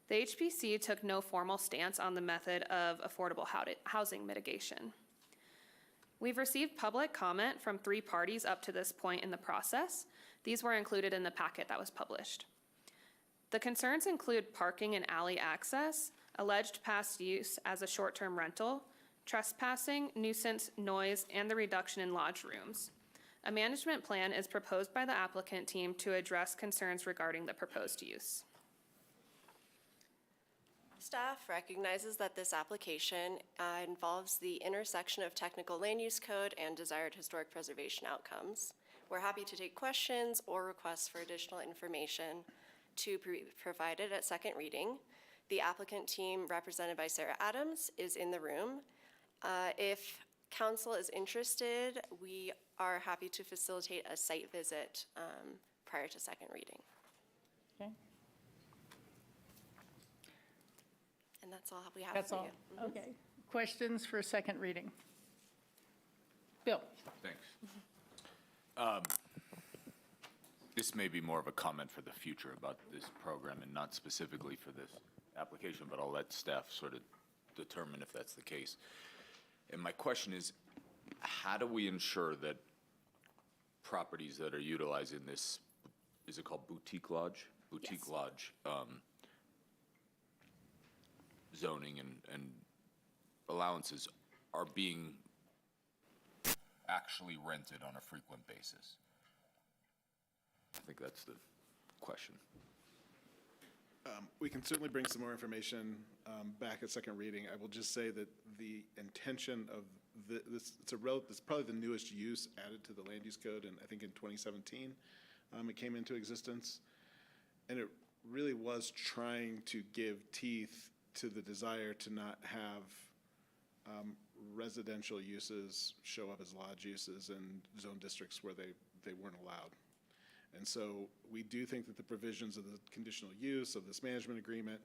The HPC took no formal stance on the method of affordable housing mitigation. We've received public comment from 3 parties up to this point in the process. These were included in the packet that was published. The concerns include parking and alley access, alleged past use as a short-term rental, trespassing, nuisance, noise, and the reduction in lodge rooms. A management plan is proposed by the applicant team to address concerns regarding the proposed use. Staff recognizes that this application involves the intersection of technical land use code and desired historic preservation outcomes. We're happy to take questions or requests for additional information to be provided at second reading. The applicant team, represented by Sarah Adams, is in the room. If council is interested, we are happy to facilitate a site visit prior to second reading. Okay. And that's all we have That's for all. you. Mhm. Okay. Questions for second reading? Bill. Thanks. This may be more of a comment for the future about this program and not specifically for this application, but I'll let staff sort of determine if that's the case. And my question is, how do we ensure that properties that are utilizing this, is it called boutique lodge? Boutique Yes. lodge, zoning and allowances are being actually rented on a frequent basis? I think that's the question. We can certainly bring some more information back at second reading. I will just say that the intention of this, it's probably the newest use added to the land use code, and I think in 2017 it came into existence. And it really was trying to give teeth to the desire to not have residential uses show up as lodge uses in zone districts where they weren't allowed. And so we do think that the provisions of the conditional use of this management agreement,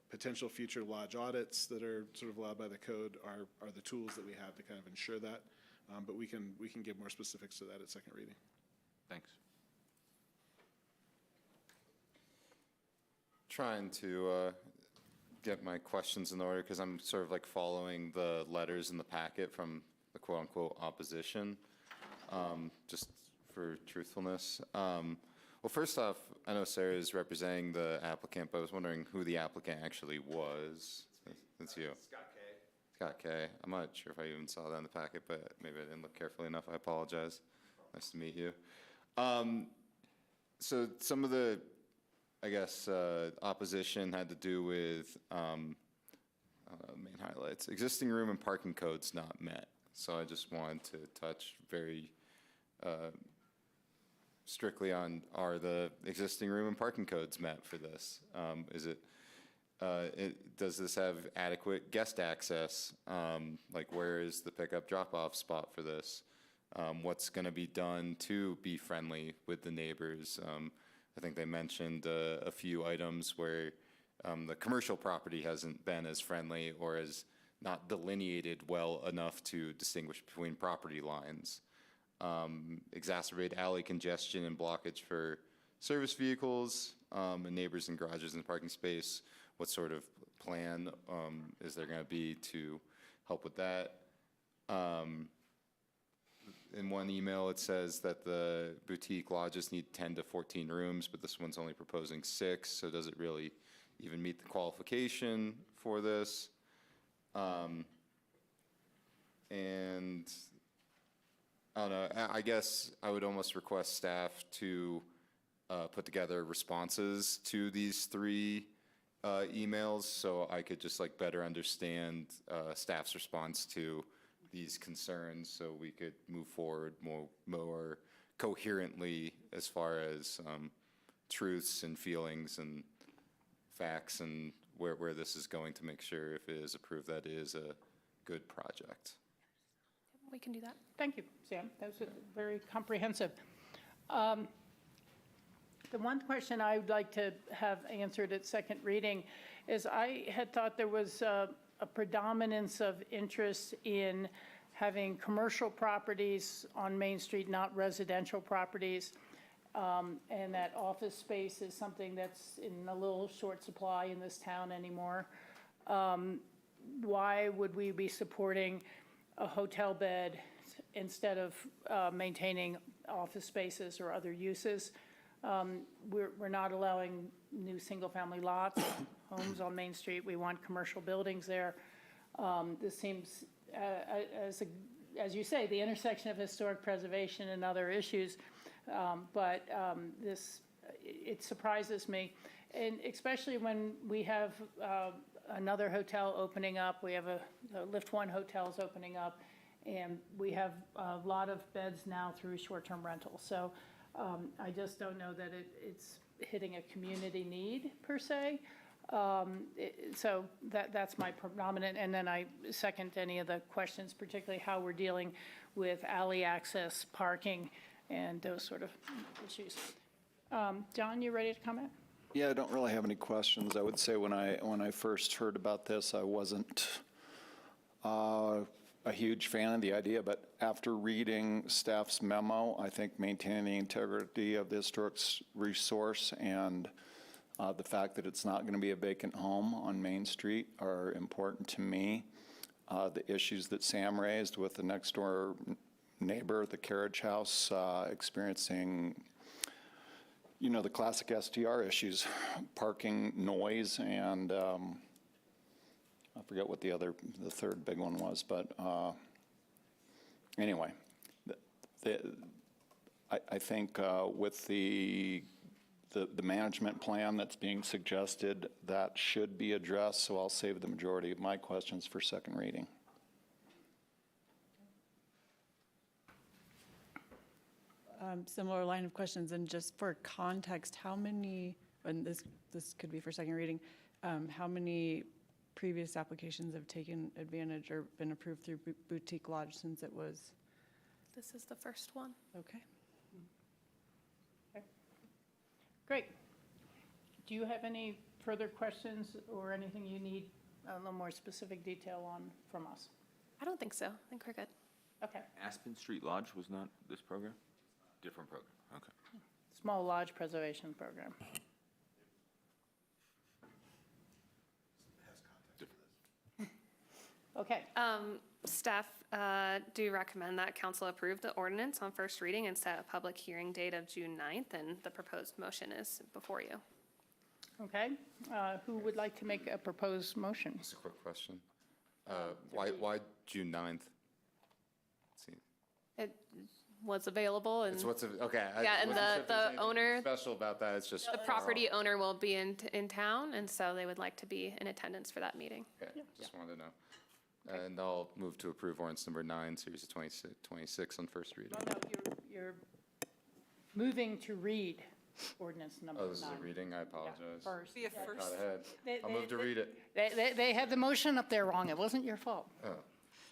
potential future lodge audits that are sort of allowed by the code are the tools that we have to kind of ensure that. But we can give more specifics to that at second reading. Thanks. Trying to get my questions in order because I'm sort of like following the letters in the packet from the quote-unquote opposition, just for truthfulness. Well, first off, I know Sarah is representing the applicant, but I was wondering who the applicant actually was. It's you. Scott K. Scott K. I'm not sure if I even saw that in the packet, but maybe I didn't look carefully enough. I apologize. Nice to meet you. So some of the, I guess, opposition had to do with main highlights. Existing room and parking codes not met. So I just wanted to touch very strictly on, are the existing room and parking codes met for this? Does this have adequate guest access? Like where is the pickup drop-off spot for this? What's going to be done to be friendly with the neighbors? I think they mentioned a few items where the commercial property hasn't been as friendly or has not delineated well enough to distinguish between property lines. Exacerbate alley congestion and blockage for service vehicles and neighbors and garages in the parking space. What sort of plan is there going to be to help with that? In one email, it says that the boutique lodges need 10 to 14 rooms, but this one's only proposing 6, so does it really even meet the qualification for this? And I don't know, I guess I would almost request staff to put together responses to these 3 emails so I could just like better understand staff's response to these concerns so we could move forward more coherently as far as truths and feelings and facts and where this is going to make sure if it is approved that it is a good project. We can do that. Thank you, Sam. That was very comprehensive. The one question I would like to have answered at second reading is I had thought there was a predominance of interest in having commercial properties on Main Street, not residential properties, and that office space is something that's in a little short supply in this town anymore. Why would we be supporting a hotel bed instead of maintaining office spaces or other uses? We're not allowing new single-family lots, homes on Main Street. We want commercial buildings there. This seems, as you say, the intersection of historic preservation and other issues, but it surprises me, and especially when we have another hotel opening up. We have a Lift One hotels opening up, and we have a lot of beds now through short-term rentals. So I just don't know that it's hitting a community need per se. So that's my predominant, and then I second any of the questions, particularly how we're dealing with alley access, parking, and those sort of issues. John, you ready to comment? Yeah, I don't really have any questions. I would say when I first heard about this, I wasn't a huge fan of the idea, but after reading staff's memo, I think maintaining the integrity of the historic resource and the fact that it's not going to be a vacant home on Main Street are important to me. The issues that Sam raised with the next door neighbor, the carriage house, experiencing, the classic STR issues, parking, noise, and I forget what the third big one was, but anyway, I think with the management plan that's being suggested, that should be addressed, so I'll save the majority of my questions for second reading. Similar line of questions, and just for context, how many, and this could be for second reading, how many previous applications have taken advantage or been approved through Boutique Lodge since it was, This is the first one. okay. Great. Do you have any further questions or anything you need a little more specific detail on from us? I don't think so. I think we're good. Okay. Aspen Street Lodge was not this program? Different program, okay. Small Lodge Preservation Program. Okay. Staff do recommend that council approve the ordinance on first reading and set a public hearing date of June 9th, and the proposed motion is before you. Okay. Who would like to make a proposed motion? Just a quick question. Why June 9th? Let's see. It was available and. It's okay. Yeah, and wasn't sure if there's the anything owner. special about that, it's just. The property owner will be in town, and so they would like to be in attendance for that meeting. Okay, just wanted to know. And I'll move to approve ordinance number 9, series of 26 on first reading. Oh, no, you're moving to read ordinance number 9. Oh, this is a reading, I apologize. First. Be a Got first. ahead. I'll move to read it. They had the motion up there wrong. It wasn't your fault. Oh.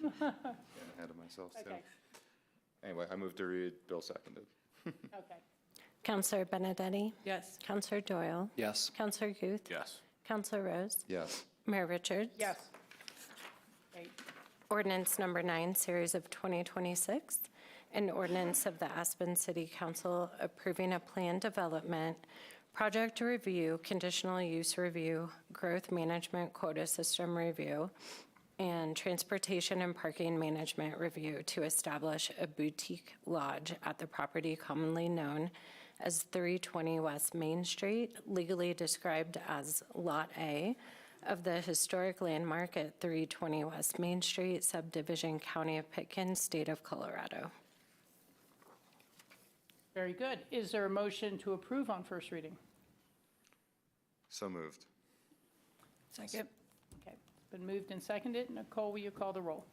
Getting ahead of myself, too. Okay. Anyway, I move to read, Bill seconded. Okay. Counselor Benedetti? Yes. Counselor Doyle? Yes. Counselor Guth? Yes. Counselor Rose? Yes. Mayor Richards? Yes. Great. Ordinance number 9, series of 2026, an ordinance of the Aspen City Council approving a plan development, project review, conditional use review, growth management quota system review, and transportation and parking management review to establish a boutique lodge at the property commonly known as 320 West Main Street, legally described as Lot A, of the historic landmark at 320 West Main Street, subdivision, County of Pitkin, State of Colorado. Very good. Is there a motion to approve on first reading? So moved. Second. Okay. It's been moved and seconded. Nicole, will you call the roll?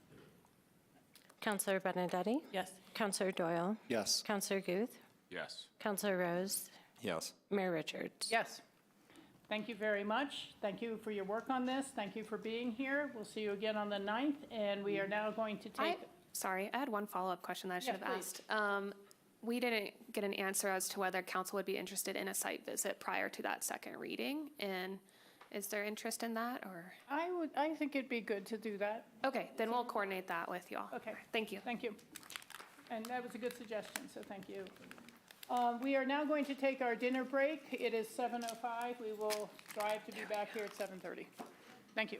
Counselor Benedetti? Yes. Counselor Doyle? Yes. Counselor Guth? Yes. Counselor Rose? Yes. Mayor Richards? Yes. Thank you very much. Thank you for your work on this. Thank you for being here. We'll see you again on the 9th, and we are now going to take. Sorry, I had one follow-up question that I should have please. asked. We didn't get an answer as to whether council would be interested in a site visit prior to that second reading, and is there interest in that, or? I think it'd be good to do that. Okay, then we'll coordinate that with you all. Okay. Thank you. Thank you. And that was a good suggestion, so thank you. We are now going to take our dinner break. It is 7:05. We will strive to be back here at 7:30. Thank you.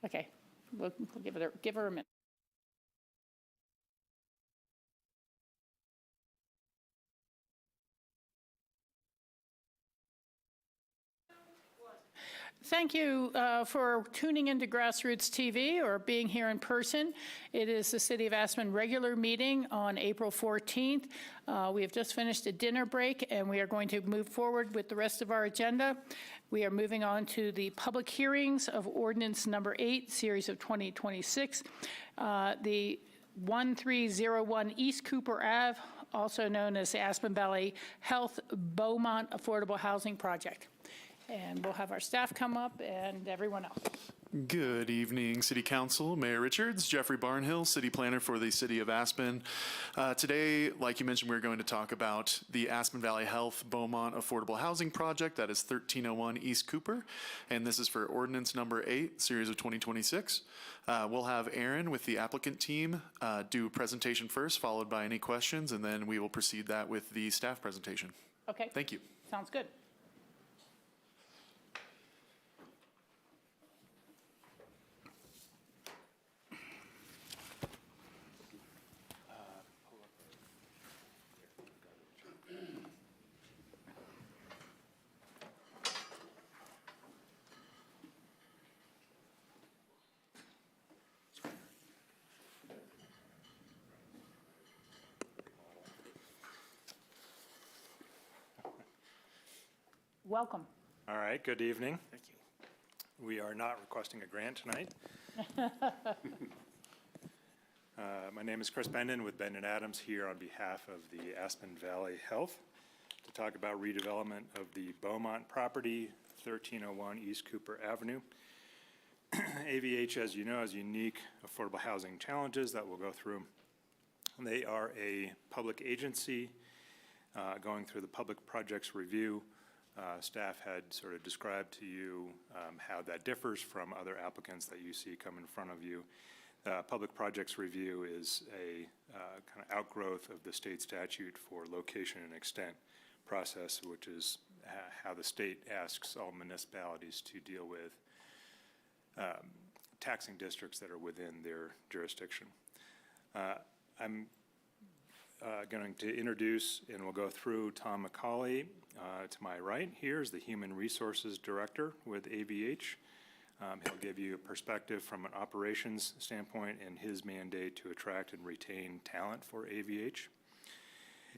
Okay, we'll give her a minute. Thank you for tuning into Grassroots TV or being here in person. It is the City of Aspen regular meeting on April 14th. We have just finished a dinner break, and we are going to move forward with the rest of our agenda. We are moving on to the public hearings of ordinance number 8, series of 2026. The 1301 East Cooper Ave, also known as the Aspen Valley Health Beaumont Affordable Housing Project. And we'll have our staff come up and everyone else. Good evening, City Council. Mayor Richards, Jeffrey Barnhill, City Planner for the City of Aspen. Today, like you mentioned, we're going to talk about the Aspen Valley Health Beaumont Affordable Housing Project. That is 1301 East Cooper. And this is for ordinance number 8, series of 2026. We'll have Aaron with the applicant team do a presentation first, followed by any questions, and then we will proceed that with the staff presentation. Okay. Thank you. Sounds good. Welcome. All right, good evening. Thank you. We are not requesting a grant tonight. My name is Chris Bendon with Bendon Adams here on behalf of the Aspen Valley Health to talk about redevelopment of the Beaumont property, 1301 East Cooper Avenue. AVH, as you know, has unique affordable housing challenges that we'll go through. They are a public agency going through the public projects review. Staff had sort of described to you how that differs from other applicants that you see come in front of you. Public projects review is a kind of outgrowth of the state statute for location and extent process, which is how the state asks all municipalities to deal with taxing districts that are within their jurisdiction. I'm going to introduce, and we'll go through Tom McCauley. To my right here is the Human Resources Director with AVH. He'll give you a perspective from an operations standpoint and his mandate to attract and retain talent for AVH.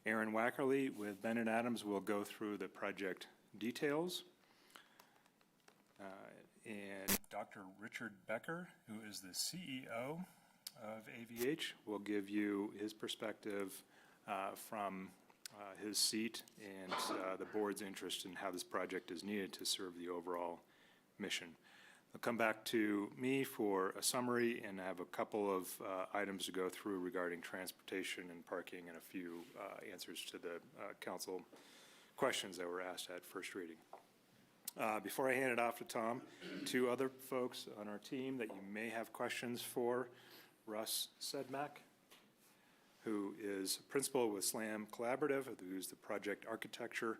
Aaron Wackerly with Bendon Adams will go through the project details. And Dr. Richard Becker, who is the CEO of AVH, will give you his perspective from his seat and the board's interest in how this project is needed to serve the overall mission. I'll come back to me for a summary and have a couple of items to go through regarding transportation and parking and a few answers to the council questions that were asked at first reading. Before I hand it off to Tom, two other folks on our team that you may have questions for. Russ Sedmak, who is principal with SLAM Collaborative, who's the project architecture.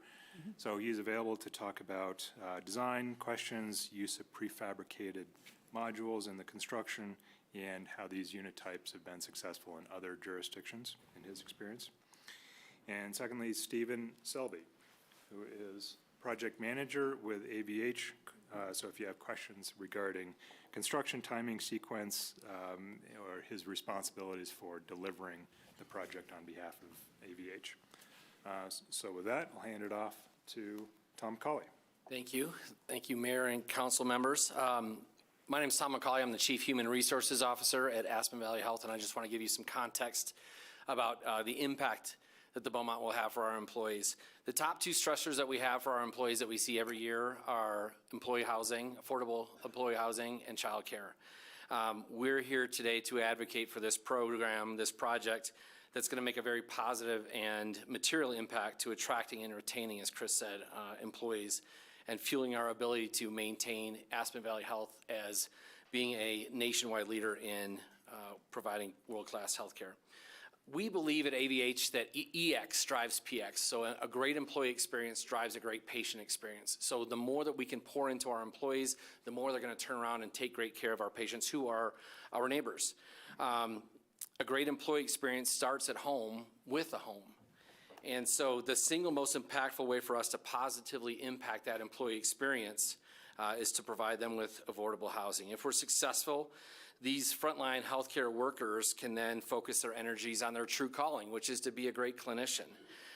So he's available to talk about design questions, use of prefabricated modules in the construction, and how these unit types have been successful in other jurisdictions in his experience. And secondly, Stephen Selby, who is project manager with AVH. So if you have questions regarding construction timing sequence or his responsibilities for delivering the project on behalf of AVH. So with that, I'll hand it off to Tom McCauley. Thank you. Thank you, Mayor and council members. My name is Tom McCauley. I'm the Chief Human Resources Officer at Aspen Valley Health, and I just want to give you some context about the impact that the Beaumont will have for our employees. The top two stressors that we have for our employees that we see every year are employee housing, affordable employee housing, and childcare. We're here today to advocate for this program, this project, that's going to make a very positive and material impact to attracting and retaining, as Chris said, employees, and fueling our ability to maintain Aspen Valley Health as being a nationwide leader in providing world-class health care. We believe at AVH that EX drives PX, so a great employee experience drives a great patient experience. So the more that we can pour into our employees, the more they're going to turn around and take great care of our patients who are our neighbors. A great employee experience starts at home with a home. And so the single most impactful way for us to positively impact that employee experience is to provide them with affordable housing. If we're successful, these frontline healthcare workers can then focus their energies on their true calling, which is to be a great clinician,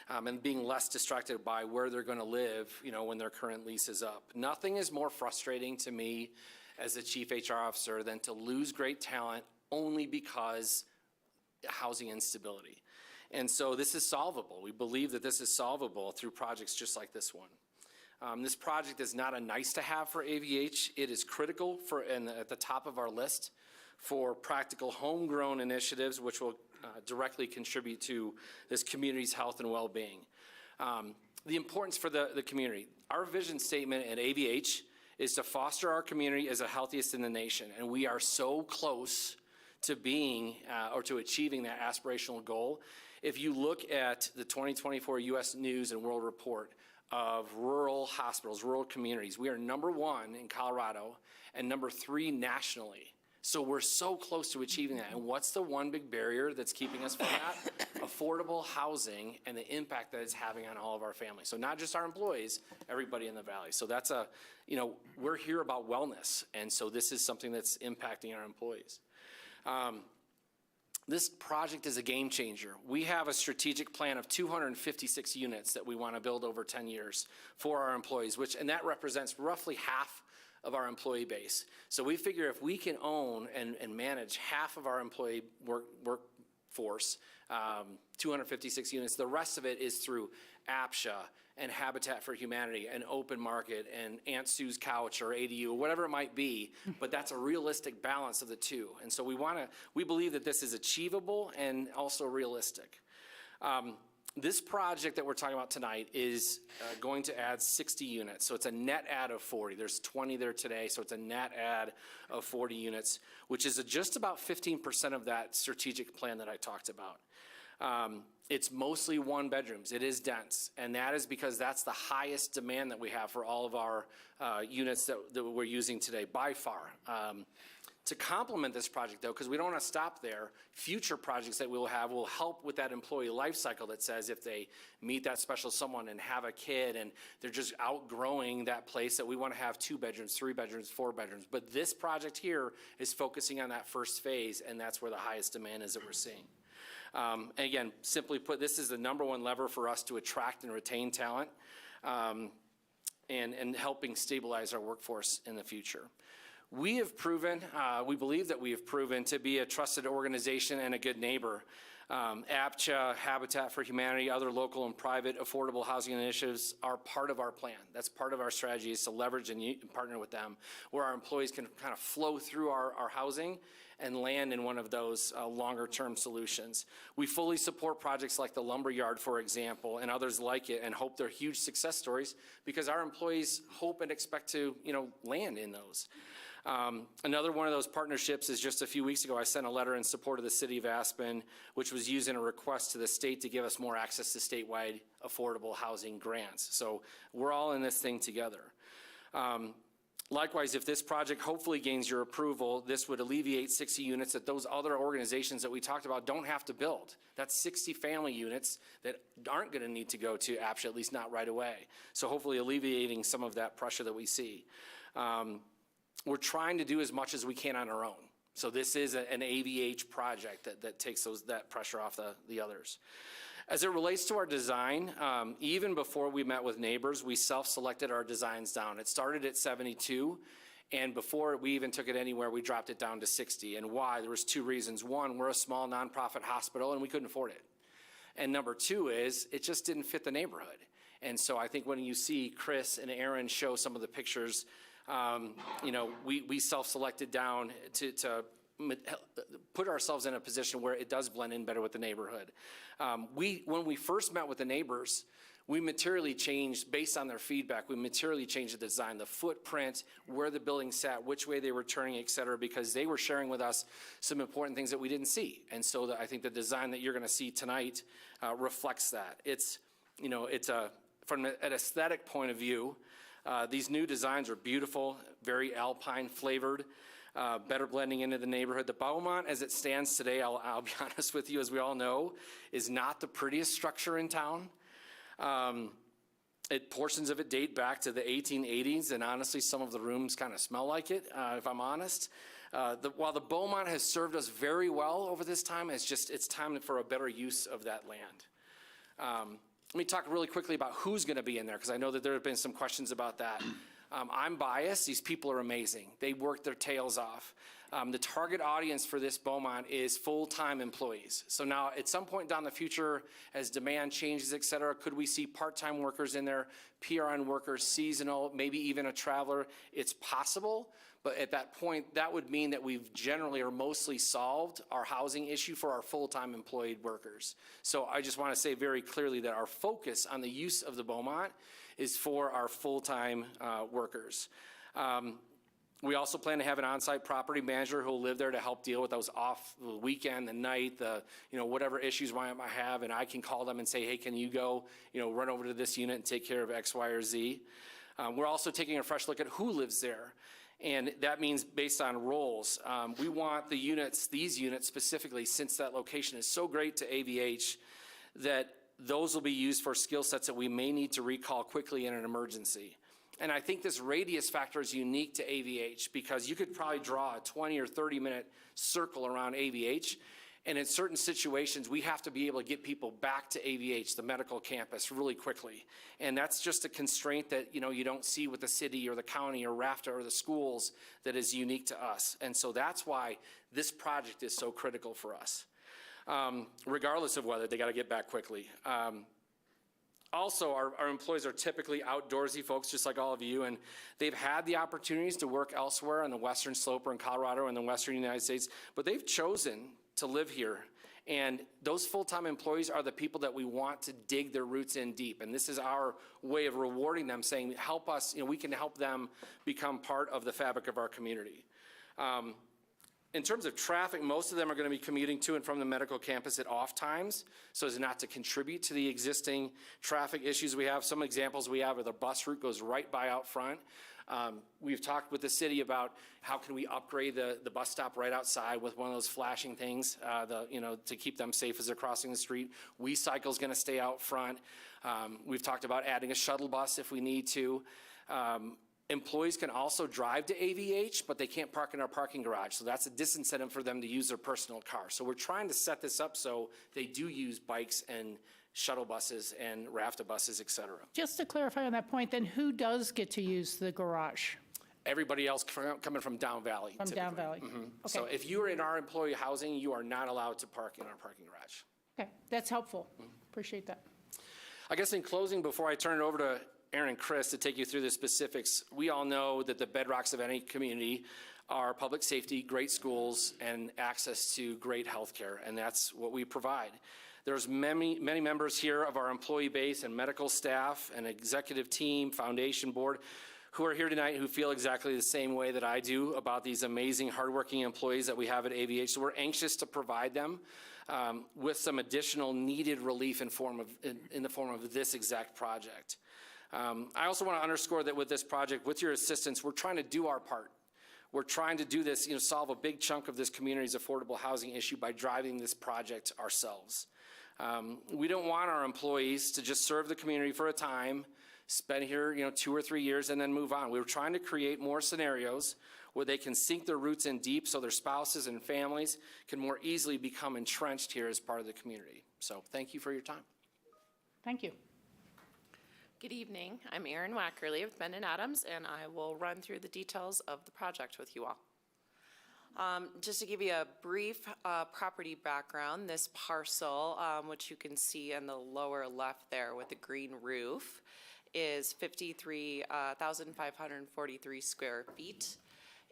and being less distracted by where they're going to live, when their current lease is up. Nothing is more frustrating to me as a chief HR officer than to lose great talent only because housing instability. And so this is solvable. We believe that this is solvable through projects just like this one. This project is not a nice to have for AVH. It is critical and at the top of our list for practical homegrown initiatives, which will directly contribute to this community's health and well-being. The importance for the community. Our vision statement at AVH is to foster our community as the healthiest in the nation, and we are so close to being or to achieving that aspirational goal. If you look at the 2024 U.S. News and World Report of rural hospitals, rural communities, we are #1 in Colorado and #3 nationally. So we're so close to achieving that. And what's the one big barrier that's keeping us from that? Affordable housing and the impact that it's having on all of our families. So not just our employees, everybody in the valley. So that's we're here about wellness. And so this is something that's impacting our employees. This project is a game changer. We have a strategic plan of 256 units that we want to build over 10 years for our employees, and that represents roughly half of our employee base. So we figure if we can own and manage half of our employee workforce, 256 units, the rest of it is through APSHA and Habitat for Humanity and Open Market and Aunt Sue's Couch or ADU or whatever it might be, but that's a realistic balance of the two. And so we believe that this is achievable and also realistic. This project that we're talking about tonight is going to add 60 units. So it's a net add of 40. There's 20 there today, so it's a net add of 40 units, which is just about 15% of that strategic plan that I talked about. It's mostly one bedrooms. It is dense, and that is because that's the highest demand that we have for all of our units that we're using today by far. To complement this project, though, because we don't want to stop there, future projects that we'll have will help with that employee life cycle that says if they meet that special someone and have a kid and they're just outgrowing that place, that we want to have 2 bedrooms, 3 bedrooms, 4 bedrooms. But this project here is focusing on that first phase, and that's where the highest demand is that we're seeing. And again, simply put, this is the #1 lever for us to attract and retain talent and helping stabilize our workforce in the future. We have proven, we believe that we have proven to be a trusted organization and a good neighbor. APCHA, Habitat for Humanity, other local and private affordable housing initiatives are part of our plan. That's part of our strategy, is to leverage and partner with them, where our employees can kind of flow through our housing and land in one of those longer-term solutions. We fully support projects like the Lumberyard, for example, and others like it, and hope they're huge success stories because our employees hope and expect to, land in those. Another one of those partnerships is just a few weeks ago, I sent a letter in support of the city of Aspen, which was using a request to the state to give us more access to statewide affordable housing grants. So we're all in this thing together. Likewise, if this project hopefully gains your approval, this would alleviate 60 units that those other organizations that we talked about don't have to build. That's 60 family units that aren't going to need to go to APSHA, at least not right away. So hopefully alleviating some of that pressure that we see. We're trying to do as much as we can on our own. So this is an AVH project that takes that pressure off the others. As it relates to our design, even before we met with neighbors, we self-selected our designs down. It started at 72, and before we even took it anywhere, we dropped it down to 60. And why? There was 2 reasons. One, we're a small nonprofit hospital, and we couldn't afford it. And number 2 is it just didn't fit the neighborhood. And so I think when you see Chris and Aaron show some of the pictures, we self-selected down to put ourselves in a position where it does blend in better with the neighborhood. When we first met with the neighbors, we materially changed, based on their feedback, we materially changed the design, the footprint, where the building sat, which way they were turning, et cetera, because they were sharing with us some important things that we didn't see. And so I think the design that you're going to see tonight reflects that. It's, you know, it's from an aesthetic point of view, these new designs are beautiful, very alpine flavored, better blending into the neighborhood. The Beaumont, as it stands today, I'll be honest with you, as we all know, is not the prettiest structure in town. Portions of it date back to the 1880s, and honestly, some of the rooms kind of smell like it, if I'm honest. While the Beaumont has served us very well over this time, it's time for a better use of that land. Let me talk really quickly about who's going to be in there, because I know that there have been some questions about that. I'm biased. These people are amazing. They work their tails off. The target audience for this Beaumont is full-time employees. So now at some point down the future, as demand changes, et cetera, could we see part-time workers in there, PRN workers, seasonal, maybe even a traveler? It's possible, but at that point, that would mean that we've generally or mostly solved our housing issue for our full-time employed workers. So I just want to say very clearly that our focus on the use of the Beaumont is for our full-time workers. We also plan to have an on-site property manager who will live there to help deal with those off the weekend, the night, whatever issues I might have, and I can call them and say, hey, can you go, run over to this unit and take care of X, Y, or Z. We're also taking a fresh look at who lives there, and that means based on roles. We want these units specifically, since that location is so great to AVH, that those will be used for skill sets that we may need to recall quickly in an emergency. And I think this radius factor is unique to AVH, because you could probably draw a 20 or 30 minute circle around AVH. And in certain situations, we have to be able to get people back to AVH, the medical campus, really quickly. And that's just a constraint that, you don't see with the city or the county or RAFTA or the schools that is unique to us. And so that's why this project is so critical for us. Regardless of whether they got to get back quickly. Also, our employees are typically outdoorsy folks, just like all of you, and they've had the opportunities to work elsewhere on the Western Slope or in Colorado and the Western United States, but they've chosen to live here. And those full-time employees are the people that we want to dig their roots in deep. And this is our way of rewarding them, saying, help us, we can help them become part of the fabric of our community. In terms of traffic, most of them are going to be commuting to and from the medical campus at off times, so as not to contribute to the existing traffic issues we have. Some examples we have are the bus route goes right by out front. We've talked with the city about how can we upgrade the bus stop right outside with one of those flashing things, to keep them safe as they're crossing the street. WeCycle is going to stay out front. We've talked about adding a shuttle bus if we need to. Employees can also drive to AVH, but they can't park in our parking garage. So that's a disincentive for them to use their personal car. So we're trying to set this up so they do use bikes and shuttle buses and RAFTA buses, et cetera. Just to clarify on that point, then who does get to use the garage? Everybody else coming from Down Valley. From typically. Down Valley. Mm-hmm. Okay. So if you are in our employee housing, you are not allowed to park in our parking garage. Okay, that's helpful. Appreciate that. I guess in closing, before I turn it over to Aaron and Chris to take you through the specifics, we all know that the bedrocks of any community are public safety, great schools, and access to great health care, and that's what we provide. There's many members here of our employee base and medical staff and executive team, foundation board, who are here tonight who feel exactly the same way that I do about these amazing, hardworking employees that we have at AVH. So we're anxious to provide them with some additional needed relief in the form of this exact project. I also want to underscore that with this project, with your assistance, we're trying to do our part. We're trying to do this, solve a big chunk of this community's affordable housing issue by driving this project ourselves. We don't want our employees to just serve the community for a time, spend here, 2 or 3 years, and then move on. We were trying to create more scenarios where they can sink their roots in deep so their spouses and families can more easily become entrenched here as part of the community. So thank you for your time. Thank you. Good evening. I'm Erin Wackerly with Ben & Adams, and I will run through the details of the project with you all. Just to give you a brief property background, this parcel, which you can see in the lower left there with the green roof, is 53,543 square feet.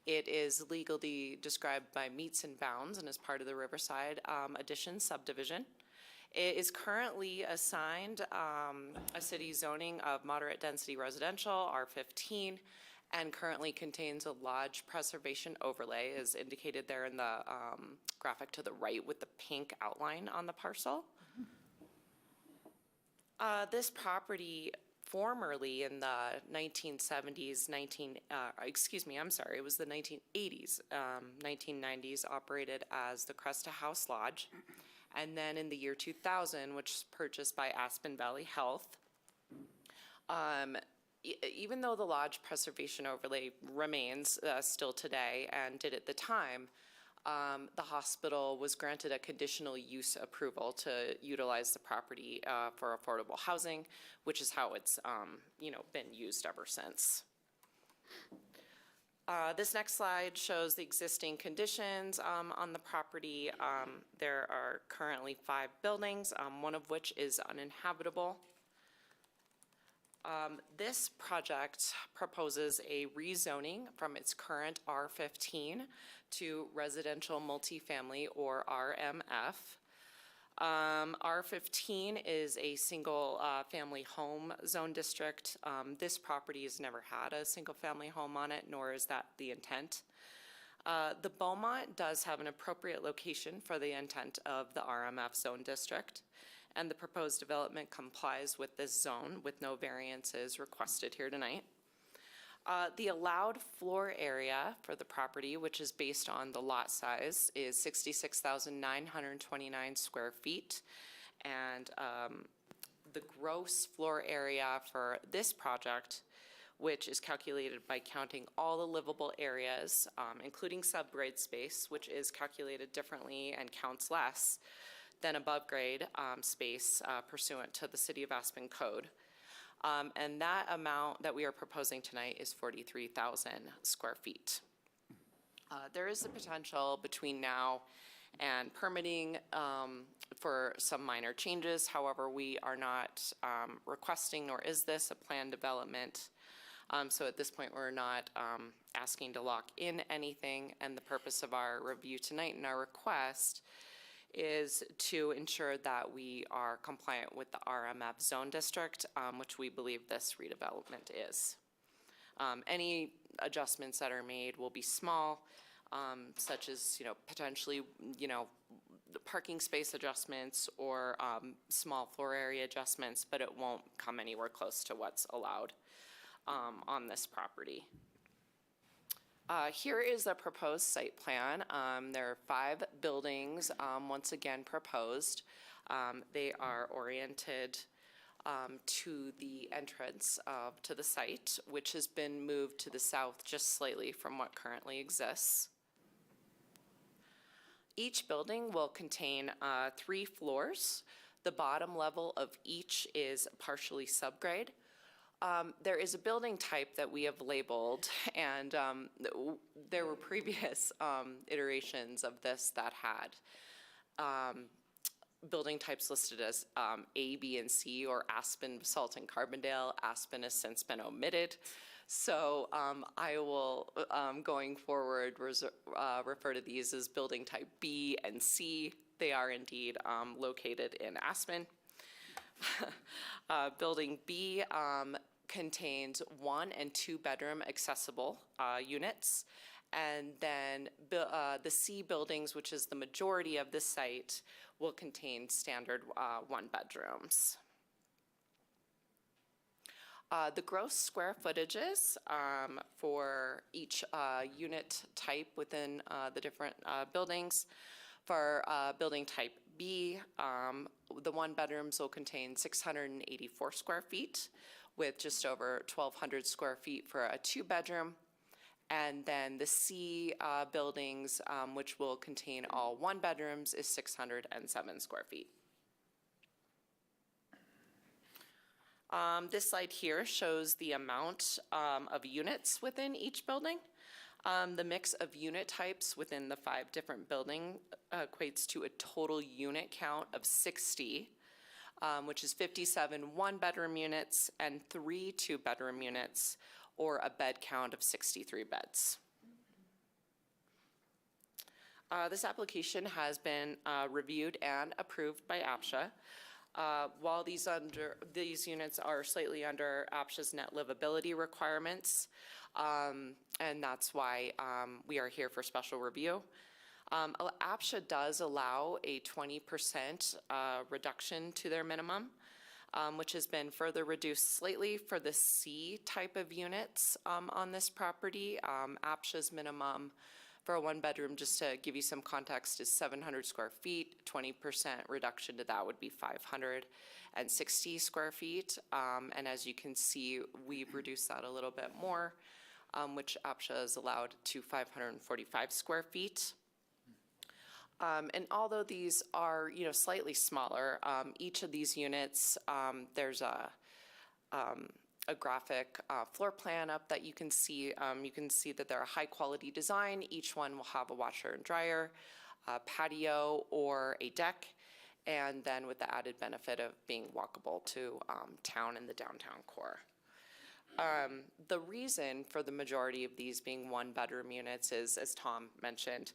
It is legally described by meets and bounds and is part of the Riverside Addition subdivision. It is currently assigned a city zoning of moderate density residential, R15, and currently contains a lodge preservation overlay, as indicated there in the graphic to the right with the pink outline on the parcel. This property formerly in the 1970s, it was the 1980s, 1990s, operated as the Cresta House Lodge. And then in the year 2000, which was purchased by Aspen Valley Health, even though the lodge preservation overlay remains still today and did at the time, the hospital was granted a conditional use approval to utilize the property for affordable housing, which is how it's been used ever since. This next slide shows the existing conditions on the property. There are currently 5 buildings, one of which is uninhabitable. This project proposes a rezoning from its current R15 to residential multifamily, or RMF. R15 is a single family home zone district. This property has never had a single family home on it, nor is that the intent. The Beaumont does have an appropriate location for the intent of the RMF zone district, and the proposed development complies with this zone with no variances requested here tonight. The allowed floor area for the property, which is based on the lot size, is 66,929 square feet. And the gross floor area for this project, which is calculated by counting all the livable areas, including subgrade space, which is calculated differently and counts less than above grade space pursuant to the City of Aspen Code. And that amount that we are proposing tonight is 43,000 square feet. There is a potential between now and permitting for some minor changes. However, we are not requesting, nor is this a planned development. So at this point, we're not asking to lock in anything, and the purpose of our review tonight and our request is to ensure that we are compliant with the RMF zone district, which we believe this redevelopment is. Any adjustments that are made will be small, such as potentially parking space adjustments or small floor area adjustments, but it won't come anywhere close to what's allowed on this property. Here is the proposed site plan. There are 5 buildings, once again proposed. They are oriented to the entrance to the site, which has been moved to the south just slightly from what currently exists. Each building will contain 3 floors. The bottom level of each is partially subgrade. There is a building type that we have labeled, and there were previous iterations of this that had building types listed as A, B, and C, or Aspen, Basalt, and Carbondale. Aspen has since been omitted. So I will, going forward, refer to these as building type B and C. They are indeed located in Aspen. Building B contains 1 and 2 bedroom accessible units, and then the C buildings, which is the majority of the site, will contain standard 1 bedrooms. The gross square footages for each unit type within the different buildings. For building type B, the 1 bedrooms will contain 684 square feet, with just over 1,200 square feet for a 2 bedroom. And then the C buildings, which will contain all 1 bedrooms, is 607 square feet. This slide here shows the amount of units within each building. The mix of unit types within the 5 different buildings equates to a total unit count of 60, which is 57 1-bedroom units and 3 2-bedroom units, or a bed count of 63 beds. This application has been reviewed and approved by APSHA. While these units are slightly under APSHA's net livability requirements, and that's why we are here for special review. APSHA does allow a 20% reduction to their minimum, which has been further reduced slightly for the C type of units on this property. APSHA's minimum for a one-bedroom, just to give you some context, is 700 square feet. 20% reduction to that would be 560 square feet. And as you can see, we've reduced that a little bit more, which APSHA is allowed to 545 square feet. And although these are, slightly smaller, each of these units, there's a graphic floor plan up that you can see. You can see that they're a high quality design. Each one will have a washer and dryer, a patio, or a deck, and then with the added benefit of being walkable to town and the downtown core. The reason for the majority of these being one-bedroom units is, as Tom mentioned,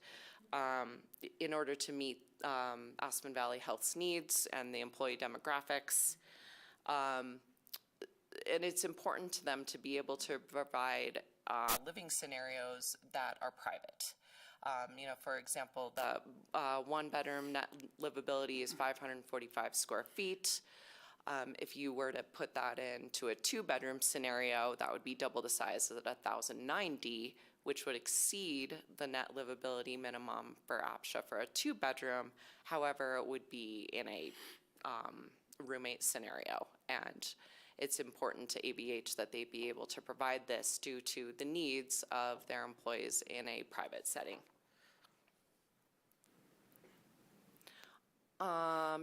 in order to meet Aspen Valley Health's needs and the employee demographics. And it's important to them to be able to provide living scenarios that are private. For example, the one-bedroom net livability is 545 square feet. If you were to put that into a two-bedroom scenario, that would be double the size at 1,090, which would exceed the net livability minimum for APSHA for a two-bedroom. However, it would be in a roommate scenario, and it's important to AVH that they be able to provide this due to the needs of their employees in a private setting.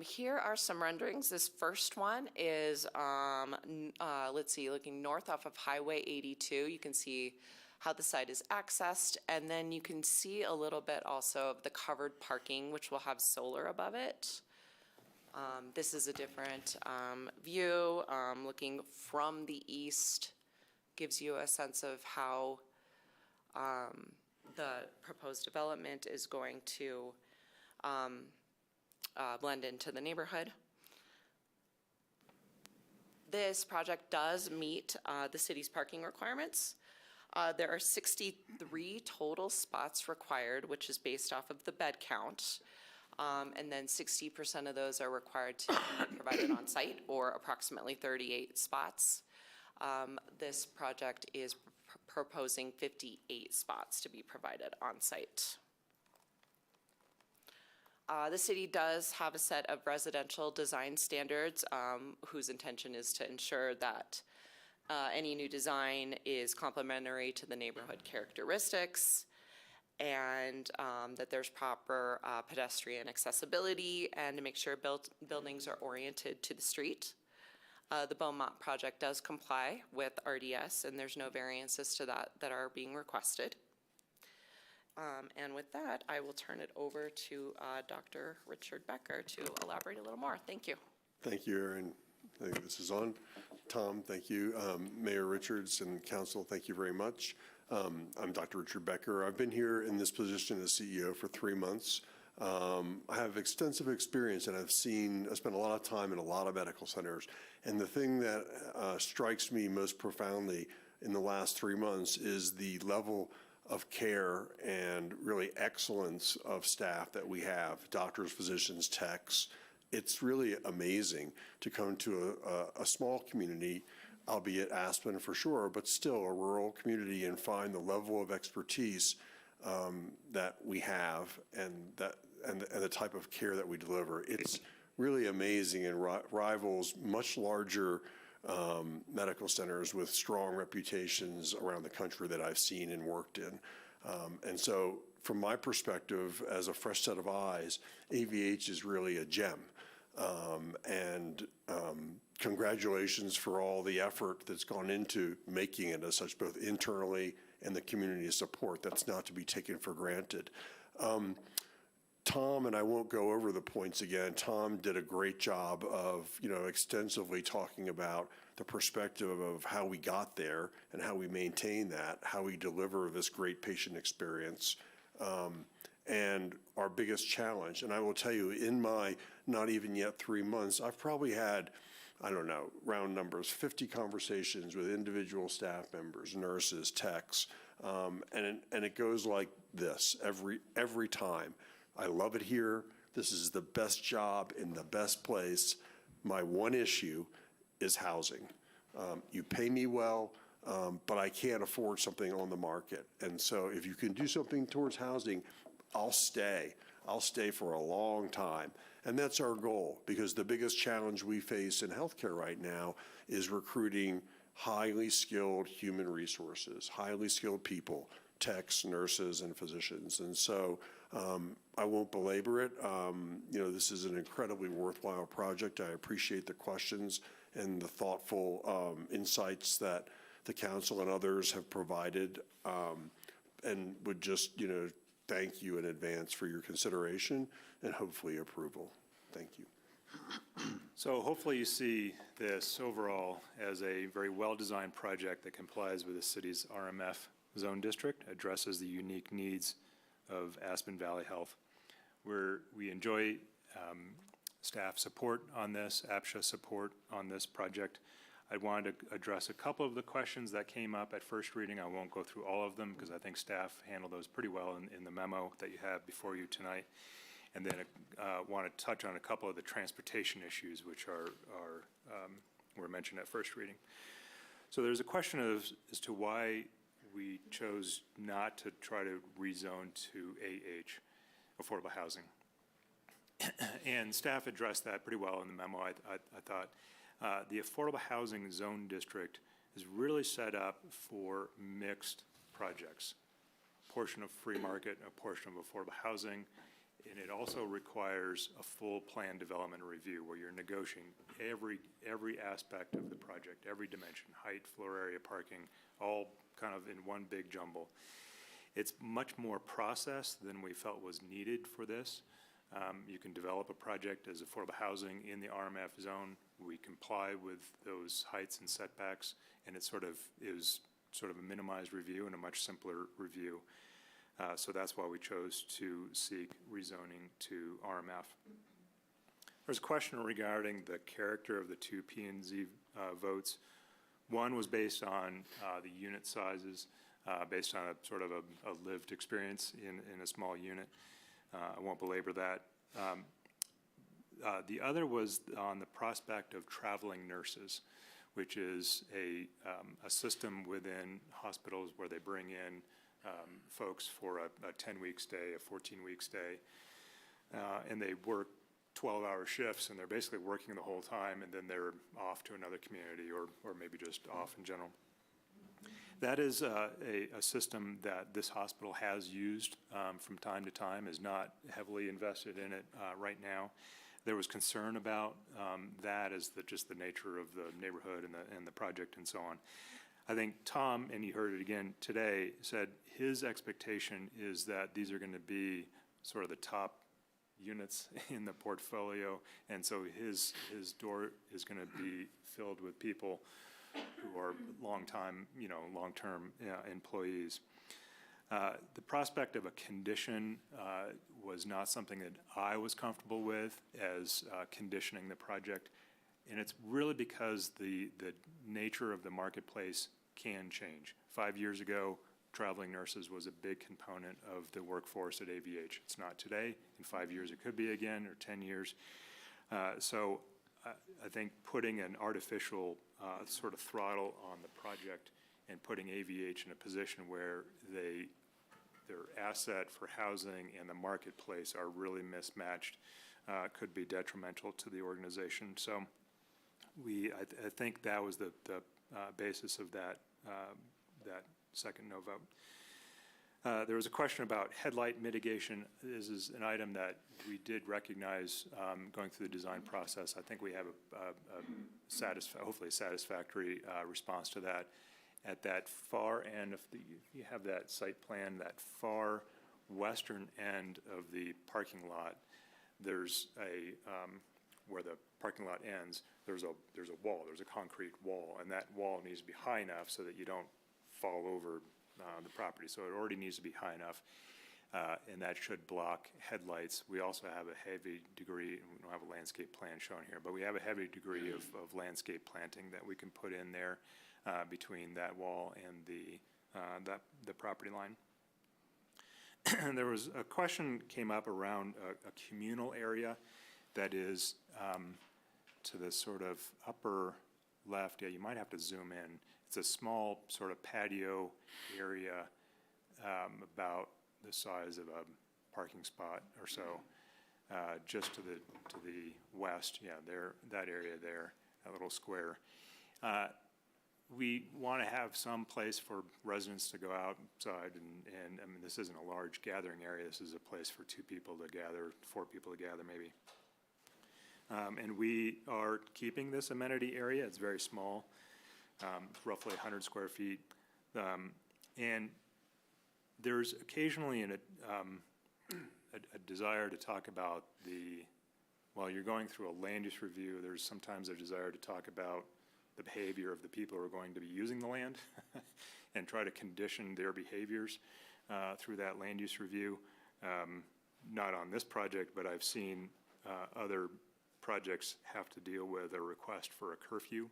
Here are some renderings. This first one is, looking north off of Highway 82. You can see how the site is accessed, and then you can see a little bit also of the covered parking, which will have solar above it. This is a different view. Looking from the east gives you a sense of how the proposed development is going to blend into the neighborhood. This project does meet the city's parking requirements. There are 63 total spots required, which is based off of the bed count. And then 60% of those are required to be provided on site, or approximately 38 spots. This project is proposing 58 spots to be provided on site. The city does have a set of residential design standards whose intention is to ensure that any new design is complementary to the neighborhood characteristics, and that there's proper pedestrian accessibility, and to make sure buildings are oriented to the street. The Beaumont project does comply with RDS, and there's no variances to that are being requested. And with that, I will turn it over to Dr. Richard Becker to elaborate a little more. Thank you. Thank you, Erin. I think this is on. Tom, thank you. Mayor Richards and council, thank you very much. I'm Dr. Richard Becker. I've been here in this position as CEO for 3 months. I have extensive experience, and I've spent a lot of time in a lot of medical centers. And the thing that strikes me most profoundly in the last 3 months is the level of care and really excellence of staff that we have, doctors, physicians, techs. It's really amazing to come to a small community, albeit Aspen for sure, but still a rural community, and find the level of expertise that we have and the type of care that we deliver. It's really amazing and rivals much larger medical centers with strong reputations around the country that I've seen and worked in. And so from my perspective, as a fresh set of eyes, AVH is really a gem. Congratulations for all the effort that's gone into making it as such, both internally and the community support. That's not to be taken for granted. Tom, and I won't go over the points again, Tom did a great job of, extensively talking about the perspective of how we got there and how we maintain that, how we deliver this great patient experience. and our biggest challenge. And I will tell you, in my not even yet 3 months, I've probably had, I don't know, round numbers, 50 conversations with individual staff members, nurses, techs, and it goes like this every time. I love it here. This is the best job in the best place. My one issue is housing. You pay me well, but I can't afford something on the market. And so if you can do something towards housing, I'll stay. I'll stay for a long time. And that's our goal, because the biggest challenge we face in healthcare right now is recruiting highly skilled human resources, highly skilled people, techs, nurses, and physicians. And so I won't belabor it. This is an incredibly worthwhile project. I appreciate the questions and the thoughtful insights that the council and others have provided, and would just, thank you in advance for your consideration and hopefully approval. Thank you. So hopefully you see this overall as a very well-designed project that complies with the city's RMF zone district, addresses the unique needs of Aspen Valley Health. We enjoy staff support on this, APSHA support on this project. I wanted to address a couple of the questions that came up at first reading. I won't go through all of them because I think staff handled those pretty well in the memo that you have before you tonight. And then want to touch on a couple of the transportation issues which were mentioned at first reading. So there's a question as to why we chose not to try to rezone to AH, affordable housing. And staff addressed that pretty well in the memo, I thought. The affordable housing zone district is really set up for mixed projects. A portion of free market, a portion of affordable housing, and it also requires a full plan development review where you're negotiating every aspect of the project, every dimension, height, floor area, parking, all kind of in one big jumble. It's much more process than we felt was needed for this. You can develop a project as affordable housing in the RMF zone. We comply with those heights and setbacks, and it is sort of a minimized review and a much simpler review. So that's why we chose to seek rezoning to RMF. There's a question regarding the character of the two P&Z votes. One was based on the unit sizes, based on a sort of a lived experience in a small unit. I won't belabor that. The other was on the prospect of traveling nurses, which is a system within hospitals where they bring in folks for a 10-week stay, a 14-week stay, and they work 12-hour shifts, and they're basically working the whole time, and then they're off to another community or maybe just off in general. That is a system that this hospital has used from time to time, is not heavily invested in it right now. There was concern about that as just the nature of the neighborhood and the project and so on. I think Tom, and you heard it again today, said his expectation is that these are going to be sort of the top units in the portfolio, and so his door is going to be filled with people who are long-term employees. The prospect of a condition was not something that I was comfortable with as conditioning the project, and it's really because the nature of the marketplace can change. 5 years ago, traveling nurses was a big component of the workforce at AVH. It's not today. In 5 years, it could be again, or 10 years. So I think putting an artificial sort of throttle on the project and putting AVH in a position where their asset for housing and the marketplace are really mismatched could be detrimental to the organization. So I think that was the basis of that second no vote. There was a question about headlight mitigation. This is an item that we did recognize going through the design process. I think we have hopefully a satisfactory response to that. At that far end, if you have that site plan, that far western end of the parking lot, there's where the parking lot ends, there's a wall, there's a concrete wall, and that wall needs to be high enough so that you don't fall over the property. So it already needs to be high enough. and that should block headlights. We also have a heavy degree, and we don't have a landscape plan shown here, but we have a heavy degree of landscape planting that we can put in there between that wall and the property line. There was a question came up around a communal area that is to the sort of upper left. Yeah, you might have to zoom in. It's a small sort of patio area about the size of a parking spot or so, just to the west. Yeah, there, that area there, that little square. We want to have some place for residents to go outside, and I mean, this isn't a large gathering area. This is a place for 2 people to gather, 4 people to gather maybe. And we are keeping this amenity area. It's very small, roughly 100 square feet. And there's occasionally a desire to talk about while you're going through a land use review, there's sometimes a desire to talk about the behavior of the people who are going to be using the land and try to condition their behaviors through that land use review. Not on this project, but I've seen other projects have to deal with a request for a curfew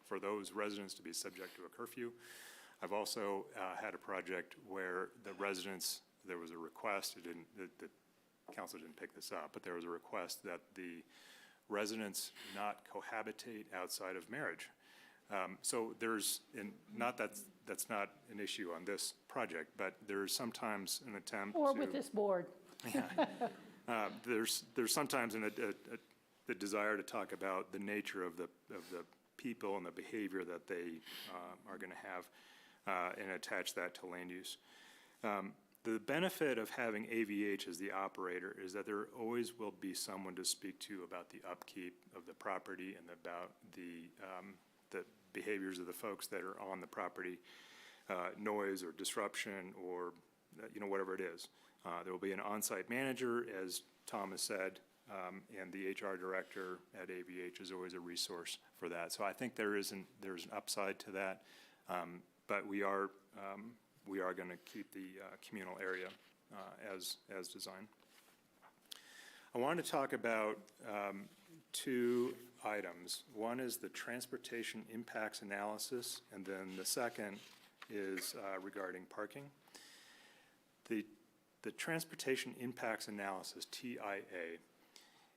for those residents to be subject to a curfew. I've also had a project where the residents, there was a request, the council didn't pick this up, but there was a request that the residents not cohabitate outside of marriage. So there's, and not that's not an issue on this project, but there's sometimes an attempt Or with this board. Yeah. There's sometimes the desire to talk about the nature of the people and the behavior that they are going to have and attach that to land use. The benefit of having AVH as the operator is that there always will be someone to speak to about the upkeep of the property and about the behaviors of the folks that are on the property, noise or disruption or whatever it is. There will be an on-site manager, as Tom has said, and the HR director at AVH is always a resource for that. So I think there's an upside to that, but we are going to keep the communal area as designed. I wanted to talk about 2 items. One is the transportation impacts analysis, and then the second is regarding parking. The transportation impacts analysis, TIA,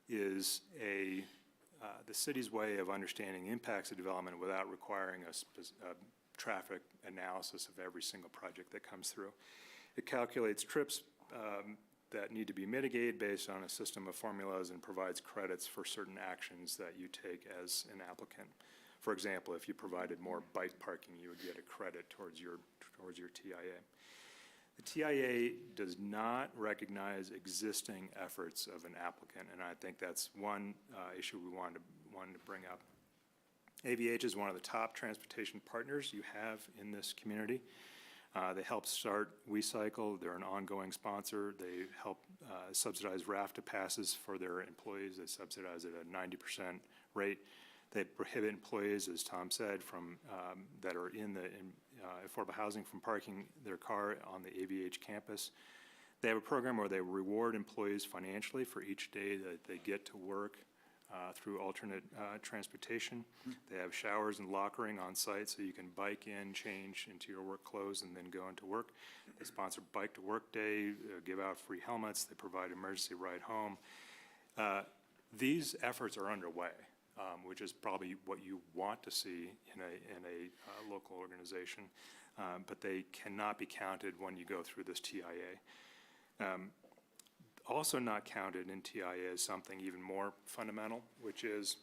is the city's way of understanding impacts of development without requiring a traffic analysis of every single project that comes through. It calculates trips that need to be mitigated based on a system of formulas and provides credits for certain actions that you take as an applicant. For example, if you provided more bike parking, you would get a credit towards your TIA. The TIA does not recognize existing efforts of an applicant, and I think that's one issue we wanted to bring up. AVH is one of the top transportation partners you have in this community. They help start WeCycle. They're an ongoing sponsor. They help subsidize RAFTA passes for their employees. They subsidize it at a 90% rate. They prohibit employees, as Tom said, from that are in the affordable housing from parking their car on the AVH campus. They have a program where they reward employees financially for each day that they get to work through alternate transportation. They have showers and lockering on site so you can bike in, change into your work clothes, and then go into work. They sponsor Bike to Work Day, give out free helmets. They provide emergency ride home. These efforts are underway, which is probably what you want to see in a local organization, but they cannot be counted when you go through this TIA. Also not counted in TIA is something even more fundamental, which is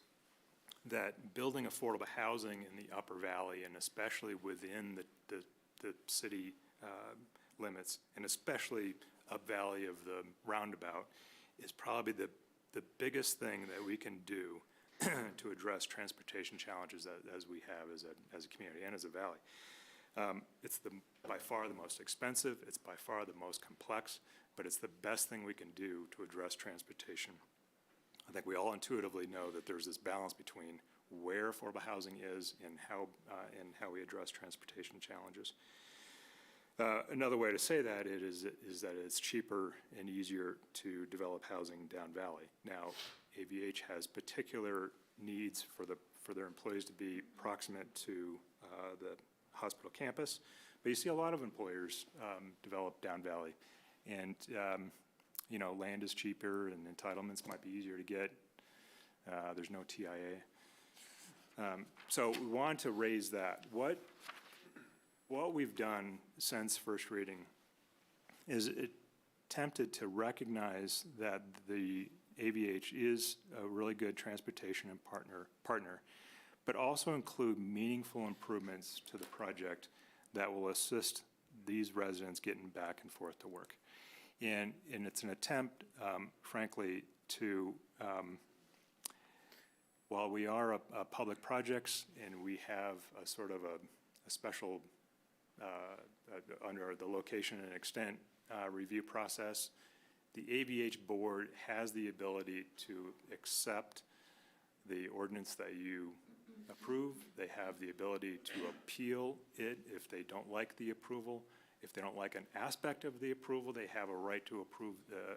that building affordable housing in the Upper Valley, and especially within the city limits, and especially up valley of the roundabout, is probably the biggest thing that we can do to address transportation challenges as we have as a community and as a valley. It's by far the most expensive, it's by far the most complex, but it's the best thing we can do to address transportation. I think we all intuitively know that there's this balance between where affordable housing is and how we address transportation challenges. Another way to say that is that it's cheaper and easier to develop housing down valley. Now, AVH has particular needs for their employees to be proximate to the hospital campus, but you see a lot of employers develop down valley, and you know, land is cheaper and entitlements might be easier to get. There's no TIA. So we want to raise that. What we've done since first reading is attempted to recognize that the AVH is a really good transportation and partner, but also include meaningful improvements to the project that will assist these residents getting back and forth to work. And it's an attempt, frankly, to, while we are a public projects and we have a sort of a special, under the location and extent review process, the AVH board has the ability to accept the ordinance that you approve. They have the ability to appeal it if they don't like the approval. If they don't like an aspect of the approval, they have a right to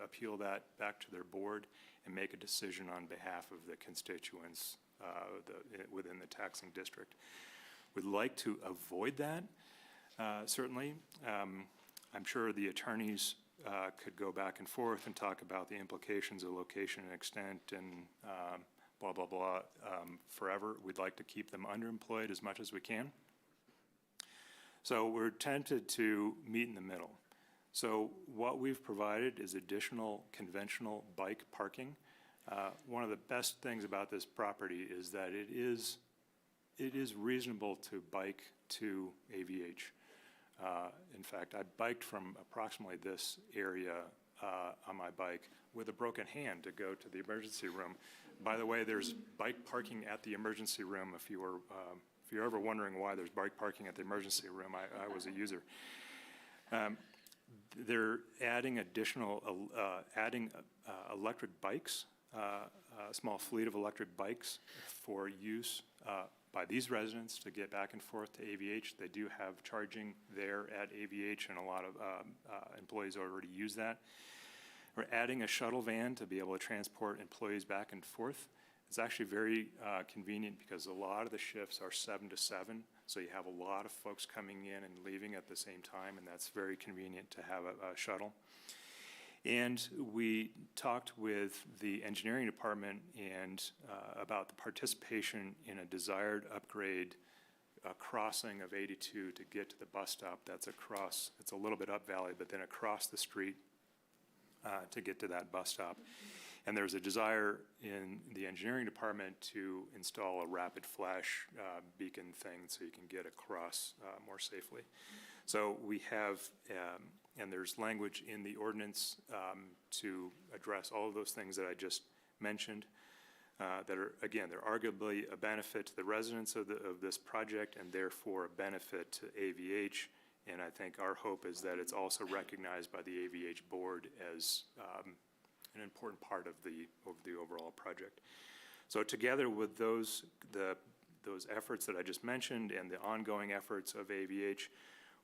appeal that back to their board and make a decision on behalf of the constituents within the taxing district. We'd like to avoid that, certainly. I'm sure the attorneys could go back and forth and talk about the implications of location and extent and blah, blah, blah, forever. We'd like to keep them underemployed as much as we can. So we're tempted to meet in the middle. So what we've provided is additional conventional bike parking. One of the best things about this property is that it is reasonable to bike to AVH. In fact, I biked from approximately this area on my bike with a broken hand to go to the emergency room. By the way, there's bike parking at the emergency room. If you're ever wondering why there's bike parking at the emergency room, I was a user. They're adding electric bikes, a small fleet of electric bikes for use by these residents to get back and forth to AVH. They do have charging there at AVH, and a lot of employees already use that. We're adding a shuttle van to be able to transport employees back and forth. It's actually very convenient because a lot of the shifts are 7 to 7, so you have a lot of folks coming in and leaving at the same time, and that's very convenient to have a shuttle. And we talked with the engineering department and about the participation in a desired upgrade crossing of 82 to get to the bus stop. That's across, it's a little bit up valley, but then across the street to get to that bus stop. And there's a desire in the engineering department to install a rapid flash beacon thing so you can get across more safely. So we have, and there's language in the ordinance to address all of those things that I just mentioned that are, again, they're arguably a benefit to the residents of this project and therefore a benefit to AVH. And I think our hope is that it's also recognized by the AVH board as an important part of the overall project. So together with those efforts that I just mentioned and the ongoing efforts of AVH,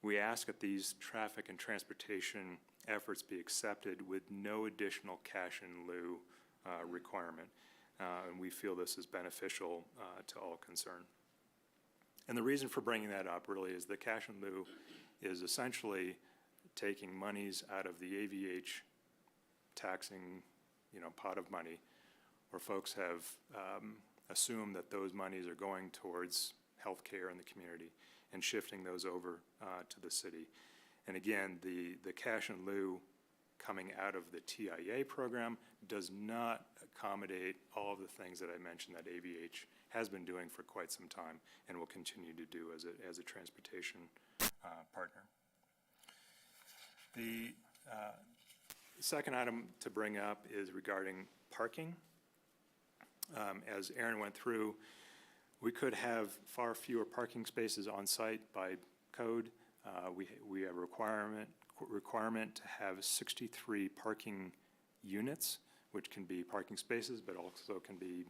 we ask that these traffic and transportation efforts be accepted with no additional cash in lieu requirement. And we feel this is beneficial to all concerned. And the reason for bringing that up really is the cash in lieu is essentially taking monies out of the AVH taxing, pot of money, where folks have assumed that those monies are going towards health care in the community and shifting those over to the city. And again, the cash in lieu coming out of the TIA program does not accommodate all of the things that I mentioned that AVH has been doing for quite some time and will continue to do as a transportation partner. The second item to bring up is regarding parking. As Aaron went through, we could have far fewer parking spaces on site by code. We have a requirement to have 63 parking units, which can be parking spaces, but also can be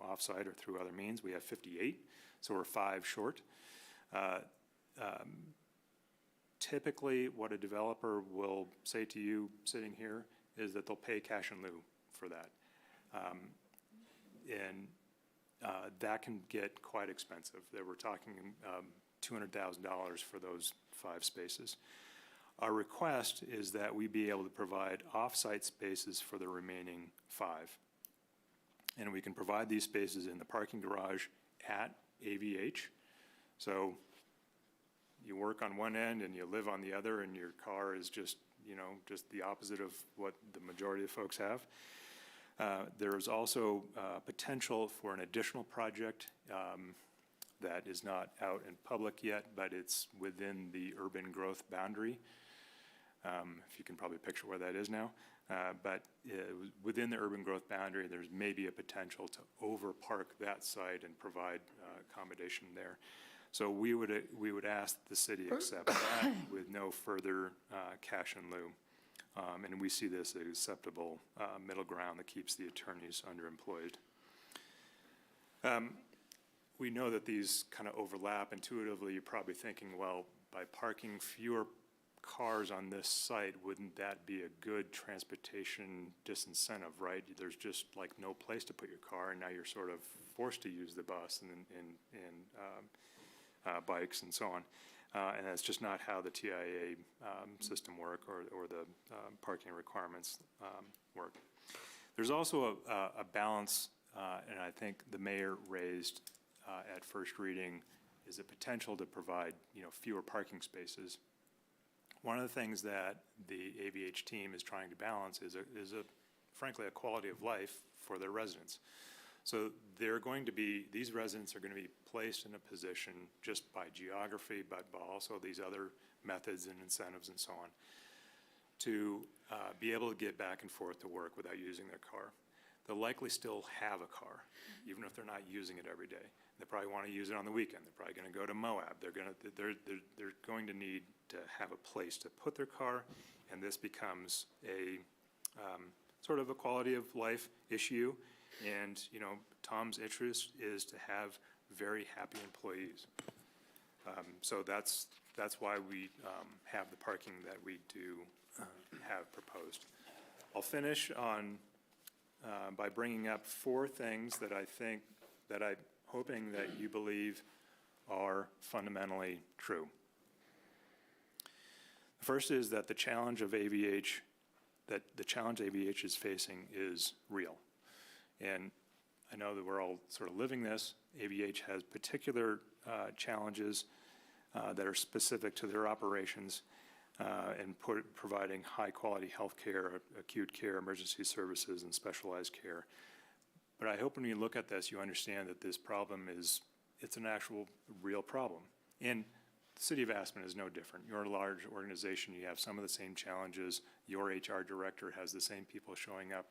off-site or through other means. We have 58, so we're 5 short. Typically, what a developer will say to you sitting here is that they'll pay cash in lieu for that. That can get quite expensive. They were talking $200,000 for those 5 spaces. Our request is that we be able to provide off-site spaces for the remaining 5. And we can provide these spaces in the parking garage at AVH. So you work on one end and you live on the other, and your car is just, just the opposite of what the majority of folks have. There is also potential for an additional project that is not out in public yet, but it's within the urban growth boundary. If you can probably picture where that is now. But within the urban growth boundary, there's maybe a potential to overpark that site and provide accommodation there. So we would ask the city accept that with no further cash in lieu. And we see this as acceptable middle ground that keeps the attorneys underemployed. We know that these kind of overlap. Intuitively, you're probably thinking, well, by parking fewer cars on this site, wouldn't that be a good transportation disincentive, right? There's just like no place to put your car, and now you're sort of forced to use the bus and bikes and so on. And that's just not how the TIA system work or the parking requirements work. There's also a balance, and I think the mayor raised at first reading, is a potential to provide fewer parking spaces. One of the things that the AVH team is trying to balance is frankly a quality of life for their residents. So these residents are going to be placed in a position just by geography, but also these other methods and incentives and so on, to be able to get back and forth to work without using their car. They'll likely still have a car, even if they're not using it every day. They probably want to use it on the weekend. They're probably going to go to Moab. They're going to need to have a place to put their car, and this becomes a sort of a quality of life issue. And Tom's interest is to have very happy employees. So that's why we have the parking that we do have proposed. I'll finish on by bringing up 4 things that I'm hoping that you believe are fundamentally true. The first is that the challenge AVH is facing is real. And I know that we're all sort of living this. AVH has particular challenges that are specific to their operations and providing high-quality health care, acute care, emergency services, and specialized care. But I hope when you look at this, you understand that this problem it's an actual real problem. And the city of Aspen is no different. You're a large organization. You have some of the same challenges. Your HR director has the same people showing up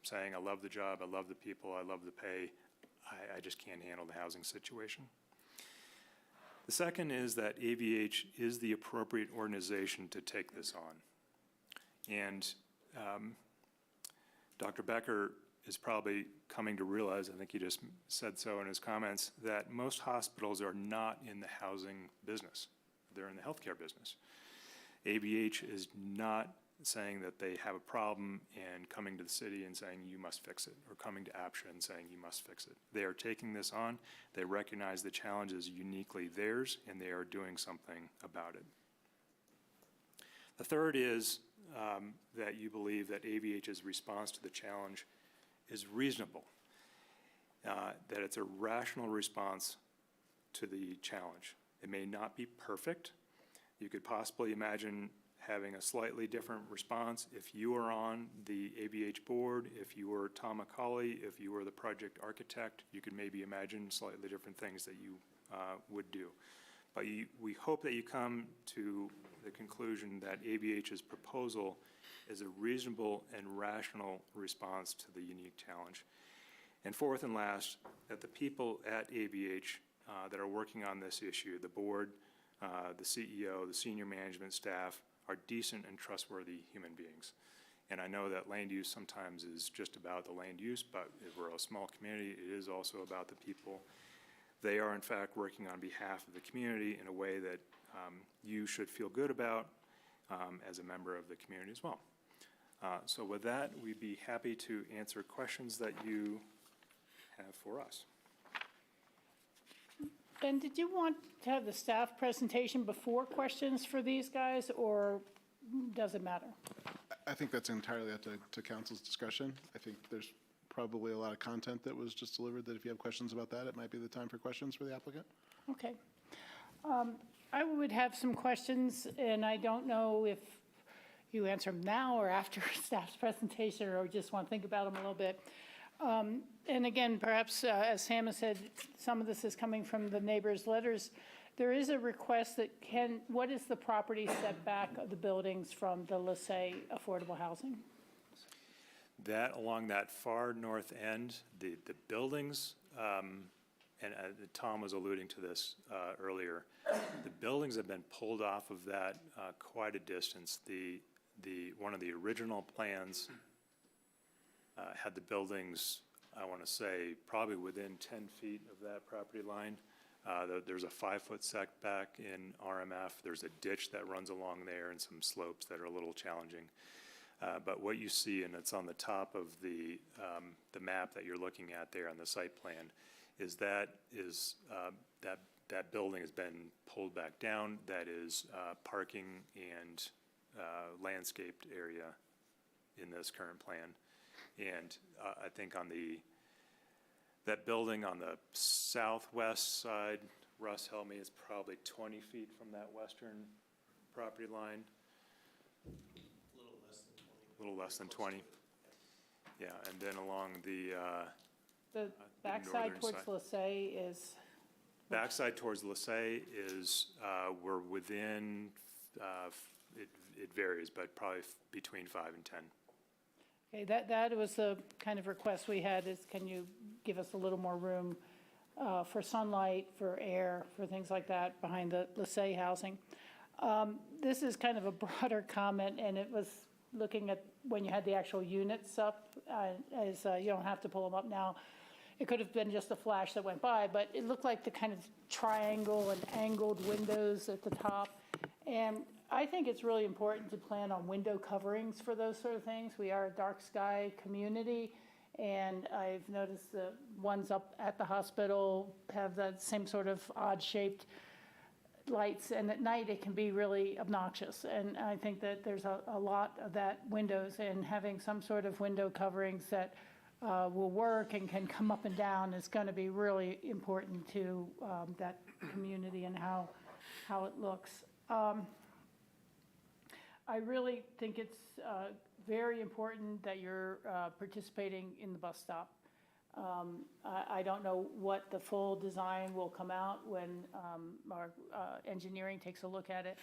saying, I love the job, I love the people, I love the pay. I just can't handle the housing situation. The second is that AVH is the appropriate organization to take this on. And Dr. Becker is probably coming to realize, I think he just said so in his comments, that most hospitals are not in the housing business. They're in the healthcare business. AVH is not saying that they have a problem and coming to the city and saying you must fix it, or coming to APSHA and saying you must fix it. They are taking this on. They recognize the challenge is uniquely theirs, and they are doing something about it. The third is that you believe that AVH's response to the challenge is reasonable, that it's a rational response to the challenge. It may not be perfect. You could possibly imagine having a slightly different response if you were on the AVH board, if you were Tom McCauley, if you were the project architect. You could maybe imagine slightly different things that you would do. But we hope that you come to the conclusion that AVH's proposal is a reasonable and rational response to the unique challenge. And fourth and last, that the people at AVH that are working on this issue, the board, the CEO, the senior management staff, are decent and trustworthy human beings. And I know that land use sometimes is just about the land use, but if we're a small community, it is also about the people. They are, in fact, working on behalf of the community in a way that you should feel good about as a member of the community as well. So with that, we'd be happy to answer questions that you have for us. Ben, did you want to have the staff presentation before questions for these guys, or does it matter? I think that's entirely up to council's discretion. I think there's probably a lot of content that was just delivered that if you have questions about that, it might be the time for questions for the applicant. Okay. I would have some questions, and I don't know if you answer them now or after staff's presentation, or just want to think about them a little bit. And again, perhaps, as Sam has said, some of this is coming from the neighbors' letters. There is a request that what is the property setback of the buildings from the LaSalle affordable housing? That, along that far north end, the buildings, and Tom was alluding to this earlier, the buildings have been pulled off of that quite a distance. One of the original plans had the buildings, I want to say, probably within 10 feet of that property line. There's a 5-foot setback in RMF. There's a ditch that runs along there and some slopes that are a little challenging. But what you see, and it's on the top of the map that you're looking at there on the site plan, is that building has been pulled back down. That is parking and landscaped area in this current plan. And I think on that building on the southwest side, Russ, help me, is probably 20 feet from that western property line. A little less than 20. Yeah, and then along the backside towards LaSalle is? Backside towards LaSalle is, we're within, it varies, but probably between 5 and 10. Okay, that was the kind of request we had, is can you give us a little more room for sunlight, for air, for things like that behind the LaSalle housing. This is kind of a broader comment, and it was looking at when you had the actual units up, as you don't have to pull them up now. It could have been just a flash that went by, but it looked like the kind of triangle and angled windows at the top. And I think it's really important to plan on window coverings for those sort of things. We are a dark sky community, and I've noticed the ones up at the hospital have that same sort of odd-shaped lights, and at night it can be really obnoxious. And I think that there's a lot of that windows, and having some sort of window coverings that will work and can come up and down is going to be really important to that community and how it looks. I really think it's very important that you're participating in the bus stop. I don't know what the full design will come out when our engineering takes a look at it,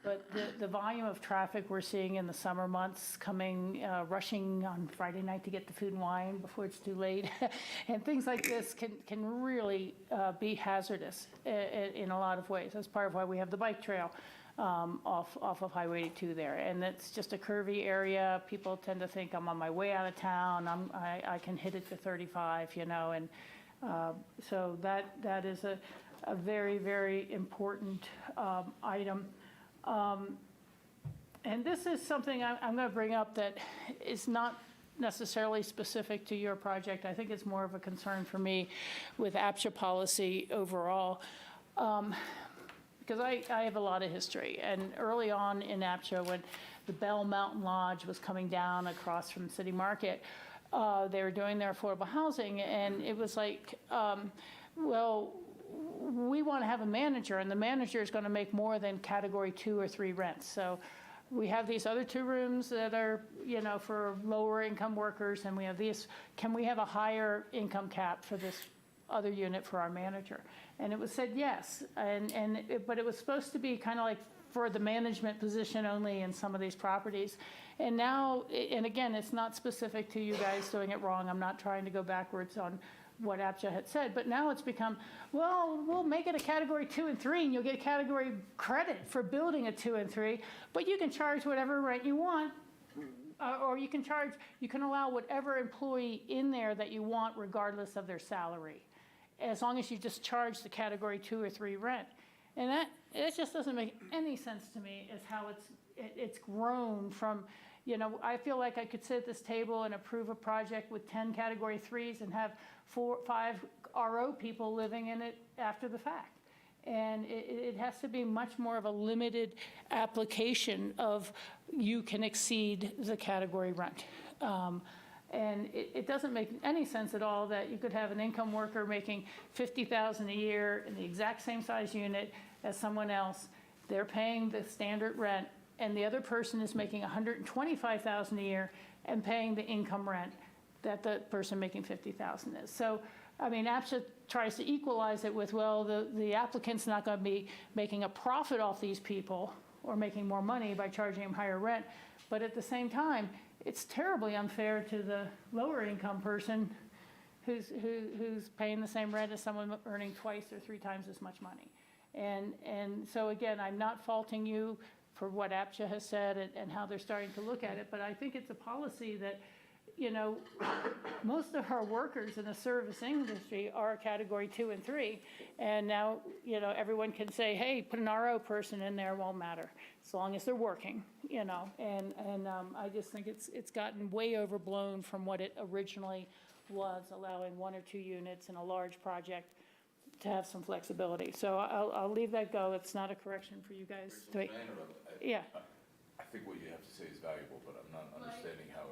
but the volume of traffic we're seeing in the summer months coming, rushing on Friday night to get the food and wine before it's too late, and things like this can really be hazardous in a lot of ways. That's part of why we have the bike trail off of Highway 82 there. And it's just a curvy area. People tend to think I'm on my way out of town. I can hit it to 35, you know, and so that is a very, very important item. And this is something I'm going to bring up that is not necessarily specific to your project. I think it's more of a concern for me with APSHA policy overall. Because I have a lot of history, and early on in APSHA, when the Bell Mountain Lodge was coming down across from City Market, they were doing their affordable housing, and it was like, well, we want to have a manager, and the manager is going to make more than category 2 or 3 rents. So we have these other 2 rooms that are, you know, for lower income workers, and we have these. Can we have a higher income cap for this other unit for our manager? And it was said yes, but it was supposed to be kind of like for the management position only in some of these properties. And now, and again, it's not specific to you guys doing it wrong. I'm not trying to go backwards on what APSHA had said, but now it's become, well, we'll make it a category 2 and 3, and you'll get category credit for building a 2 and 3, but you can charge whatever rent you want, or you can allow whatever employee in there that you want regardless of their salary, as long as you just charge the category 2 or 3 rent. And it just doesn't make any sense to me as how it's grown from, you know, I feel like I could sit at this table and approve a project with 10 category 3s and have 4 or 5 RO people living in it after the fact. And it has to be much more of a limited application of you can exceed the category rent. And it doesn't make any sense at all that you could have an income worker making $50,000 a year in the exact same size unit as someone else. They're paying the standard rent, and the other person is making $125,000 a year and paying the income rent that the person making $50,000 is. So, I mean, APSHA tries to equalize it with, well, the applicant's not going to be making a profit off these people or making more money by charging them higher rent. But at the same time, it's terribly unfair to the lower income person who's paying the same rent as someone earning twice or 3 times as much money. And so again, I'm not faulting you for what APSHA has said and how they're starting to look at it, but I think it's a policy that, you know, most of our workers in the service industry are category 2 and 3, and now, you know, everyone can say, hey, put an RO person in there, won't matter, as long as they're working, you know, and I just think it's gotten way overblown from what it originally was, allowing 1 or 2 units in a large project to have some flexibility. So I'll leave that go. It's not a correction for you guys to make. Yeah. I think what you have to say is valuable, but I'm not understanding how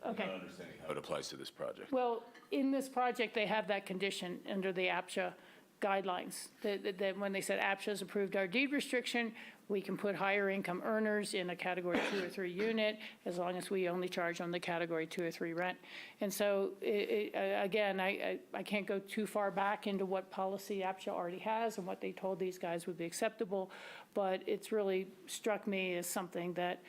Okay. I'm not understanding how it applies to this project. Well, in this project, they have that condition under the APSHA guidelines, that when they said APSHA's approved our deed restriction, we can put higher income earners in a category 2 or 3 unit as long as we only charge on the category 2 or 3 rent. And so, again, I can't go too far back into what policy APSHA already has and what they told these guys would be acceptable, but it's really struck me as something that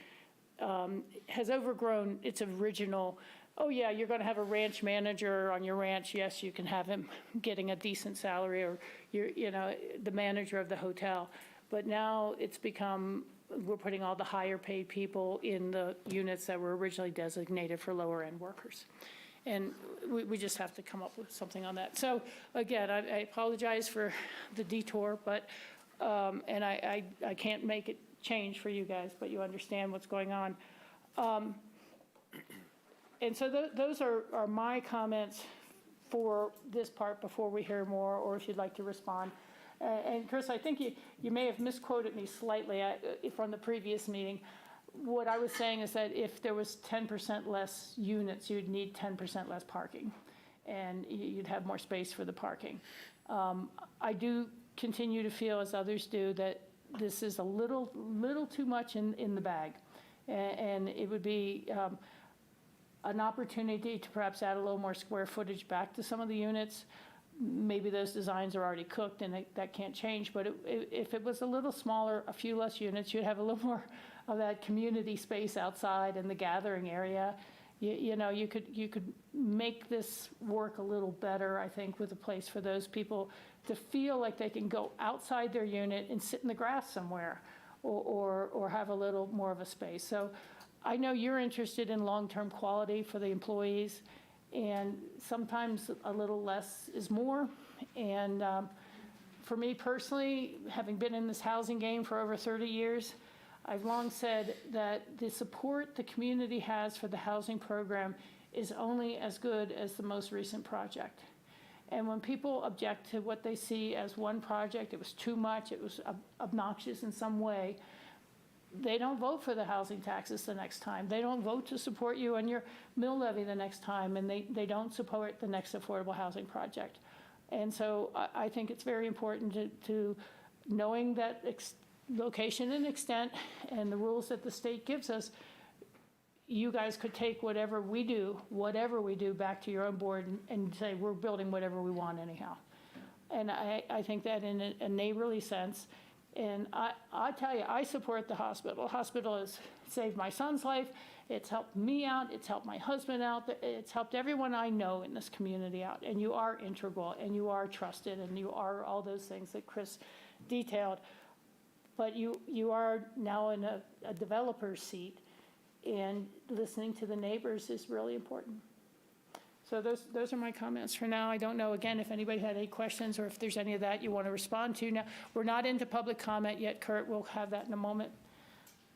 has overgrown its original, oh yeah, you're going to have a ranch manager on your ranch. Yes, you can have him getting a decent salary, or you know, the manager of the hotel. But now it's become, we're putting all the higher paid people in the units that were originally designated for lower end workers. And we just have to come up with something on that. So again, I apologize for the detour, but, and I can't make it change for you guys, but you understand what's going on. And so those are my comments for this part before we hear more, or if you'd like to respond. And Chris, I think you may have misquoted me slightly from the previous meeting. What I was saying is that if there was 10% less units, you'd need 10% less parking, and you'd have more space for the parking. I do continue to feel, as others do, that this is a little too much in the bag, and it would be an opportunity to perhaps add a little more square footage back to some of the units. Maybe those designs are already cooked and that can't change, but if it was a little smaller, a few less units, you'd have a little more of that community space outside and the gathering area. You know, you could make this work a little better, I think, with a place for those people to feel like they can go outside their unit and sit in the grass somewhere, or have a little more of a space. So I know you're interested in long-term quality for the employees, and sometimes a little less is more. And for me personally, having been in this housing game for over 30 years, I've long said that the support the community has for the housing program is only as good as the most recent project. And when people object to what they see as one project, it was too much, it was obnoxious in some way, they don't vote for the housing taxes the next time. They don't vote to support you on your mill levy the next time, and they don't support the next affordable housing project. And so I think it's very important to knowing that location and extent and the rules that the state gives us, you guys could take whatever we do back to your own board and say, we're building whatever we want anyhow. And I think that in a neighborly sense. And I tell you, I support the hospital. The hospital has saved my son's life. It's helped me out. It's helped my husband out. It's helped everyone I know in this community out. And you are integral, and you are trusted, and you are all those things that Chris detailed. But you are now in a developer's seat, and listening to the neighbors is really important. So those are my comments for now. I don't know, again, if anybody had any questions or if there's any of that you want to respond to. Now, we're not into public comment yet, Kurt. We'll have that in a moment.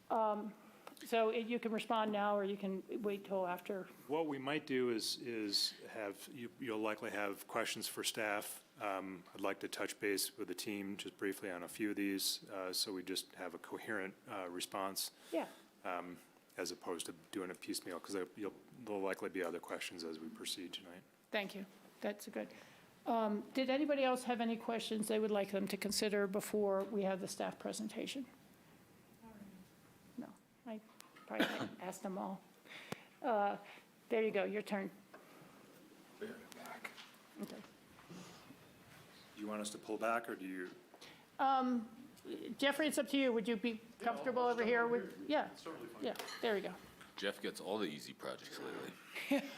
So you can respond now, or you can wait till after. What we might do is have, you'll likely have questions for staff. I'd like to touch base with the team just briefly on a few of these, so we just have a coherent response. Yeah. As opposed to doing a piecemeal, because there'll likely be other questions as we proceed tonight. Thank you. That's good. Did anybody else have any questions they would like them to consider before we have the staff presentation? No, I probably asked them all. There you go, your turn. Back. Okay. Do you want us to pull back, or do you? Jeffrey, it's up to you. Would you be comfortable over here with? Yeah. It's totally fine. Yeah, there we go. Jeff gets all the easy projects lately.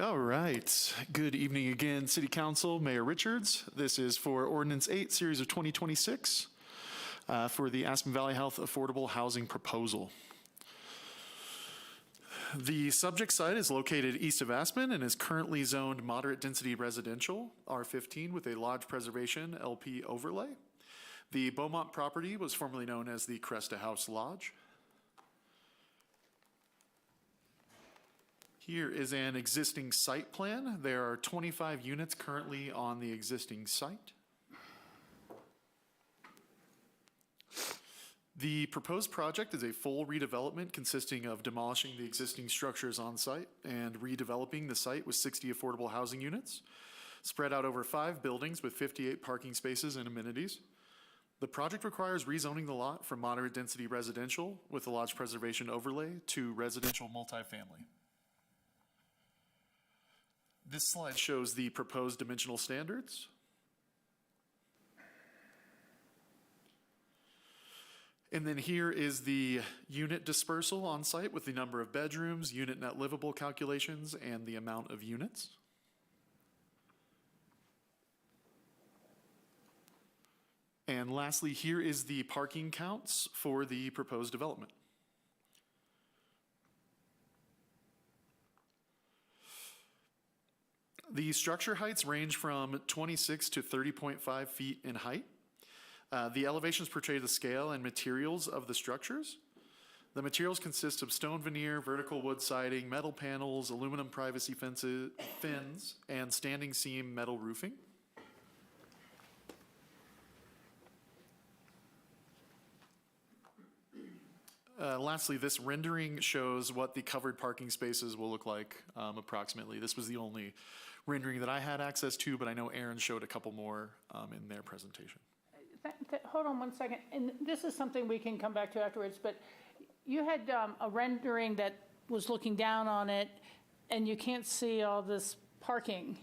All right. Good evening again, City Council, Mayor Richards. This is for Ordinance 8, Series of 2026, for the Aspen Valley Health Affordable Housing Proposal. The subject site is located east of Aspen and is currently zoned moderate density residential, R15, with a lodge preservation LP overlay. The Beaumont property was formerly known as the Cresta House Lodge. Here is an existing site plan. There are 25 units currently on the existing site. The proposed project is a full redevelopment consisting of demolishing the existing structures on site and redeveloping the site with 60 affordable housing units, spread out over 5 buildings with 58 parking spaces and amenities. The project requires rezoning the lot from moderate density residential with a lodge preservation overlay to residential multifamily. This slide shows the proposed dimensional standards. And then here is the unit dispersal on site with the number of bedrooms, unit net livable calculations, and the amount of units. And lastly, here is the parking counts for the proposed development. The structure heights range from 26 to 30.5 feet in height. The elevations portray the scale and materials of the structures. The materials consist of stone veneer, vertical wood siding, metal panels, aluminum privacy fins, and standing seam metal roofing. Lastly, this rendering shows what the covered parking spaces will look like approximately. This was the only rendering that I had access to, but I know Aaron showed a couple more in their presentation. Hold on one second, and this is something we can come back to afterwards, but you had a rendering that was looking down on it, and you can't see all this parking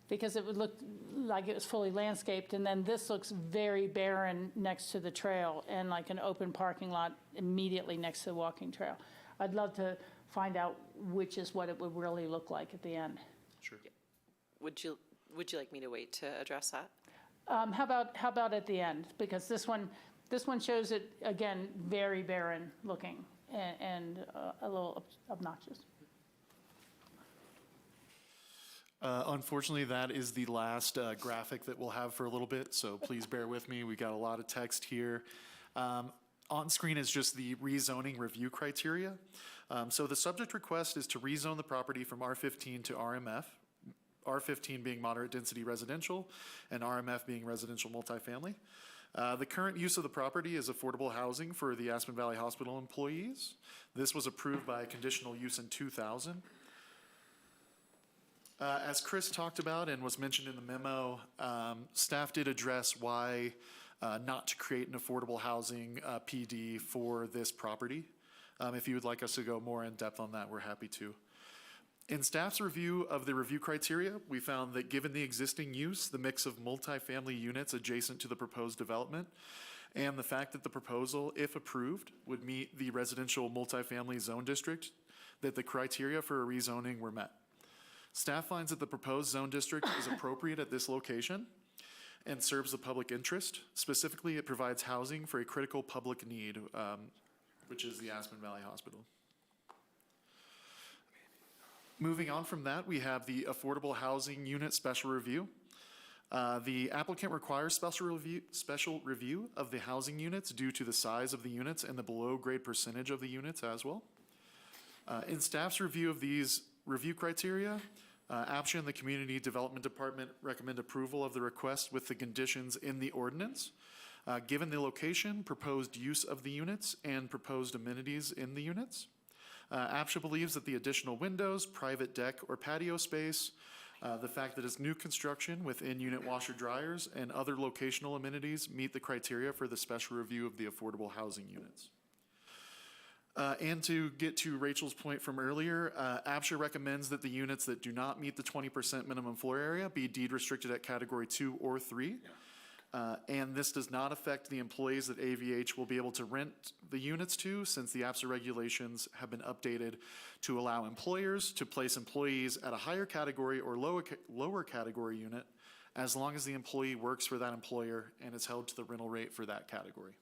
because it would look like it was fully landscaped, and then this looks very barren next to the trail and like an open parking lot immediately next to the walking trail. I'd love to find out which is what it would really look like at the end. Sure. Would you like me to wait to address that? How about at the end? Because this one shows it, again, very barren looking and a little obnoxious. Unfortunately, that is the last graphic that we'll have for a little bit, so please bear with me. We got a lot of text here. On screen is just the rezoning review criteria. So the subject request is to rezone the property from R15 to RMF, R15 being moderate density residential and RMF being residential multifamily. The current use of the property is affordable housing for the Aspen Valley Hospital employees. This was approved by conditional use in 2000. As Chris talked about and was mentioned in the memo, staff did address why not to create an affordable housing PD for this property. If you would like us to go more in depth on that, we're happy to. In staff's review of the review criteria, we found that given the existing use, the mix of multifamily units adjacent to the proposed development, and the fact that the proposal, if approved, would meet the residential multifamily zone district, that the criteria for a rezoning were met. Staff finds that the proposed zone district is appropriate at this location and serves the public interest. Specifically, it provides housing for a critical public need, which is the Aspen Valley Hospital. Moving on from that, we have the Affordable Housing Unit Special Review. The applicant requires special review of the housing units due to the size of the units and the below grade percentage of the units as well. In staff's review of these review criteria, APSHA and the Community Development Department recommend approval of the request with the conditions in the ordinance. Given the location, proposed use of the units, and proposed amenities in the units. APSHA believes that the additional windows, private deck or patio space, the fact that it's new construction with in-unit washer dryers, and other locational amenities meet the criteria for the special review of the affordable housing units. And to get to Rachel's point from earlier, APSHA recommends that the units that do not meet the 20% minimum floor area be deed restricted at category 2 or 3. And this does not affect the employees that AVH will be able to rent the units to, since the APSHA regulations have been updated to allow employers to place employees at a higher category or lower category unit as long as the employee works for that employer and is held to the rental rate for that category.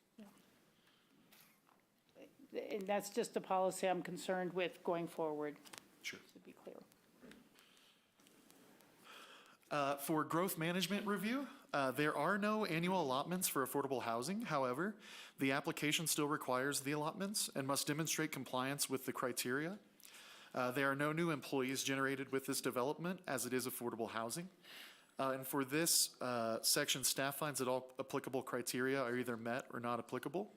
And that's just a policy I'm concerned with going forward. Sure. To be clear. For growth management review, there are no annual allotments for affordable housing. However, the application still requires the allotments and must demonstrate compliance with the criteria. There are no new employees generated with this development, as it is affordable housing. And for this section, staff finds that all applicable criteria are either met or not applicable.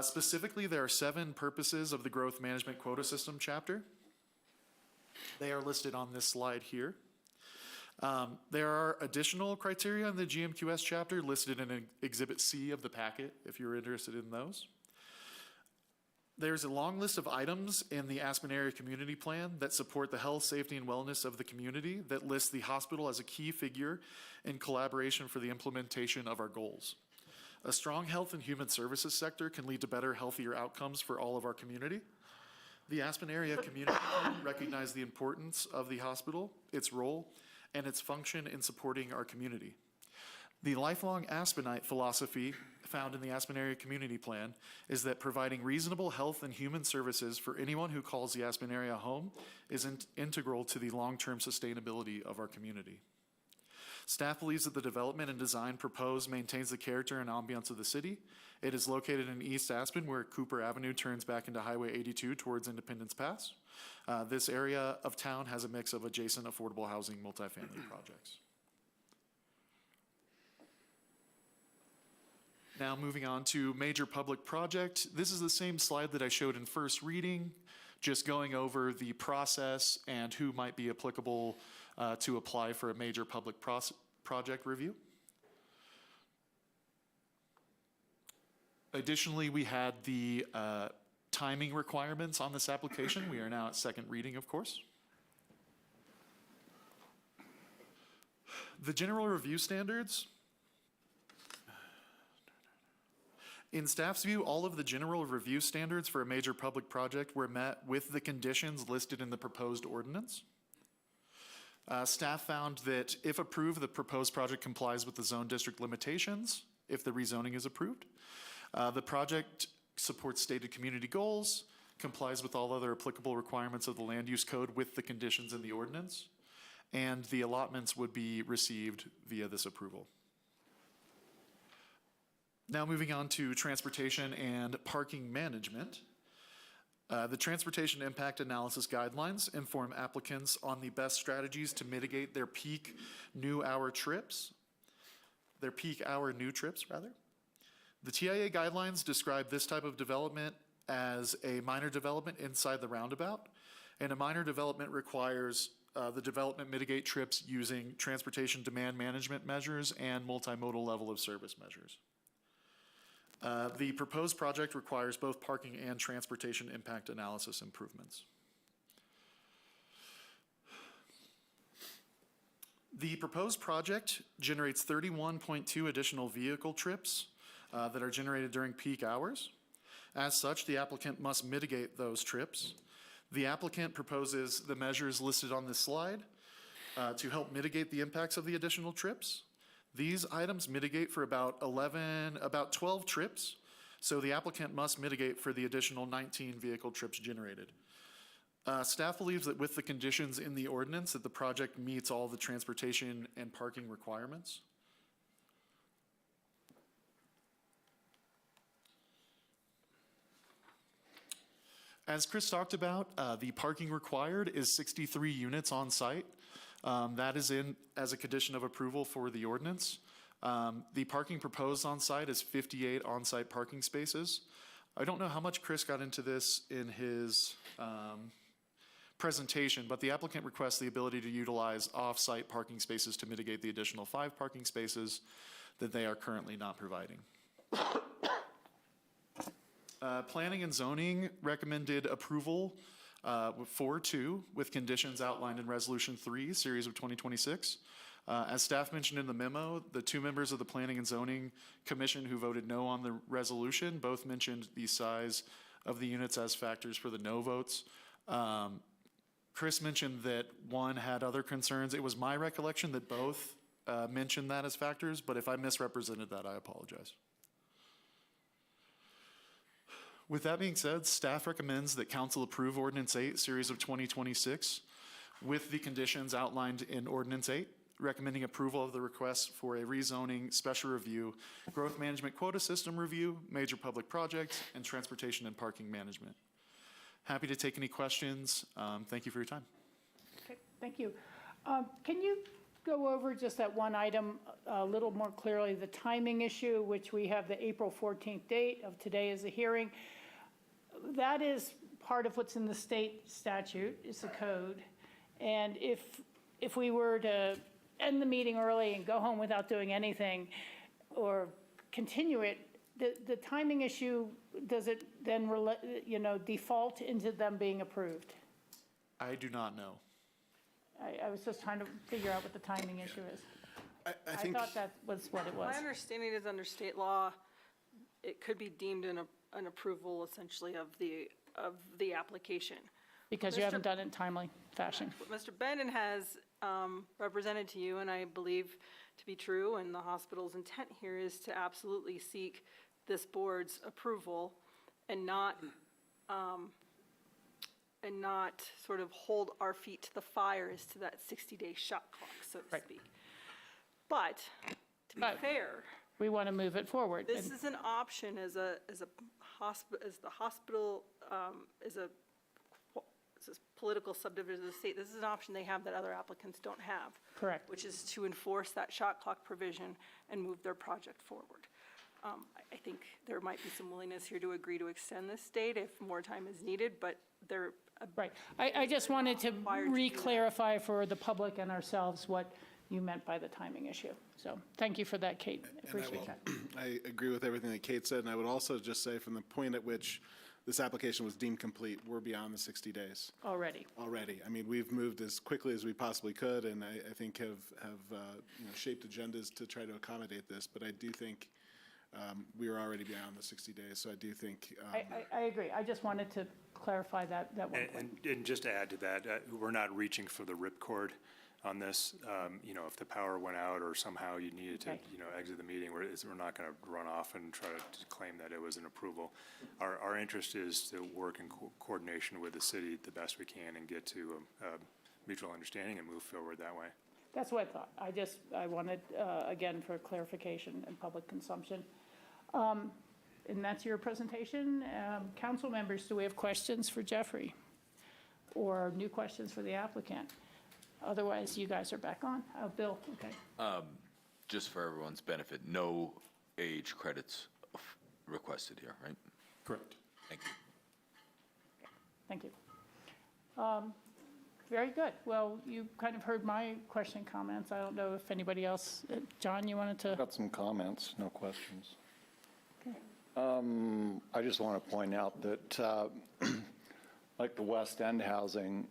Specifically, there are 7 purposes of the growth management quota system chapter. They are listed on this slide here. There are additional criteria in the GMQS chapter listed in Exhibit C of the packet, if you're interested in those. There's a long list of items in the Aspen Area Community Plan that support the health, safety, and wellness of the community that lists the hospital as a key figure in collaboration for the implementation of our goals. A strong health and human services sector can lead to better, healthier outcomes for all of our community. The Aspen Area Community Plan recognizes the importance of the hospital, its role, and its function in supporting our community. The lifelong Aspenite philosophy found in the Aspen Area Community Plan is that providing reasonable health and human services for anyone who calls the Aspen area home is integral to the long-term sustainability of our community. Staff believes that the development and design proposed maintains the character and ambiance of the city. It is located in East Aspen, where Cooper Avenue turns back into Highway 82 towards Independence Pass. This area of town has a mix of adjacent affordable housing multifamily projects. Now moving on to major public project. This is the same slide that I showed in first reading, just going over the process and who might be applicable to apply for a major public project review. Additionally, we had the timing requirements on this application. We are now at second reading, of course. The general review standards. In staff's view, all of the general review standards for a major public project were met with the conditions listed in the proposed ordinance. Staff found that if approved, the proposed project complies with the zone district limitations if the rezoning is approved. The project supports stated community goals, complies with all other applicable requirements of the land use code with the conditions in the ordinance, and the allotments would be received via this approval. Now moving on to transportation and parking management. The transportation impact analysis guidelines inform applicants on the best strategies to mitigate their peak new hour trips. The TIA guidelines describe this type of development as a minor development inside the roundabout, and a minor development requires the development mitigate trips using transportation demand management measures and multimodal level of service measures. The proposed project requires both parking and transportation impact analysis improvements. The proposed project generates 31.2 additional vehicle trips that are generated during peak hours. As such, the applicant must mitigate those trips. The applicant proposes the measures listed on this slide to help mitigate the impacts of the additional trips. These items mitigate for about 12 trips, so the applicant must mitigate for the additional 19 vehicle trips generated. Staff believes that with the conditions in the ordinance that the project meets all the transportation and parking requirements. As Chris talked about, the parking required is 63 units on site. That is in as a condition of approval for the ordinance. The parking proposed on site is 58 on-site parking spaces. I don't know how much Chris got into this in his presentation, but the applicant requests the ability to utilize off-site parking spaces to mitigate the additional 5 parking spaces that they are currently not providing. Planning and zoning recommended approval 4-2 with conditions outlined in Resolution 3, Series of 2026. As staff mentioned in the memo, the 2 members of the Planning and Zoning Commission who voted no on the resolution both mentioned the size of the units as factors for the no votes. Chris mentioned that one had other concerns. It was my recollection that both mentioned that as factors, but if I misrepresented that, I apologize. With that being said, staff recommends that council approve Ordinance 8, Series of 2026, with the conditions outlined in Ordinance 8, recommending approval of the request for a rezoning, special review, growth management quota system review, major public projects, and transportation and parking management. Happy to take any questions. Thank you for your time. Okay, thank you. Can you go over just that one item a little more clearly, the timing issue, which we have the April 14th date of today as a hearing? That is part of what's in the state statute, is the code. And if we were to end the meeting early and go home without doing anything or continue it, the timing issue, does it then default into them being approved? I do not know. I was just trying to figure out what the timing issue is. I think thought that was what it was. My understanding is under state law, it could be deemed an approval essentially of the application. Because you haven't done it in timely fashion. What Mr. Benton has represented to you, and I believe to be true, and the hospital's intent here is to absolutely seek this board's approval and not sort of hold our feet to the fire as to that 60-day shot clock, so to speak. But to be fair, we want to move it forward. This is an option as the hospital is a political subdivision of the state. This is an option they have that other applicants don't have. Correct. Which is to enforce that shot clock provision and move their project forward. I think there might be some willingness here to agree to extend this date if more time is needed, but they're. Right. I just wanted to re-clarify for the public and ourselves what you meant by the timing issue. So thank you for that, Kate. Appreciate that. I agree with everything that Kate said, and I would also just say from the point at which this application was deemed complete, we're beyond the 60 days. Already. I mean, we've moved as quickly as we possibly could, and I think have shaped agendas to try to accommodate this. But I do think we are already beyond the 60 days. So I do think. I agree. I just wanted to clarify that one point. And just to add to that, we're not reaching for the ripcord on this. If the power went out or somehow you needed to, exit the meeting, we're not going to run off and try to claim that it was an approval. Our interest is to work in coordination with the city the best we can and get to a mutual understanding and move forward that way. That's what I thought. I wanted, again, for clarification and public consumption. And that's your presentation. Council members, do we have questions for Jeffrey? Or new questions for the applicant? Otherwise, you guys are back on. Bill, okay. Just for everyone's benefit, no age credits requested here, right? Correct. Thank you. Thank you. very good. Well, you kind of heard my question, comments. I don't know if anybody else, John, you wanted to? Got some comments, no questions. Okay. I just want to point out that, like the West End housing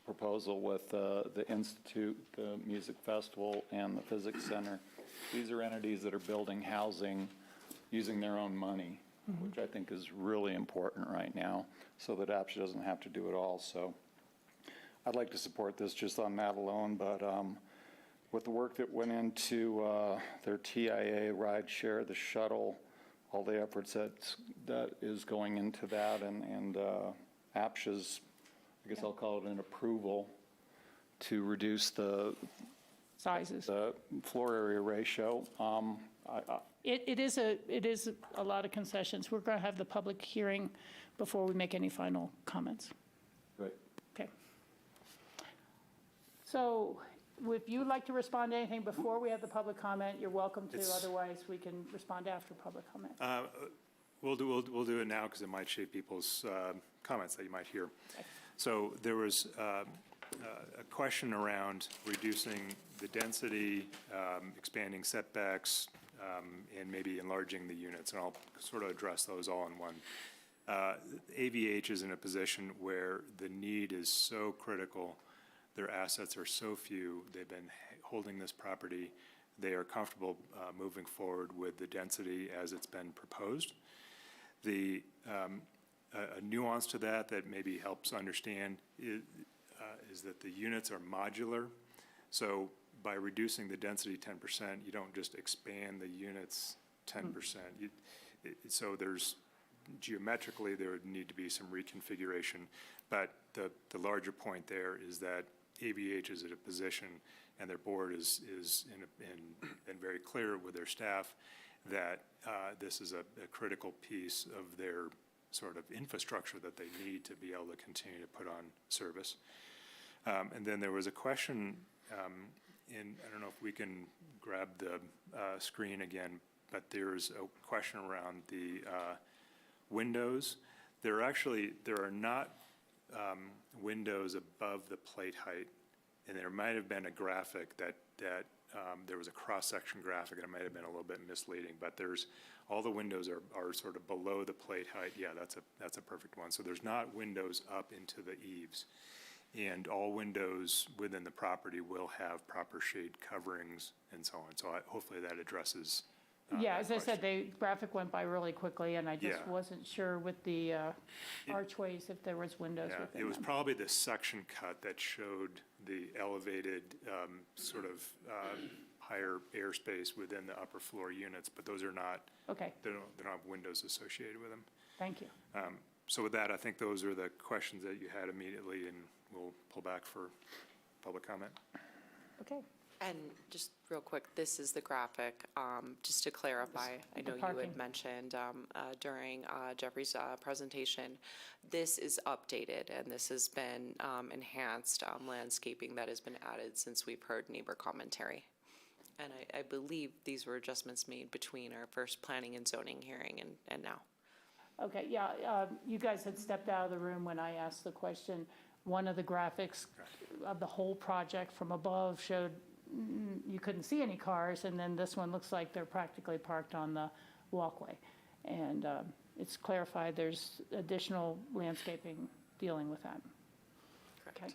proposal with the Institute, the Music Festival, and the Physics Center, these are entities that are building housing using their own money, which I think is really important right now, so that APSHA doesn't have to do it all. So I'd like to support this just on that alone, but with the work that went into their TIA ride share, the shuttle, all the efforts that is going into that, and APSHA's, I guess I'll call it an approval to reduce the sizes, the floor area ratio. It is a lot of concessions. We're going to have the public hearing before we make any final comments. Great. Okay. So if you'd like to respond to anything before we have the public comment, you're welcome to. Otherwise, we can respond after public comment. We'll do it now because it might shape people's comments that you might hear. Okay. So there was a question around reducing the density, expanding setbacks, and maybe enlarging the units, and I'll sort of address those all in one. AVH is in a position where the need is so critical. Their assets are so few. They've been holding this property. They are comfortable moving forward with the density as it's been proposed. The a nuance to that maybe helps understand is that the units are modular. So by reducing the density 10%, you don't just expand the units 10%. So there's geometrically there would need to be some reconfiguration, but the larger point there is that AVH is at a position, and their board is been very clear with their staff that this is a critical piece of their sort of infrastructure that they need to be able to continue to put on service. And then there was a question, and I don't know if we can grab the screen again, but there's a question around the windows. There are not windows above the plate height, and there might have been a graphic that there was a cross-section graphic, and it might have been a little bit misleading, but all the windows are sort of below the plate height. Yeah, that's a perfect one. So there's not windows up into the eaves, and all windows within the property will have proper shade coverings and so on. So hopefully that addresses yeah, as I said, the graphic went by really quickly, and I just wasn't sure with the archways if there was windows within them. It was probably the section cut that showed the elevated sort of higher airspace within the upper floor units, but those are not, okay. They don't have windows associated with them. Thank you. So with that, I think those are the questions that you had immediately, and we'll pull back for public comment. Okay. And just real quick, this is the graphic, just to clarify, I know you had mentioned during Jeffrey's presentation, this is updated and this has been enhanced landscaping that has been added since we've heard neighbor commentary. And I believe these were adjustments made between our first planning and zoning hearing and now. Okay, yeah, you guys had stepped out of the room when I asked the question. One of the graphics of the whole project from above showed you couldn't see any cars, and then this one looks like they're practically parked on the walkway. And it's clarified there's additional landscaping dealing with that. Correct.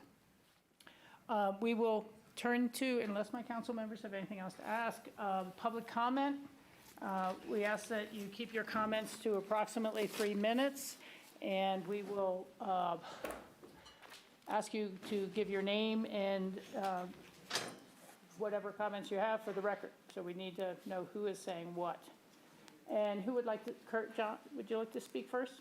Okay. We will turn to, unless my council members have anything else to ask, public comment. We ask that you keep your comments to approximately 3 minutes, and we will ask you to give your name and whatever comments you have for the record. So we need to know who is saying what. And who would like to, John, would you like to speak first?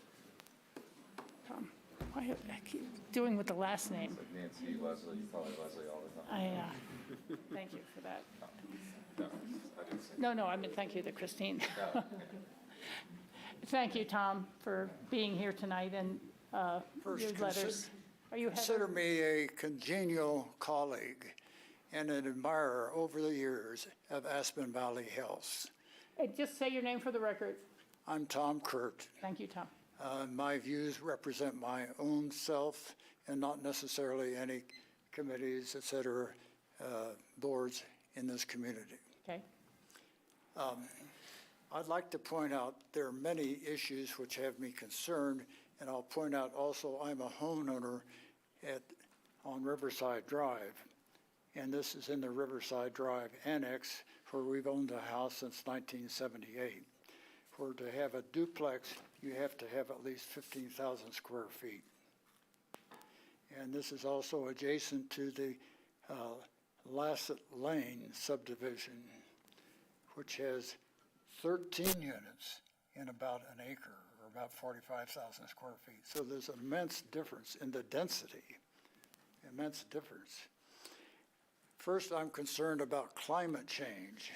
Tom, why I keep doing with the last name? Like Nancy, Leslie, you probably Leslie all the time. Thank you for that. No, I didn't say. No, I mean, thank you to Christine. Thank you, Tom, for being here tonight and your letters. Are you consider me a congenial colleague and an admirer over the years of Aspen Valley Health. Hey, just say your name for the record. I'm Tom Kurt. Thank you, Tom. My views represent my own self and not necessarily any committees, et cetera, boards in this community. Okay. I'd like to point out there are many issues which have me concerned, and I'll point out also I'm a homeowner on Riverside Drive, and this is in the Riverside Drive Annex, where we've owned a house since 1978. For to have a duplex, you have to have at least 15,000 square feet. And this is also adjacent to the Lassett Lane subdivision, which has 13 units in about an acre, or about 45,000 square feet. So there's an immense difference in the density, immense difference. First, I'm concerned about climate change,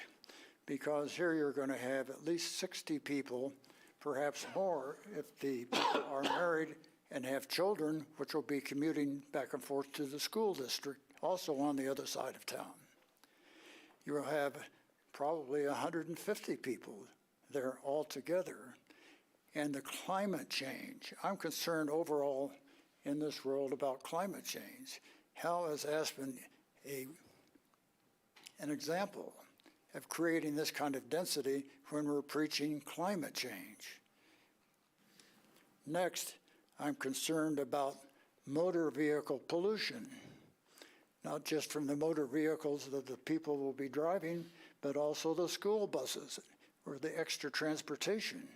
because here you're going to have at least 60 people, perhaps more, if the people are married and have children, which will be commuting back and forth to the school district, also on the other side of town. You will have probably 150 people there altogether. And the climate change, I'm concerned overall in this world about climate change. How is Aspen an example of creating this kind of density when we're preaching climate change? Next, I'm concerned about motor vehicle pollution, not just from the motor vehicles that the people will be driving, but also the school buses or the extra transportation.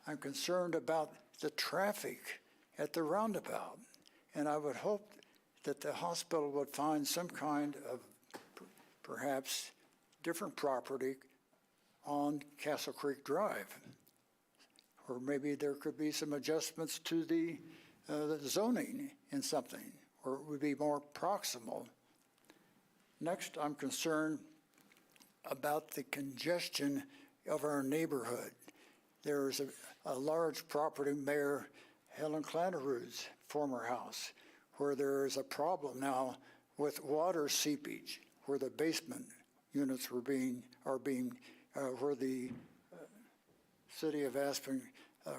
I'm concerned about the traffic at the roundabout, and I would hope that the hospital would find some kind of perhaps different property on Castle Creek Drive. Or maybe there could be some adjustments to the zoning in something, or it would be more proximal. Next, I'm concerned about the congestion of our neighborhood. There is a large property, Mayor Helen Clanaroo's former house, where there is a problem now with water seepage, where the basement units where the City of Aspen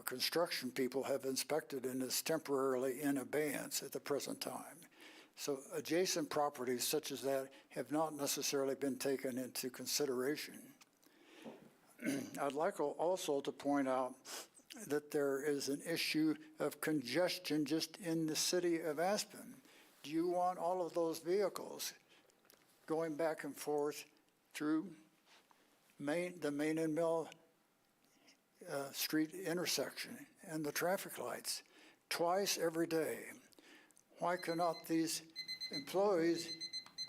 construction people have inspected and is temporarily in abeyance at the present time. So adjacent properties such as that have not necessarily been taken into consideration. I'd like also to point out that there is an issue of congestion just in the city of Aspen. Do you want all of those vehicles going back and forth through the Main and Mill Street intersection and the traffic lights twice every day? Why cannot these employees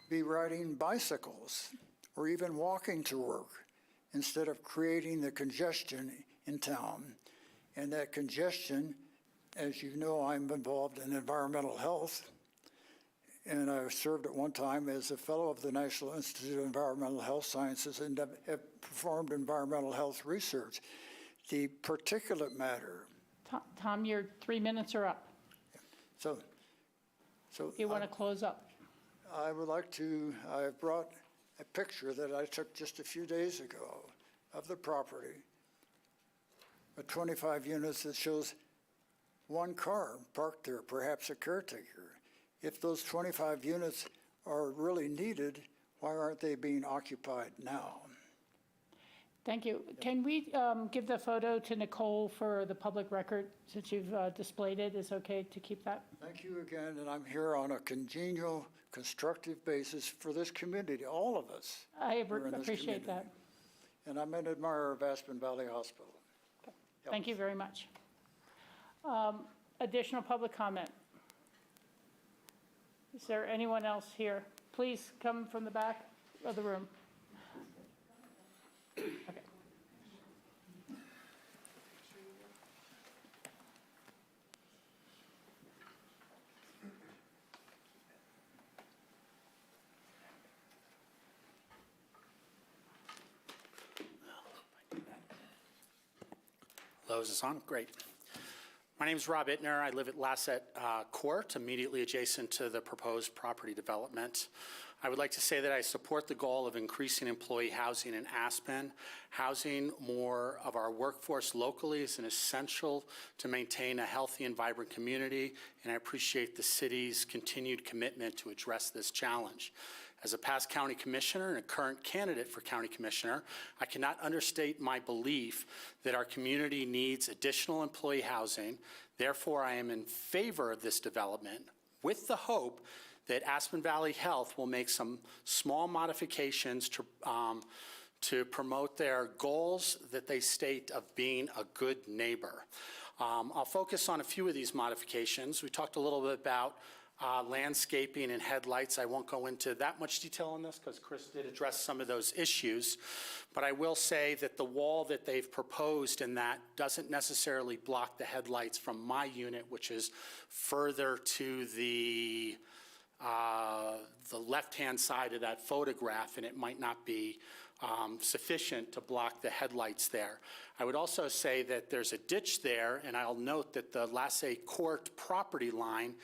be riding bicycles or even walking to work instead of creating the congestion in town? And that congestion, as you know, I'm involved in environmental health, and I served at one time as a fellow of the National Institute of Environmental Health Sciences and have performed environmental health research. The particulate matter. Tom, your 3 minutes are up. So you want to close up? I would like to, I brought a picture that I took just a few days ago of the property, with 25 units that shows one car parked there, perhaps a caretaker. If those 25 units are really needed, why aren't they being occupied now? Thank you. Can we give the photo to Nicole for the public record, since you've displayed it? Is it okay to keep that? Thank you again, and I'm here on a congenial, constructive basis for this community, all of us. I appreciate that. And I'm an admirer of Aspen Valley Hospital. Okay. Thank you very much. Additional public comment? Is there anyone else here? Please come from the back of the room. Okay. Hello, is this on? Great. My name is Rob Ittner. I live at Lassett Court, immediately adjacent to the proposed property development. I would like to say that I support the goal of increasing employee housing in Aspen. Housing more of our workforce locally is an essential to maintain a healthy and vibrant community, and I appreciate the city's continued commitment to address this challenge. As a past county commissioner and a current candidate for county commissioner, I cannot understate my belief that our community needs additional employee housing. Therefore, I am in favor of this development with the hope that Aspen Valley Health will make some small modifications to promote their goals that they state of being a good neighbor. I'll focus on a few of these modifications. We talked a little bit about landscaping and headlights. I won't go into that much detail on this because Chris did address some of those issues, but I will say that the wall that they've proposed in that doesn't necessarily block the headlights from my unit, which is further to the left-hand side of that photograph, and it might not be sufficient to block the headlights there. I would also say that there's a ditch there, and I'll note that the Lasse Court property line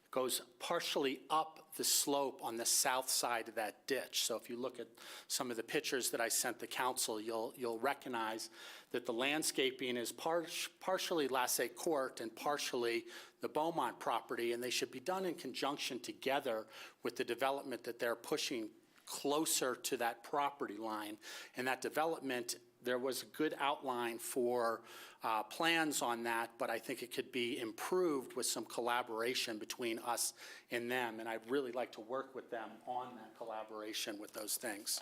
goes partially up the slope on the south side of that ditch. So if you look at some of the pictures that I sent the council, you'll recognize that the landscaping is partially Lasse Court and partially the Beaumont property, and they should be done in conjunction together with the development that they're pushing closer to that property line. And that development, there was a good outline for plans on that, but I think it could be improved with some collaboration between us and them, and I'd really like to work with them on that collaboration with those things.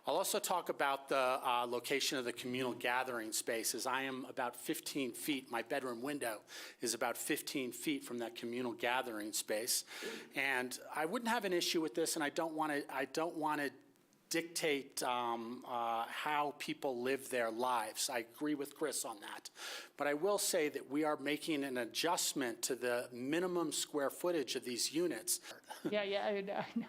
I'll also talk about the location of the communal gathering spaces. I am about 15 feet, my bedroom window is about 15 feet from that communal gathering space, and I wouldn't have an issue with this, and I don't want to dictate how people live their lives. I agree with Chris on that. But I will say that we are making an adjustment to the minimum square footage of these units. Yeah, I know.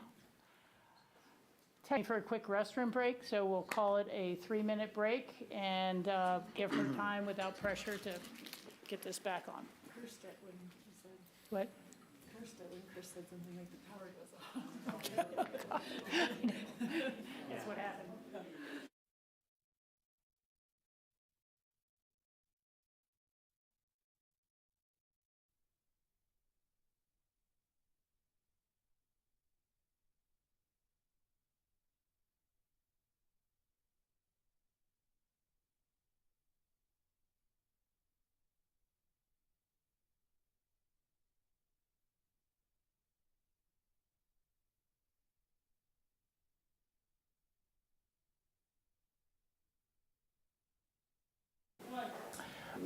Time for a quick restroom break, so we'll call it a 3-minute break and give her time without pressure to get this back on. Cursed it when she said. What? Cursed it when Chris said something like the power goes off. That's what happened.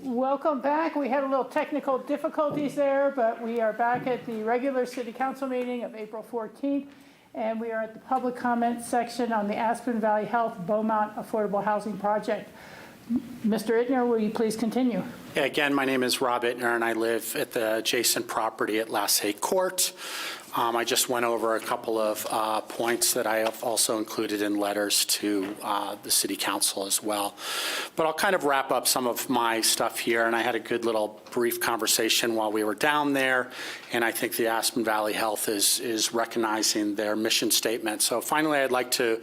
Welcome back. We had a little technical difficulties there, but we are back at the regular city council meeting of April 14th, and we are at the public comment section on the Aspen Valley Health Beaumont Affordable Housing Project. Mr. Ittner, will you please continue? Yeah, again, my name is Rob Ittner, and I live at the adjacent property at Lasse Court. I just went over a couple of points that I have also included in letters to the city council as well. But I'll kind of wrap up some of my stuff here, and I had a good little brief conversation while we were down there, and I think the Aspen Valley Health is recognizing their mission statement. So finally, I'd like to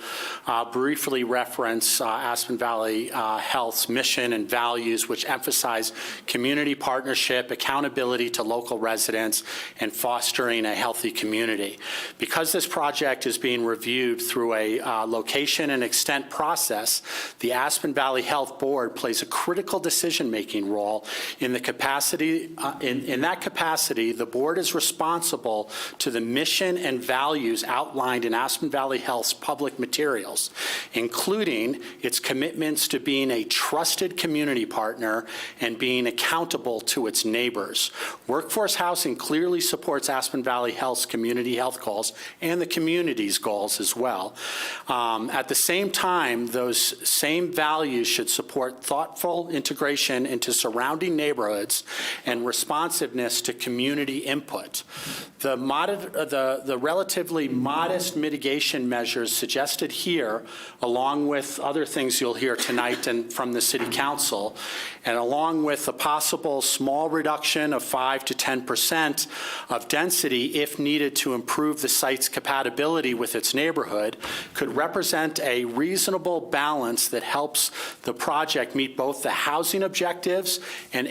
briefly reference Aspen Valley Health's mission and values, which emphasize community partnership, accountability to local residents, and fostering a healthy community. Because this project is being reviewed through a location and extent process, the Aspen Valley Health Board plays a critical decision-making role in the capacity. In that capacity, the board is responsible to the mission and values outlined in Aspen Valley Health's public materials, including its commitments to being a trusted community partner and being accountable to its neighbors. Workforce housing clearly supports Aspen Valley Health's community health goals and the community's goals as well. At the same time, those same values should support thoughtful integration into surrounding neighborhoods and responsiveness to community input. The relatively modest mitigation measures suggested here, along with other things you'll hear tonight and from the City Council, and along with a possible small reduction of 5 to 10% of density if needed needed to improve the site's compatibility with its neighborhood could represent a reasonable balance that helps the project meet both the housing objectives and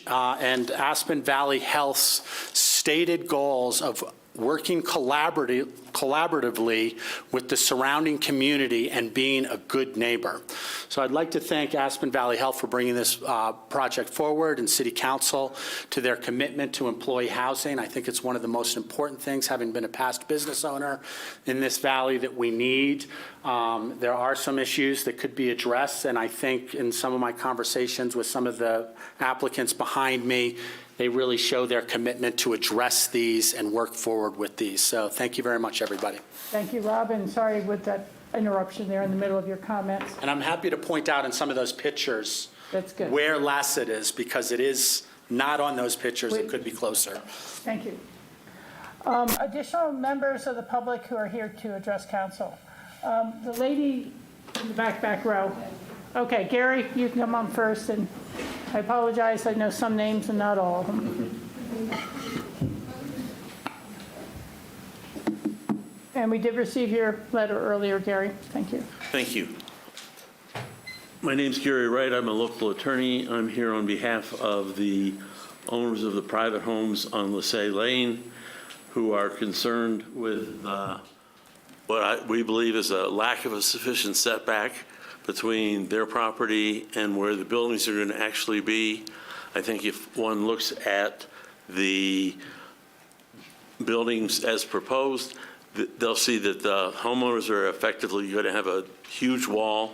Aspen Valley Health's stated goals of working collaboratively with the surrounding community and being a good neighbor. So I'd like to thank Aspen Valley Health for bringing this project forward, and City Council to their commitment to employee housing. I think it's one of the most important things, having been a past business owner in this valley, that we need. There are some issues that could be addressed, and I think in some of my conversations with some of the applicants behind me, they really show their commitment to address these and work forward with these. So thank you very much, everybody. Thank you, Rob, and sorry with that interruption there in the middle of your comments. And I'm happy to point out in some of those pictures That's good. where Lassett is, because it is not on those pictures. It could be closer. Thank you. Additional members of the public who are here to address council. The lady in the back row. Okay, Gary, you can come on first, and I apologize, I know some names and not all of them. And we did receive your letter earlier, Gary. Thank you. Thank you. My name's Gary Wright. I'm a local attorney. I'm here on behalf of the owners of the private homes on LaSalle Lane who are concerned with what we believe is a lack of a sufficient setback between their property and where the buildings are going to actually be. I think if one looks at the buildings as proposed, they'll see that the homeowners are effectively going to have a huge wall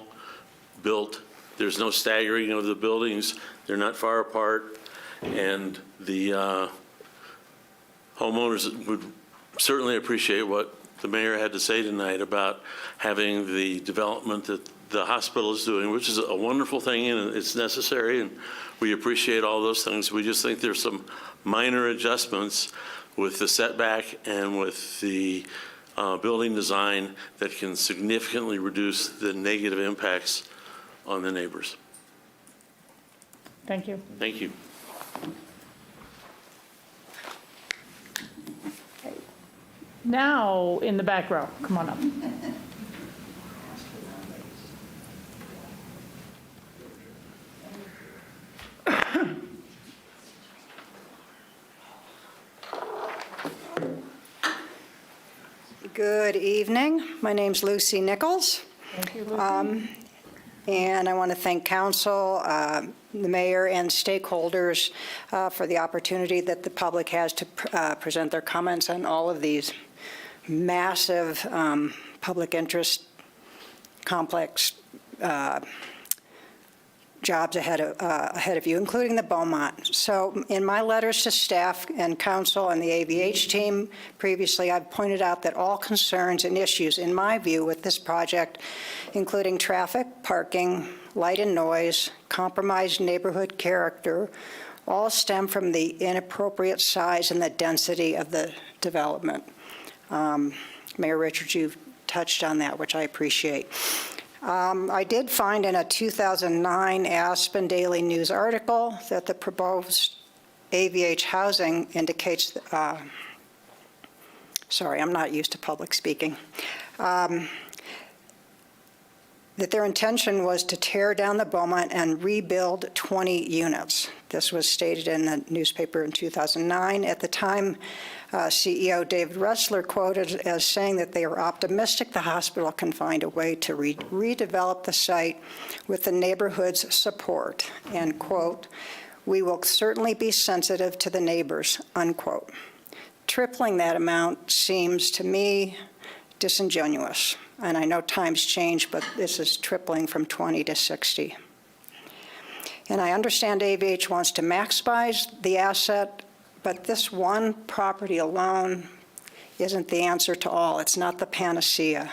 built. There's no staggering of the buildings. They're not far apart. And the homeowners would certainly appreciate what the mayor had to say tonight about having the development that the hospital is doing, which is a wonderful thing, and it's necessary, and we appreciate all those things. We just think there's some minor adjustments with the setback and with the building design that can significantly reduce the negative impacts on the neighbors. Thank you. Thank you. Now, in the back row, come on up. Good evening. My name's Lucy Nichols. Thank you, Lucy. And I want to thank council, the mayor, and stakeholders for the opportunity that the public has to present their comments on all of these massive public interest complex jobs ahead of you, including the Beaumont. So in my letters to staff and council and the AVH team previously, I've pointed out that all concerns and issues, in my view, with this project, including traffic, parking, light and noise, compromised neighborhood character, all stem from the inappropriate size and the density of the development. Mayor Richards, you've touched on that, which I appreciate. I did find in a 2009 Aspen Daily News article that the proposed AVH housing indicates, sorry, I'm not used to public speaking, that their intention was to tear down the Beaumont and rebuild 20 units. This was stated in the newspaper in 2009. At the time, CEO David Ressler quoted as saying that they are optimistic the hospital can find a way to redevelop the site with the neighborhood's support, and quote, "We will certainly be sensitive to the neighbors," unquote. Tripling that amount seems to me disingenuous. And I know times change, but this is tripling from 20 to 60. And I understand AVH wants to maximize the asset, but this one property alone isn't the answer to all. It's not the panacea.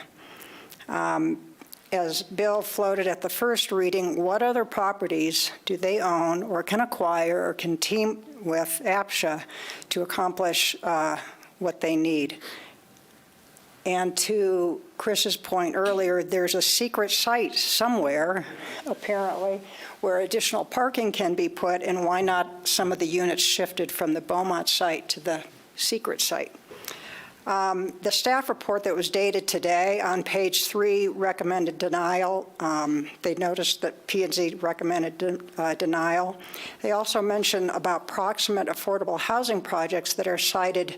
As Bill floated at the first reading, what other properties do they own or can acquire or can team with APSHA to accomplish what they need? And to Chris's point earlier, there's a secret site somewhere, apparently, where additional parking can be put, and why not some of the units shifted from the Beaumont site to the secret site? The staff report that was dated today on page 3 recommended denial. They noticed that P&Z recommended denial. They also mentioned about proximate affordable housing projects that are cited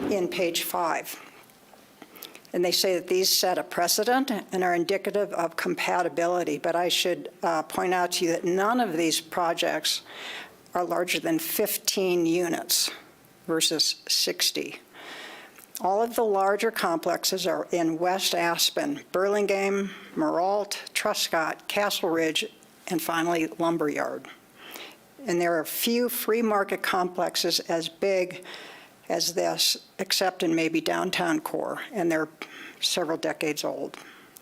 in page 5. And they say that these set a precedent and are indicative of compatibility. But I should point out to you that none of these projects are larger than 15 units versus 60. All of the larger complexes are in West Aspen, Burlingame, Marolt, Truscott, Castle Ridge, and finally Lumberyard. And there are few free market complexes as big as this, except in maybe downtown core, and they're several decades old.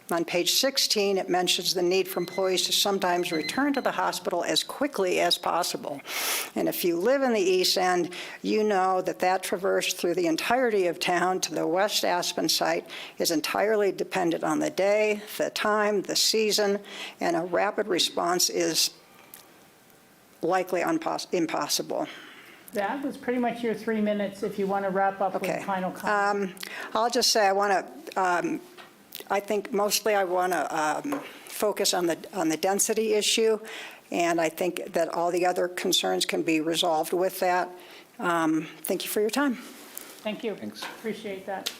On page 16, it mentions the need for employees to sometimes return to the hospital as quickly as possible. And if you live in the East End, you know that that traverse through the entirety of town to the West Aspen site is entirely dependent on the day, the time, the season, and a rapid response is likely impossible. That was pretty much your 3 minutes if you want to wrap up with final comments. I'll just say I think mostly I want to focus on the density issue, and I think that all the other concerns can be resolved with that. Thank you for your time. Thank you. Thanks. Appreciate that.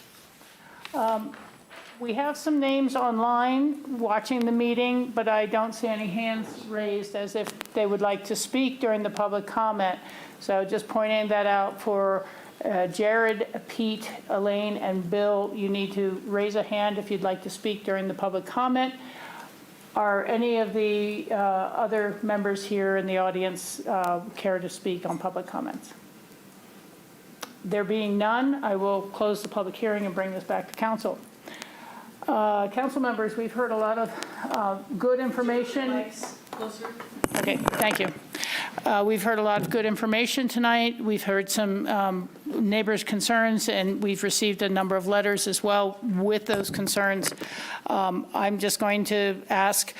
We have some names online watching the meeting, but I don't see any hands raised as if they would like to speak during the public comment. So just pointing that out for Jared, Pete, Elaine, and Bill, you need to raise a hand if you'd like to speak during the public comment. Are any of the other members here in the audience care to speak on public comments? There being none, I will close the public hearing and bring this back to council. Council members, we've heard a lot of good information. Okay, thank you. We've heard a lot of good information tonight. We've heard some neighbors' concerns, and we've received a number of letters as well with those concerns. I'm just going to ask,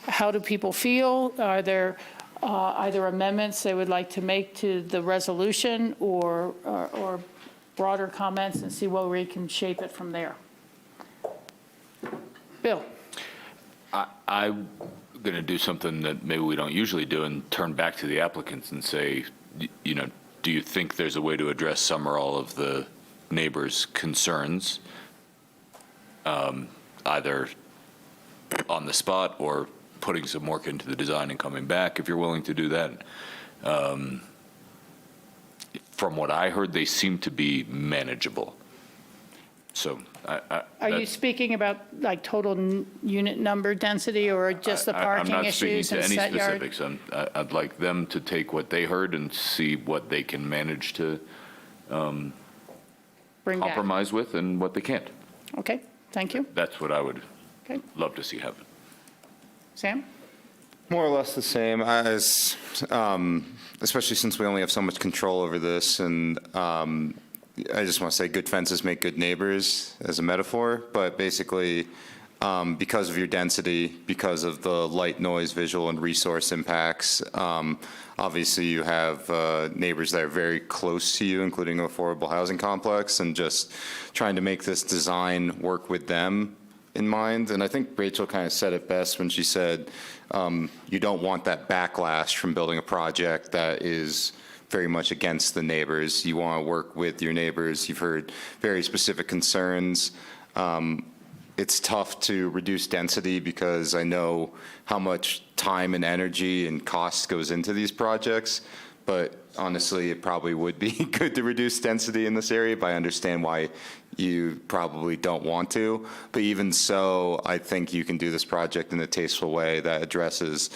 how do people feel? Are there either amendments they would like to make to the resolution or broader comments, and see where we can shape it from there? Bill. I'm going to do something that maybe we don't usually do and turn back to the applicants and say, you know, do you think there's a way to address some or all of the neighbors' concerns, either on the spot or putting some work into the design and coming back, if you're willing to do that? From what I heard, they seem to be manageable. So Are you speaking about like total unit number density or just the parking issues and set yard? I'm not speaking to any specifics. I'd like them to take what they heard and see what they can manage to compromise with and what they can't. Okay, thank you. That's what I would love to see happen. Sam? More or less the same, as especially since we only have so much control over this, and I just want to say good fences make good neighbors as a metaphor, but basically because of your density, because of the light, noise, visual, and resource impacts, obviously you have neighbors that are very close to you, including an affordable housing complex, and just trying to make this design work with them in mind. And I think Rachel kind of said it best when she said you don't want that backlash from building a project that is very much against the neighbors. You want to work with your neighbors. You've heard very specific concerns. It's tough to reduce density because I know how much time and energy and cost goes into these projects, but honestly, it probably would be good to reduce density in this area, but I understand why you probably don't want to. But even so, I think you can do this project in a tasteful way that addresses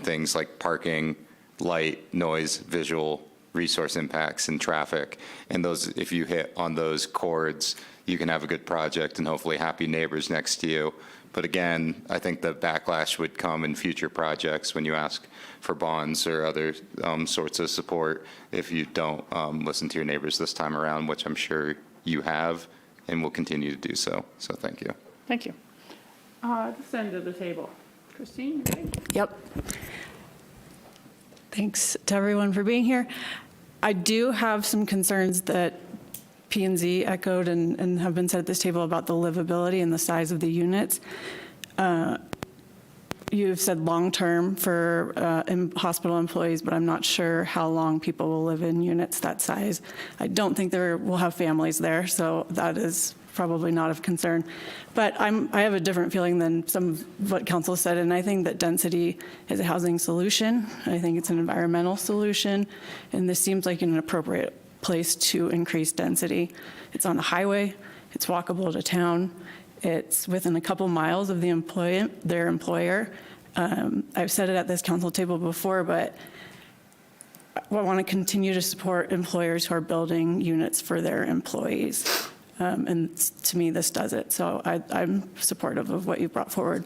things like parking, light, noise, visual, resource impacts, and traffic. And those, if you hit on those chords, you can have a good project and hopefully happy neighbors next to you. But again, I think the backlash would come in future projects when you ask for bonds or other sorts of support if you don't listen to your neighbors this time around, which I'm sure you have and will continue to do so. So thank you. Thank you. This end of the table. Christine? Yep. Thanks to everyone for being here. I do have some concerns that P&Z echoed and have been said at this table about the livability and the size of the units. You've said long-term for hospital employees, but I'm not sure how long people will live in units that size. I don't think we'll have families there, so that is probably not of concern. But I have a different feeling than some of what council said, and I think that density is a housing solution. I think it's an environmental solution, and this seems like an appropriate place to increase density. It's on the highway, it's walkable to town, it's within a couple miles of their employer. I've said it at this council table before, but I want to continue to support employers who are building units for their employees. And to me, this does it. So I'm supportive of what you brought forward.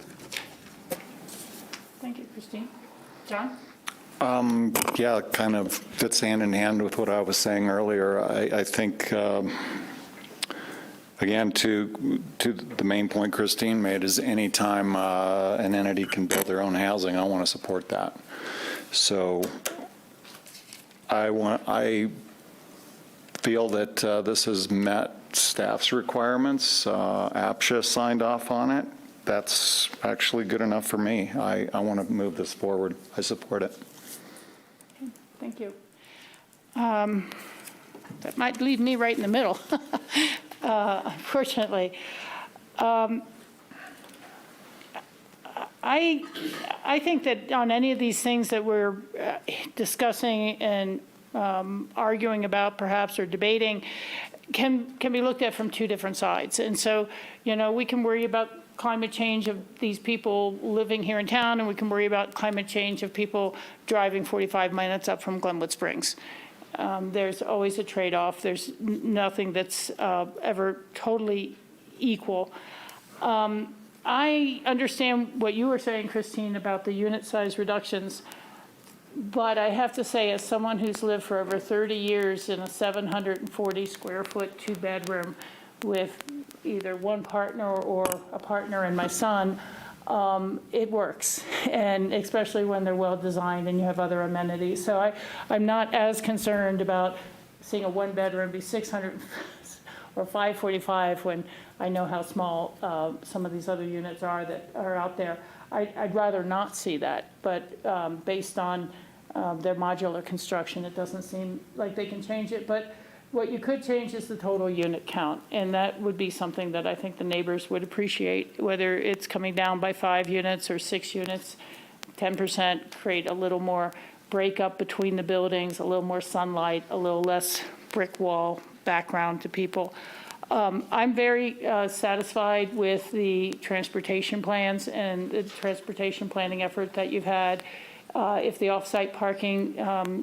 Thank you, Christine. John? Yeah, it kind of fits hand in hand with what I was saying earlier. I think, again, to the main point Christine made is anytime an entity can build their own housing, I want to support that. So I feel that this has met staff's requirements. APSHA signed off on it. That's actually good enough for me. I want to move this forward. I support it. Thank you. That might leave me right in the middle, unfortunately. I think that on any of these things that we're discussing and arguing about perhaps or debating can be looked at from two different sides. And so, we can worry about climate change of these people living here in town, and we can worry about climate change of people driving 45 minutes up from Glenwood Springs. There's always a trade-off. There's nothing that's ever totally equal. I understand what you were saying, Christine, about the unit size reductions, but I have to say, as someone who's lived for over 30 years in a 740 square foot 2-bedroom with either one partner or a partner and my son, it works, and especially when they're well designed and you have other amenities. So I'm not as concerned about seeing a 1-bedroom be 600 or 545 when I know how small some of these other units are that are out there. I'd rather not see that, but based on their modular construction, it doesn't seem like they can change it. But what you could change is the total unit count, and that would be something that I think the neighbors would appreciate, whether it's coming down by 5 units or 6 units, 10%, create a little more breakup between the buildings, a little more sunlight, a little less brick wall background to people. I'm very satisfied with the transportation plans and the transportation planning effort that you've had. If the off-site parking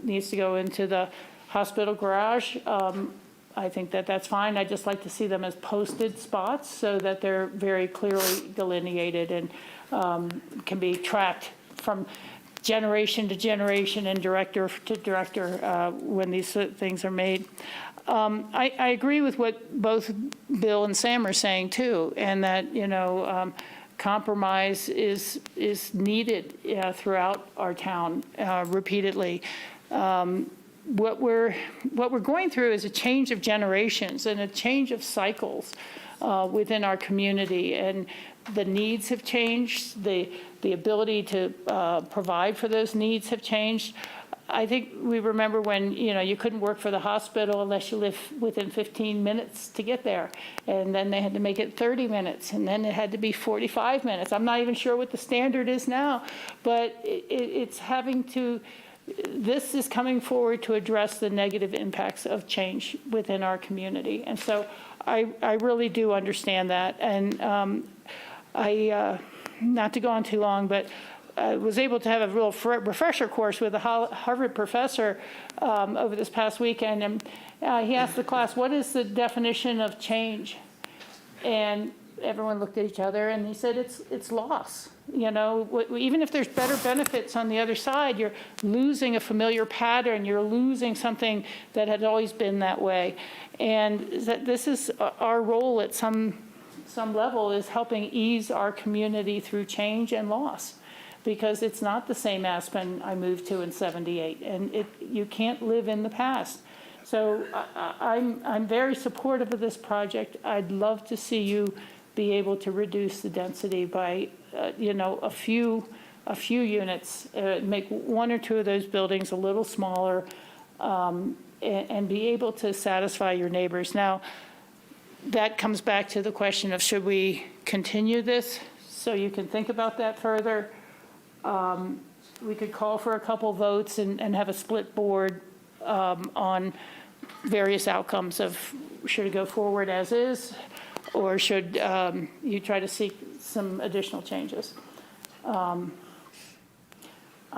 needs to go into the hospital garage, I think that that's fine. I just like to see them as posted spots so that they're very clearly delineated and can be tracked from generation to generation and director to director when these things are made. I agree with what both Bill and Sam are saying too, and that compromise is needed throughout our town repeatedly. What we're going through is a change of generations and a change of cycles within our community, and the needs have changed. The ability to provide for those needs have changed. I think we remember when, you couldn't work for the hospital unless you lived within 15 minutes to get there. And then they had to make it 30 minutes, and then it had to be 45 minutes. I'm not even sure what the standard is now, but this is coming forward to address the negative impacts of change within our community. And so I really do understand that. And not to go on too long, but I was able to have a real refresher course with a Harvard professor over this past weekend, and he asked the class, what is the definition of change? And everyone looked at each other, and he said, it's loss. Even if there's better benefits on the other side, you're losing a familiar pattern, you're losing something that had always been that way. And this is our role at some level, is helping ease our community through change and loss. Because it's not the same Aspen I moved to in '78, and you can't live in the past. So I'm very supportive of this project. I'd love to see you be able to reduce the density by, a few units, make one or two of those buildings a little smaller, and be able to satisfy your neighbors. Now, that comes back to the question of should we continue this? So you can think about that further. We could call for a couple votes and have a split board on various outcomes of should it go forward as is, or should you try to seek some additional changes. I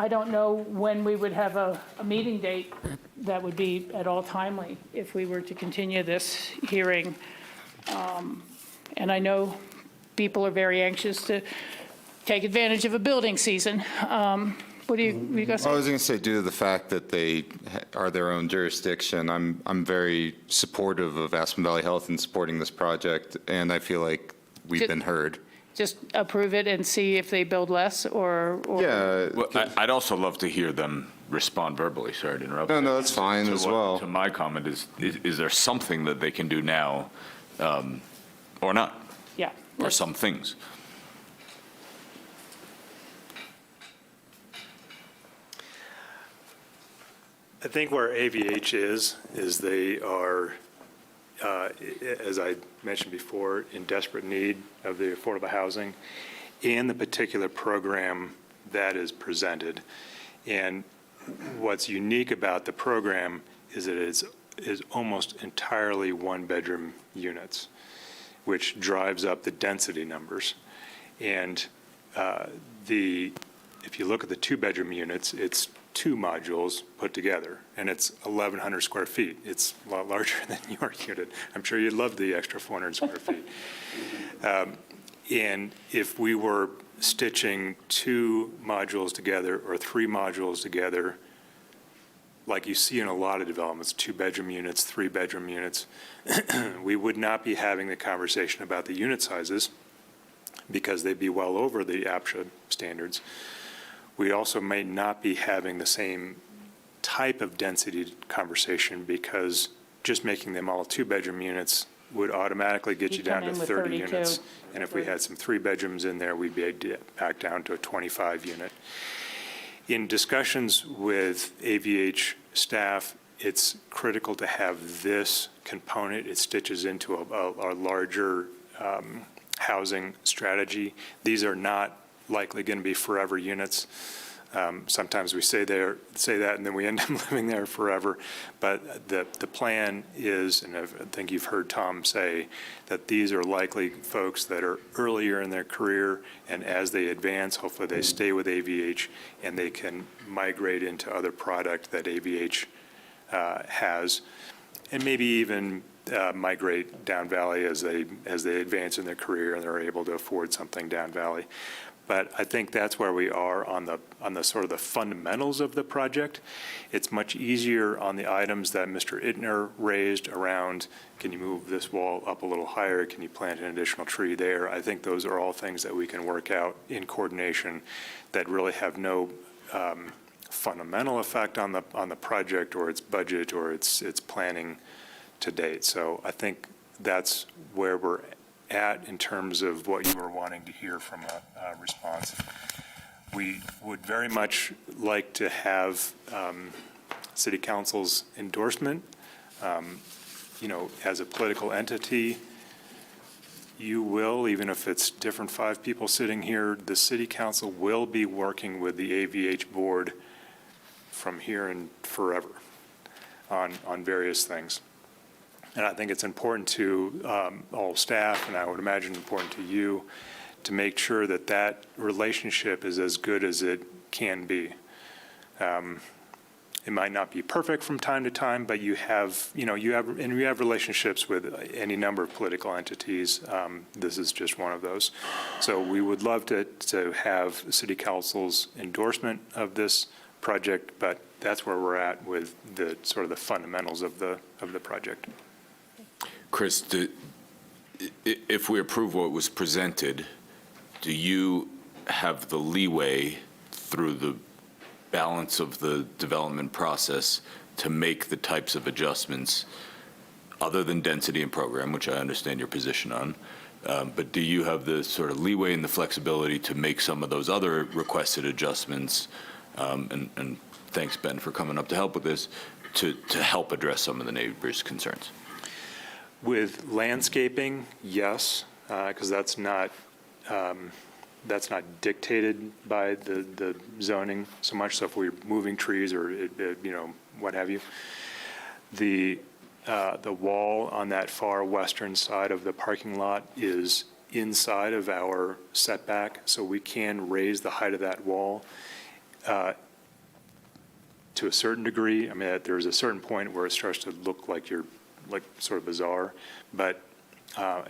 don't know when we would have a meeting date that would be at all timely if we were to continue this hearing. And I know people are very anxious to take advantage of a building season. What do you going to say? I was going to say, due to the fact that they are their own jurisdiction, I'm very supportive of Aspen Valley Health in supporting this project, and I feel like we've been heard. Just approve it and see if they build less, or Yeah. Well, I'd also love to hear them respond verbally. Sorry to interrupt. No, that's fine as well. To my comment is there something that they can do now, or not? Yeah. Or some things? I think where AVH is they are, as I mentioned before, in desperate need of the affordable housing and the particular program that is presented. And what's unique about the program is that it is almost entirely one-bedroom units, which drives up the density numbers. And if you look at the two-bedroom units, it's 2 modules put together, and it's 1,100 square feet. It's a lot larger than your unit. I'm sure you'd love the extra 400 square feet. And if we were stitching 2 modules together or 3 modules together, like you see in a lot of developments, 2-bedroom units, 3-bedroom units, we would not be having the conversation about the unit sizes because they'd be well over the APSHA standards. We also may not be having the same type of density conversation because just making them all 2-bedroom units would automatically get you down to 30 units. And if we had some 3 bedrooms in there, we'd be back down to a 25 unit. In discussions with AVH staff, it's critical to have this component. It stitches into a larger housing strategy. These are not likely going to be forever units. Sometimes we say that and then we end up living there forever. But the plan is, and I think you've heard Tom say, that these are likely folks that are earlier in their career, and as they advance, hopefully they stay with AVH and they can migrate into other product that AVH has, and maybe even migrate down valley as they advance in their career and they're able to afford something down valley. But I think that's where we are on the sort of the fundamentals of the project. It's much easier on the items that Mr. Ittner raised around, can you move this wall up a little higher? Can you plant an additional tree there? I think those are all things that we can work out in coordination that really have no fundamental effect on the project or its budget or its planning to date. So I think that's where we're at in terms of what you were wanting to hear from a response. We would very much like to have City Council's endorsement. As a political entity, you will, even if it's different 5 people sitting here, the City Council will be working with the AVH board from here and forever on various things. And I think it's important to all staff, and I would imagine important to you, to make sure that that relationship is as good as it can be. It might not be perfect from time to time, but you have relationships with any number of political entities. This is just one of those. So we would love to have City Council's endorsement of this project, but that's where we're at with the sort of the fundamentals of the project. Chris, if we approve what was presented, do you have the leeway through the balance of the development process to make the types of adjustments other than density and program, which I understand your position on. But do you have the sort of leeway and the flexibility to make some of those other requested adjustments? And thanks, Ben, for coming up to help with this, to help address some of the neighbors' concerns. With landscaping, yes, because that's not dictated by the zoning so much. So if we're moving trees or, what have you. The wall on that far western side of the parking lot is inside of our setback, so we can raise the height of that wall to a certain degree. I mean, there's a certain point where it starts to look like you're sort of bizarre, but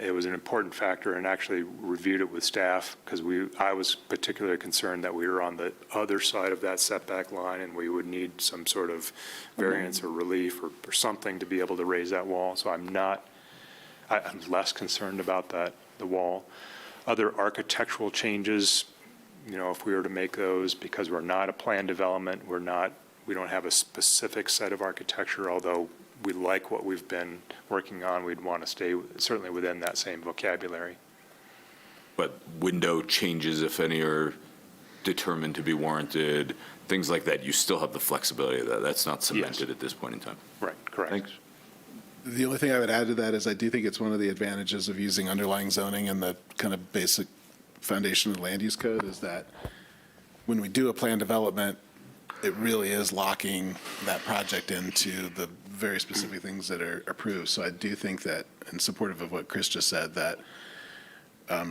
it was an important factor, and actually reviewed it with staff because I was particularly concerned that we were on the other side of that setback line and we would need some sort of variance or relief or something to be able to raise that wall. So I'm less concerned about the wall. Other architectural changes, if we were to make those, because we're not a planned development, we don't have a specific set of architecture, although we like what we've been working on, we'd want to stay certainly within that same vocabulary. But window changes, if any, are determined to be warranted, things like that, you still have the flexibility of that. That's not cemented at this point in time. Right, correct. Thanks. The only thing I would add to that is I do think it's one of the advantages of using underlying zoning and the kind of basic foundation of the land use code is that when we do a planned development, it really is locking that project into the very specific things that are approved. So I do think that, in supportive of what Chris just said, that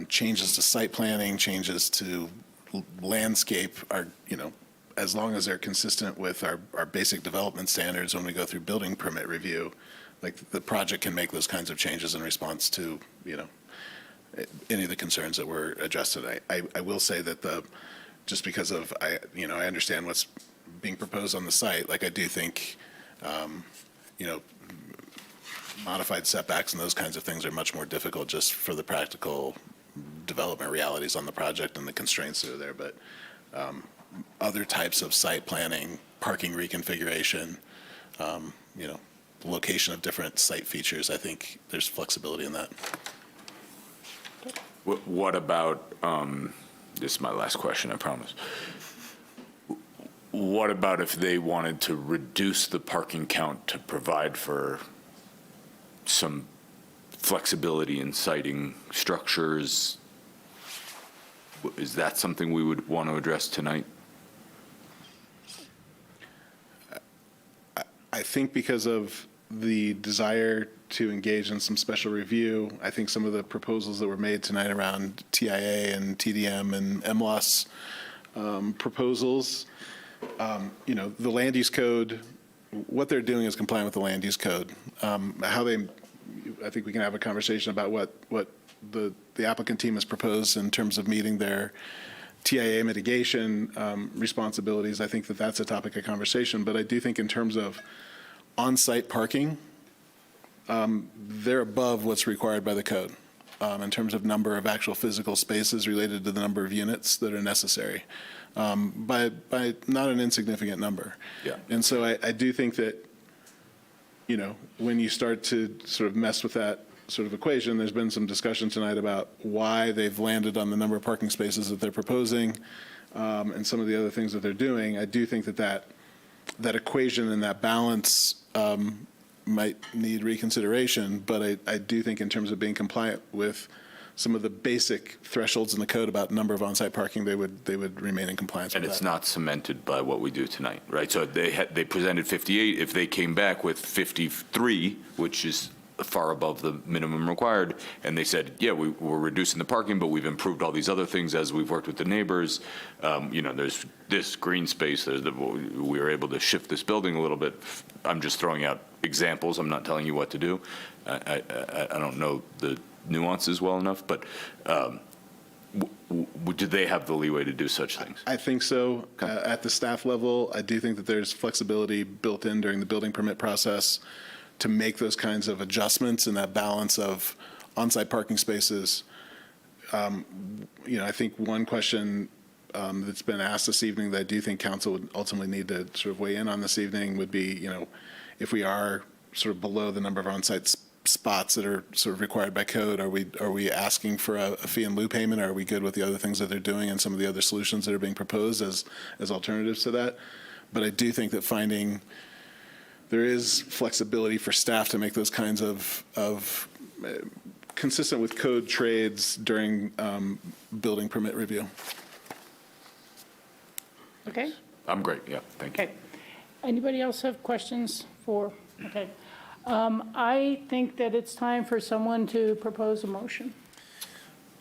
changes to site planning, changes to landscape are, as long as they're consistent with our basic development standards when we go through building permit review, like the project can make those kinds of changes in response to, any of the concerns that were addressed today. I will say that just because of, I understand what's being proposed on the site, like I do think, modified setbacks and those kinds of things are much more difficult just for the practical development realities on the project and the constraints that are there. But other types of site planning, parking reconfiguration, location of different site features, I think there's flexibility in that. What about, this is my last question, I promise. What about if they wanted to reduce the parking count to provide for some flexibility in siting structures? Is that something we would want to address tonight? I think because of the desire to engage in some special review, I think some of the proposals that were made tonight around TIA and TDM and MLOS proposals, the land use code, what they're doing is compliant with the land use code. I think we can have a conversation about what the applicant team has proposed in terms of meeting their TIA mitigation responsibilities. I think that that's a topic of conversation. But I do think in terms of on-site parking, they're above what's required by the code in terms of number of actual physical spaces related to the number of units that are necessary, by not an insignificant number. Yeah. And so I do think that, when you start to sort of mess with that sort of equation, there's been some discussion tonight about why they've landed on the number of parking spaces that they're proposing and some of the other things that they're doing. I do think that equation and that balance might need reconsideration, but I do think in terms of being compliant with some of the basic thresholds in the code about number of on-site parking, they would remain in compliance with that. And it's not cemented by what we do tonight, right? So they presented 58. If they came back with 53, which is far above the minimum required, and they said, yeah, we're reducing the parking, but we've improved all these other things as we've worked with the neighbors. There's this green space. We were able to shift this building a little bit. I'm just throwing out examples. I'm not telling you what to do. I don't know the nuances well enough, but do they have the leeway to do such things? I think so. At the staff level, I do think that there's flexibility built in during the building permit process to make those kinds of adjustments and that balance of on-site parking spaces. I think one question that's been asked this evening that I do think council would ultimately need to sort of weigh in on this evening would be, if we are sort of below the number of on-site spots that are sort of required by code, are we asking for a fee in lieu payment? Are we good with the other things that they're doing and some of the other solutions that are being proposed as alternatives to that? But I do think that there is flexibility for staff to make those kinds of consistent with code trades during building permit review. Okay? I'm great, yeah, thank you. Okay. Anybody else have questions for, okay. I think that it's time for someone to propose a motion.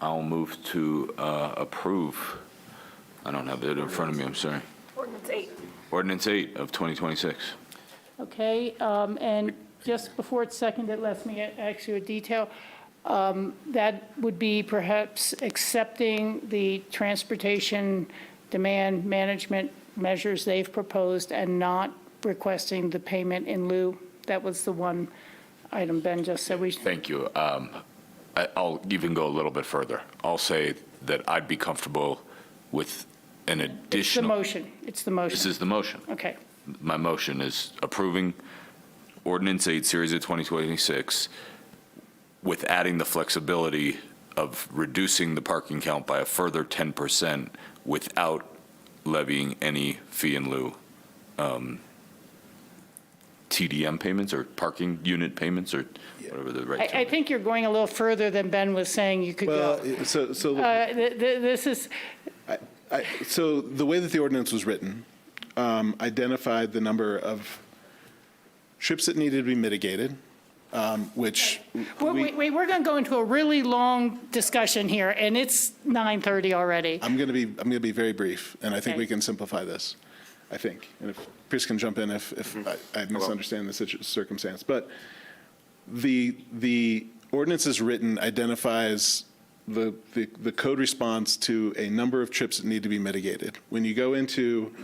I'll move to approve. I don't have it in front of me, I'm sorry. Ordinance 8. Ordinance 8 of 2026. Okay, and just before it's seconded, let me ask you a detail. That would be perhaps accepting the transportation demand management measures they've proposed and not requesting the payment in lieu. That was the one item Ben just said we should. Thank you. I'll even go a little bit further. I'll say that I'd be comfortable with an additional. It's the motion. It's the motion. This is the motion. Okay. My motion is approving Ordinance 8, Series of 2026, with adding the flexibility of reducing the parking count by a further 10% without levying any fee in lieu TDM payments or parking unit payments or whatever the right term I think you're going a little further than Ben was saying you could go. This is. So the way that the ordinance was written identified the number of trips that needed to be mitigated, which Wait, we're going to go into a really long discussion here, and it's 9:30 already. I'm going to be very brief, and I think Okay. we can simplify this. I think, and if Chris can jump in if I misunderstand the circumstance, but the ordinance as written identifies the code response to a number of trips that need to be mitigated. When you go into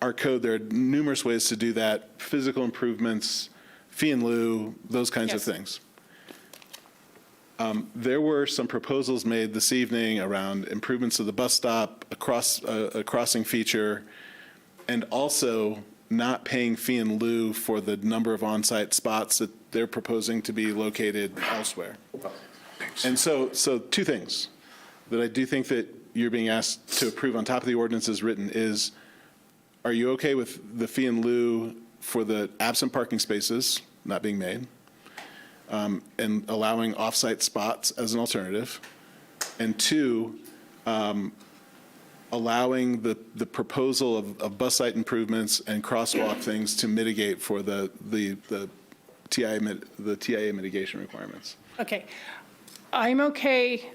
our code, there are numerous ways to do that: physical improvements, fee in lieu, those kinds of things. There were some proposals made this evening around improvements to the bus stop, a crossing feature, and also not paying fee in lieu for the number of on-site spots that they're proposing to be located elsewhere. And so two things that I do think that you're being asked to approve on top of the ordinance as written is, are you okay with the fee in lieu for the absent parking spaces not being made, and allowing off-site spots as an alternative? And two, allowing the proposal of bus site improvements and crosswalk things to mitigate for the TIA mitigation requirements. Okay. I'm okay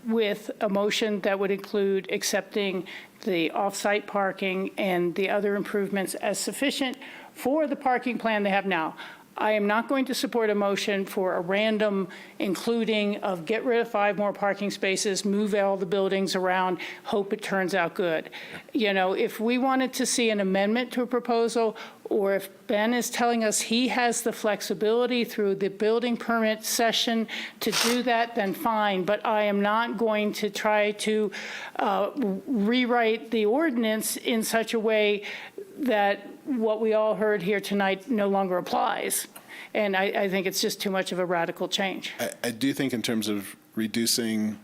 with a motion that would include accepting the off-site parking and the other improvements as sufficient for the parking plan they have now. I am not going to support a motion for a random including of get rid of 5 more parking spaces, move all the buildings around, hope it turns out good. You know, if we wanted to see an amendment to a proposal, or if Ben is telling us he has the flexibility through the building permit session to do that, then fine. But I am not going to try to rewrite the ordinance in such a way that what we all heard here tonight no longer applies. And I think it's just too much of a radical change. I do think in terms of reducing,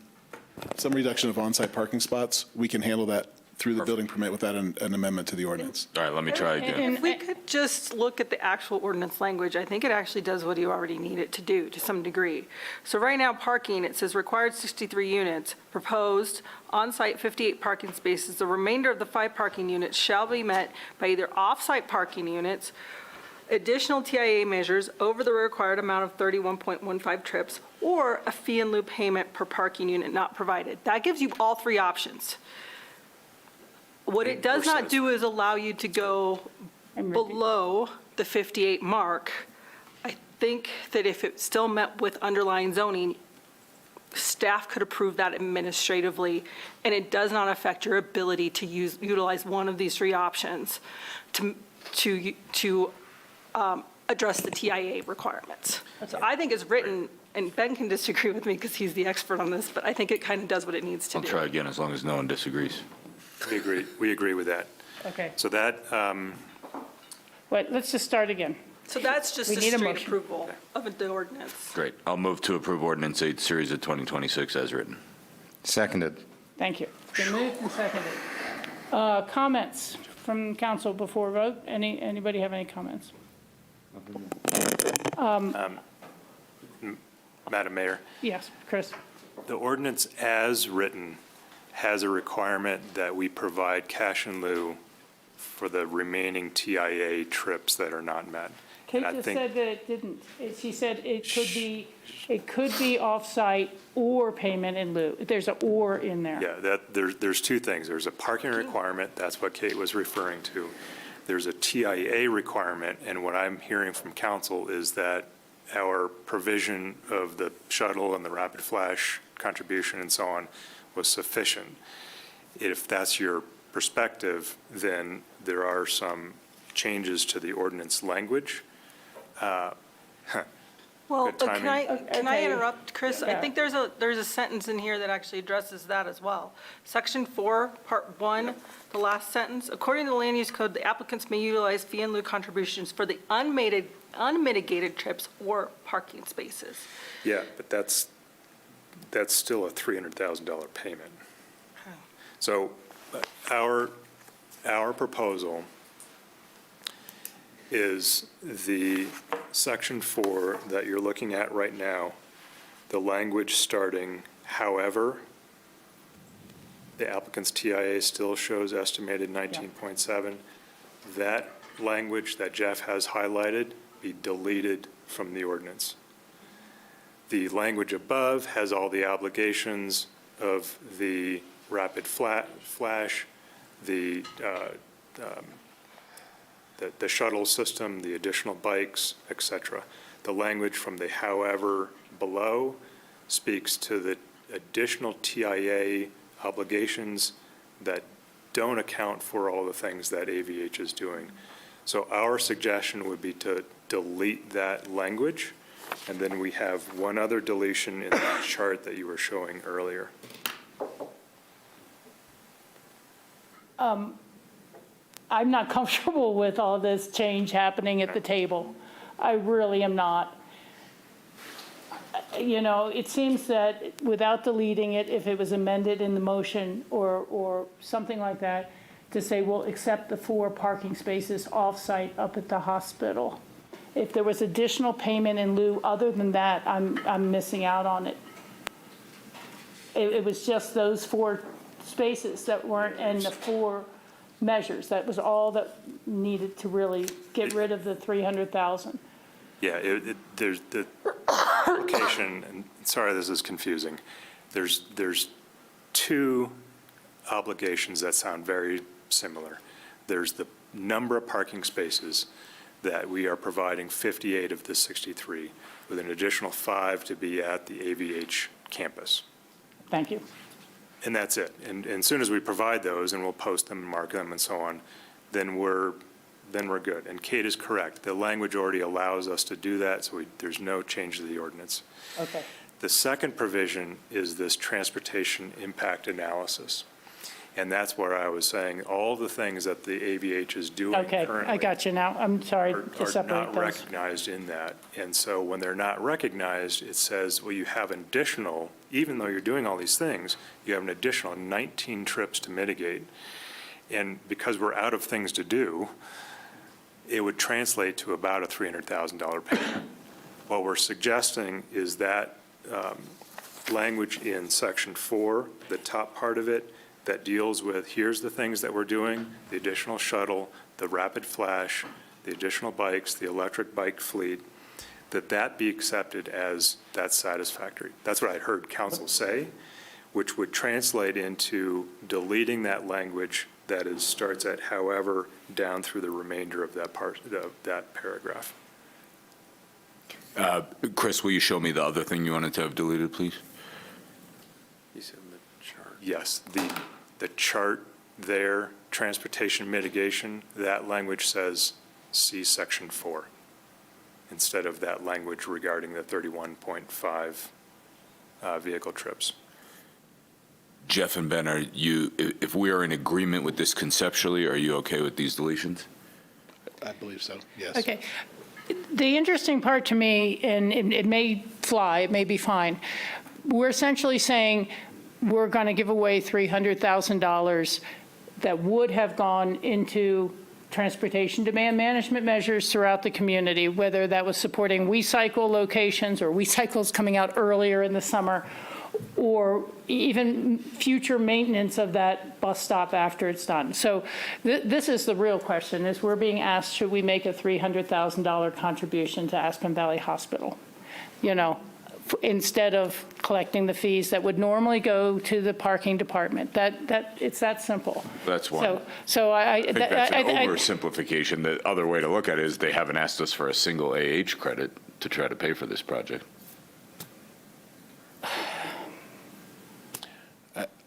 some reduction of on-site parking spots, we can handle that through the building permit without an amendment to the ordinance. All right, let me try again. If we could just look at the actual ordinance language, I think it actually does what you already need it to do to some degree. So right now, parking, it says required 63 units, proposed on-site 58 parking spaces. The remainder of the 5 parking units shall be met by either off-site parking units, additional TIA measures over the required amount of 31.15 trips, or a fee in lieu payment per parking unit not provided. That gives you all 3 options. What it does not do is allow you to go below the 58 mark. I think that if it still met with underlying zoning, staff could approve that administratively, and it does not affect your ability to utilize one of these 3 options to address the TIA requirements. So I think it's written, and Ben can disagree with me because he's the expert on this, but I think it kind of does what it needs to I'll do. try again as long as no one disagrees. We agree with that. Okay, So that, wait, let's just start again. So that's just We a need a straight motion. approval of the ordinance. Great. I'll move to approve ordinance 8, series of 2026 as written. Seconded. Thank you. Been moved and seconded. Comments from council before vote? Anybody have any comments? Madam Mayor, Yes, Chris? the ordinance as written has a requirement that we provide cash in lieu for the remaining TIA trips that are not met. Kate And I just think- said that it didn't. She said it could be off-site or payment in lieu. There's a "or" in there. Yeah, there's two things. There's a parking requirement, that's what Kate was referring to. There's a TIA requirement, and what I'm hearing from council is that our provision of the shuttle and the rapid flash contribution and so on was sufficient. If that's your perspective, then there are some changes to the ordinance language. Well, Good can I timing. interrupt, Chris? I Yeah. think there's a sentence in here that actually addresses that as well. Section 4, Part 1, the last sentence, according to the land use code, the applicants may utilize fee in lieu contributions for the unmitigated trips or parking spaces. Yeah, but that's still a $300,000 payment. So our proposal is the section 4 that you're looking at right now, the language starting, however, the applicant's TIA still shows estimated 19.7. That language that Jeff has highlighted be deleted from the ordinance. The language above has all the obligations of the rapid flash, the shuttle system, the additional bikes, et cetera. The language from the however below speaks to the additional TIA obligations that don't account for all the things that AVH is doing. So our suggestion would be to delete that language, and then we have one other deletion in that chart that you were showing earlier. I'm not comfortable with all this change happening at the table. I really am not. You know, it seems that without deleting it, if it was amended in the motion or something like that, to say, we'll accept the 4 parking spaces off-site up at the hospital. If there was additional payment in lieu other than that, I'm missing out on it. It was just those 4 spaces that weren't in the 4 measures. That was all that needed to really get rid of the 300,000. Yeah, there's the application, and sorry this is confusing. There's 2 obligations that sound very similar. There's the number of parking spaces that we are providing 58 of the 63, with an additional 5 to be at the AVH campus. Thank you. And that's it. And as soon as we provide those, and we'll post them, mark them, and so on, then we're good. And Kate is correct. The language already allows us to do that, so there's no change to the ordinance. Okay. The second provision is this transportation impact analysis. And that's where I was saying, all the things that the AVH is doing Okay, currently I got you now. I'm sorry to are separate not those. recognized in that. And so when they're not recognized, it says, well, you have an additional, even though you're doing all these things, you have an additional 19 trips to mitigate. And because we're out of things to do, it would translate to about a $300,000 payment. What we're suggesting is that language in section 4, the top part of it, that deals with, here's the things that we're doing, the additional shuttle, the rapid flash, the additional bikes, the electric bike fleet, that be accepted as that's satisfactory. That's what I heard council say, which would translate into deleting that language that starts at however down through the remainder of that part, of that paragraph. Chris, will you show me the other thing you wanted to have deleted, please? You said in the chart. Yes, the chart there, transportation mitigation, that language says, see section 4. instead of that language regarding the 31.5 vehicle trips. Jeff and Ben, if we are in agreement with this conceptually, are you okay with these deletions? I believe so, yes. Okay. The interesting part to me, and it may fly, it may be fine, we're essentially saying we're going to give away $300,000 that would have gone into transportation demand management measures throughout the community, whether that was supporting WeCycle locations or WeCycles coming out earlier in the summer, or even future maintenance of that bus stop after it's done. So this is the real question, is we're being asked, should we make a $300,000 contribution to Aspen Valley Hospital? You know, instead of collecting the fees that would normally go to the parking department. It's that simple. That's one. So I think that's an oversimplification. The other way to look at it is they haven't asked us for a single AH credit to try to pay for this project.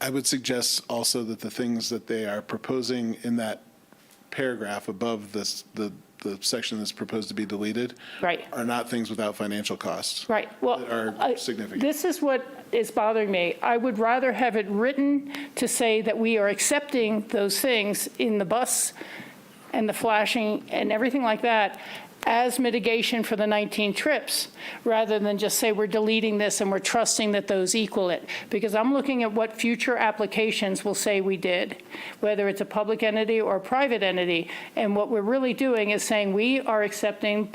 I would suggest also that the things that they are proposing in that paragraph above this, the section that's proposed to be deleted, right, are not things without financial costs. Right. Well, that are significant. This is what is bothering me. I would rather have it written to say that we are accepting those things in the bus and the flashing and everything like that as mitigation for the 19 trips, rather than just say we're deleting this and we're trusting that those equal it. Because I'm looking at what future applications will say we did, whether it's a public entity or a private entity. And what we're really doing is saying we are accepting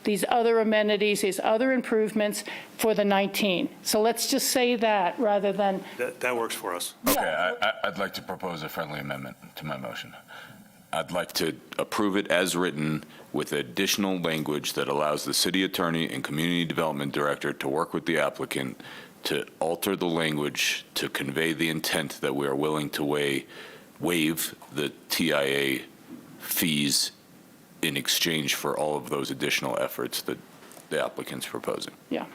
these other amenities, these other improvements for the 19. So let's just say that rather than. That works for us. Okay, I'd like to propose a friendly amendment to my motion. I'd like to approve it as written with additional language that allows the city attorney and community development director to work with the applicant to alter the language to convey the intent that we are willing to waive the TIA fees in exchange for all of those additional efforts that the applicant's proposing. Yeah.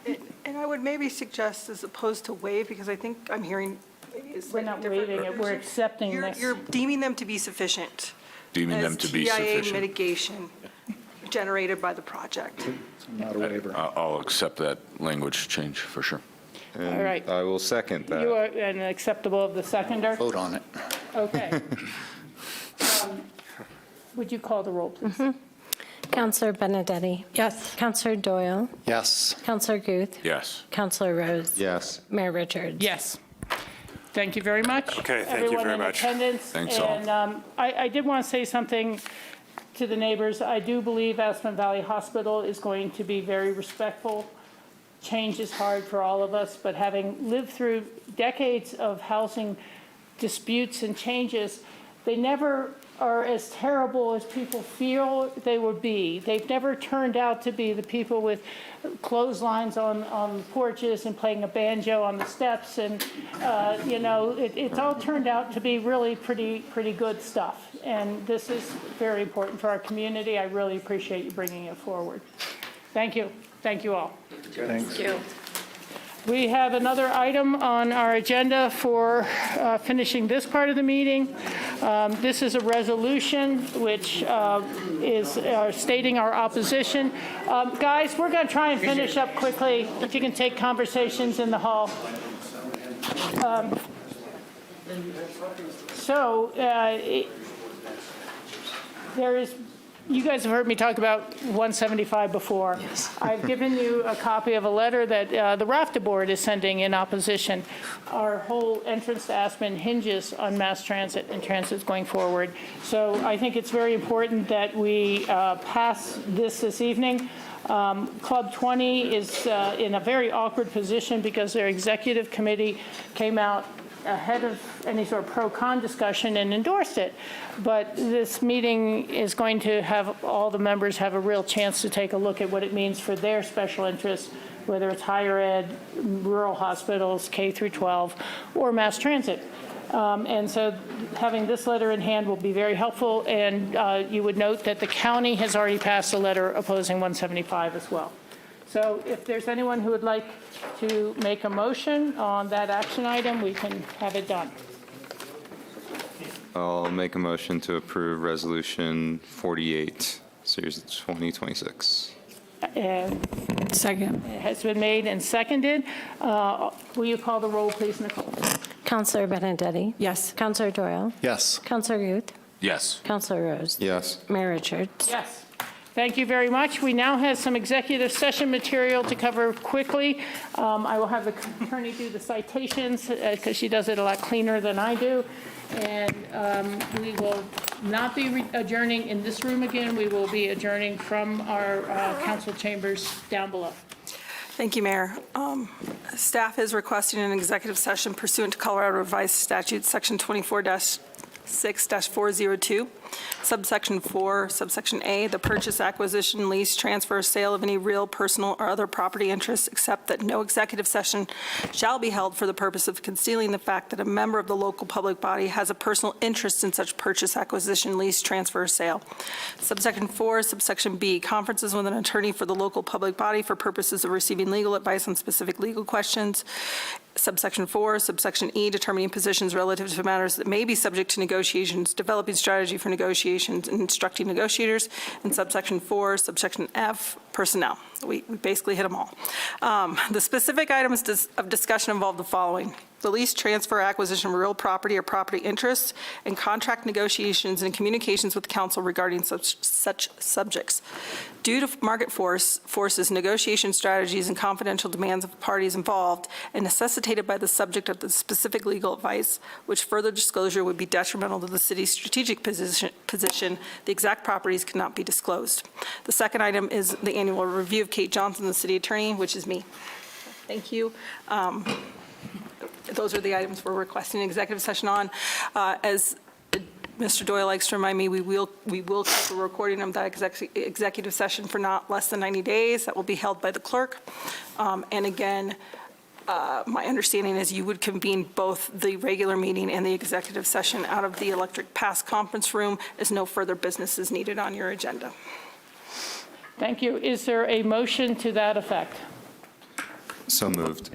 And I would maybe suggest, as opposed to waive, because I think I'm hearing maybe it's We're not waiving it, we're accepting this. You're deeming them to be sufficient. Deeming them to be sufficient. TIA mitigation generated by the project. Not a waiver. I'll accept that language change for sure. And All right. I will second that. You are an acceptable of the seconder? Vote on it. Okay. Would you call the roll, please? Counselor Benedetti? Yes. Counselor Doyle? Yes. Counselor Guth? Yes. Counselor Rose? Yes. Mayor Richards? Yes. Thank you very much. Okay, thank you very much. Everyone in attendance. Thanks all. And I did want to say something to the neighbors. I do believe Aspen Valley Hospital is going to be very respectful. Change is hard for all of us, but having lived through decades of housing disputes and changes, they never are as terrible as people feel they would be. They've never turned out to be the people with clotheslines on porches and playing a banjo on the steps, and it's all turned out to be really pretty good stuff. And this is very important for our community. I really appreciate you bringing it forward. Thank you. Thank you all. Thanks. Thank you. We have another item on our agenda for finishing this part of the meeting. This is a resolution which is stating our opposition. Guys, we're going to try and finish up quickly. If you can take conversations in the hall. There is. You guys have heard me talk about 175 before. Yes. I've given you a copy of a letter that the RAFTA board is sending in opposition. Our whole entrance to Aspen hinges on mass transit and transit going forward. So I think it's very important that we pass this evening. Club 20 is in a very awkward position because their executive committee came out ahead of any sort of pro-con discussion and endorsed it. But this meeting is going to have all the members have a real chance to take a look at what it means for their special interests, whether it's higher ed, rural hospitals, K through 12, or mass transit. And so having this letter in hand will be very helpful. And you would note that the county has already passed a letter opposing 175 as well. So if there's anyone who would like to make a motion on that action item, we can have it done. I'll make a motion to approve Resolution 48, Series 2026. Second. Has been made and seconded. Will you call the roll, please, Nicole? Counselor Benedetti? Yes. Counselor Doyle? Yes. Counselor Youth? Yes. Counselor Rose? Yes. Mayor Richards? Yes. Thank you very much. We now have some executive session material to cover quickly. I will have the attorney do the citations because she does it a lot cleaner than I do. And we will not be adjourning in this room again. We will be adjourning from our council chambers down below. Thank you, Mayor. Staff is requesting an executive session pursuant to Colorado Revised Statute, Section 24-6-402, subsection 4, subsection A, the purchase, acquisition, lease, transfer, sale of any real, personal, or other property interests, except that no executive session shall be held for the purpose of concealing the fact that a member of the local public body has a personal interest in such purchase, acquisition, lease, transfer, or sale. Subsection 4, subsection B, conferences with an attorney for the local public body for purposes of receiving legal advice on specific legal questions. Subsection 4, subsection E, determining positions relative to matters that may be subject to negotiations, developing strategy for negotiations, and instructing negotiators. And subsection 4, subsection F, personnel. We basically hit them all. The specific items of discussion involve the following: the lease, transfer, acquisition of real property or property interests, and contract negotiations and communications with council regarding such subjects. Due to market forces, negotiation strategies, and confidential demands of parties involved, and necessitated by the subject of the specific legal advice, which further disclosure would be detrimental to the city's strategic position, the exact properties cannot be disclosed. The second item is the annual review of Kate Johnson, the city attorney, which is me. Thank you. Those are the items we're requesting an executive session on. As Mr. Doyle likes to remind me, we will keep a recording of that executive session for not less than 90 days. That will be held by the clerk. And again, my understanding is you would convene both the regular meeting and the executive session out of the electric pass conference room, as no further business is needed on your agenda. Thank you. Is there a motion to that effect? So moved.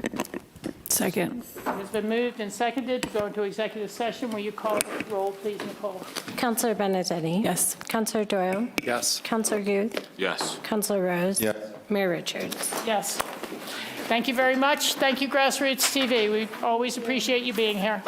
Second. It has been moved and seconded to go into executive session. Will you call the roll, please, Nicole? Counselor Benedetti? Yes. Counselor Doyle? Yes. Counselor Youth? Yes. Counselor Rose? Yes. Mayor Richards? Yes. Thank you very much. Thank you, Grassroots TV. We always appreciate you being here.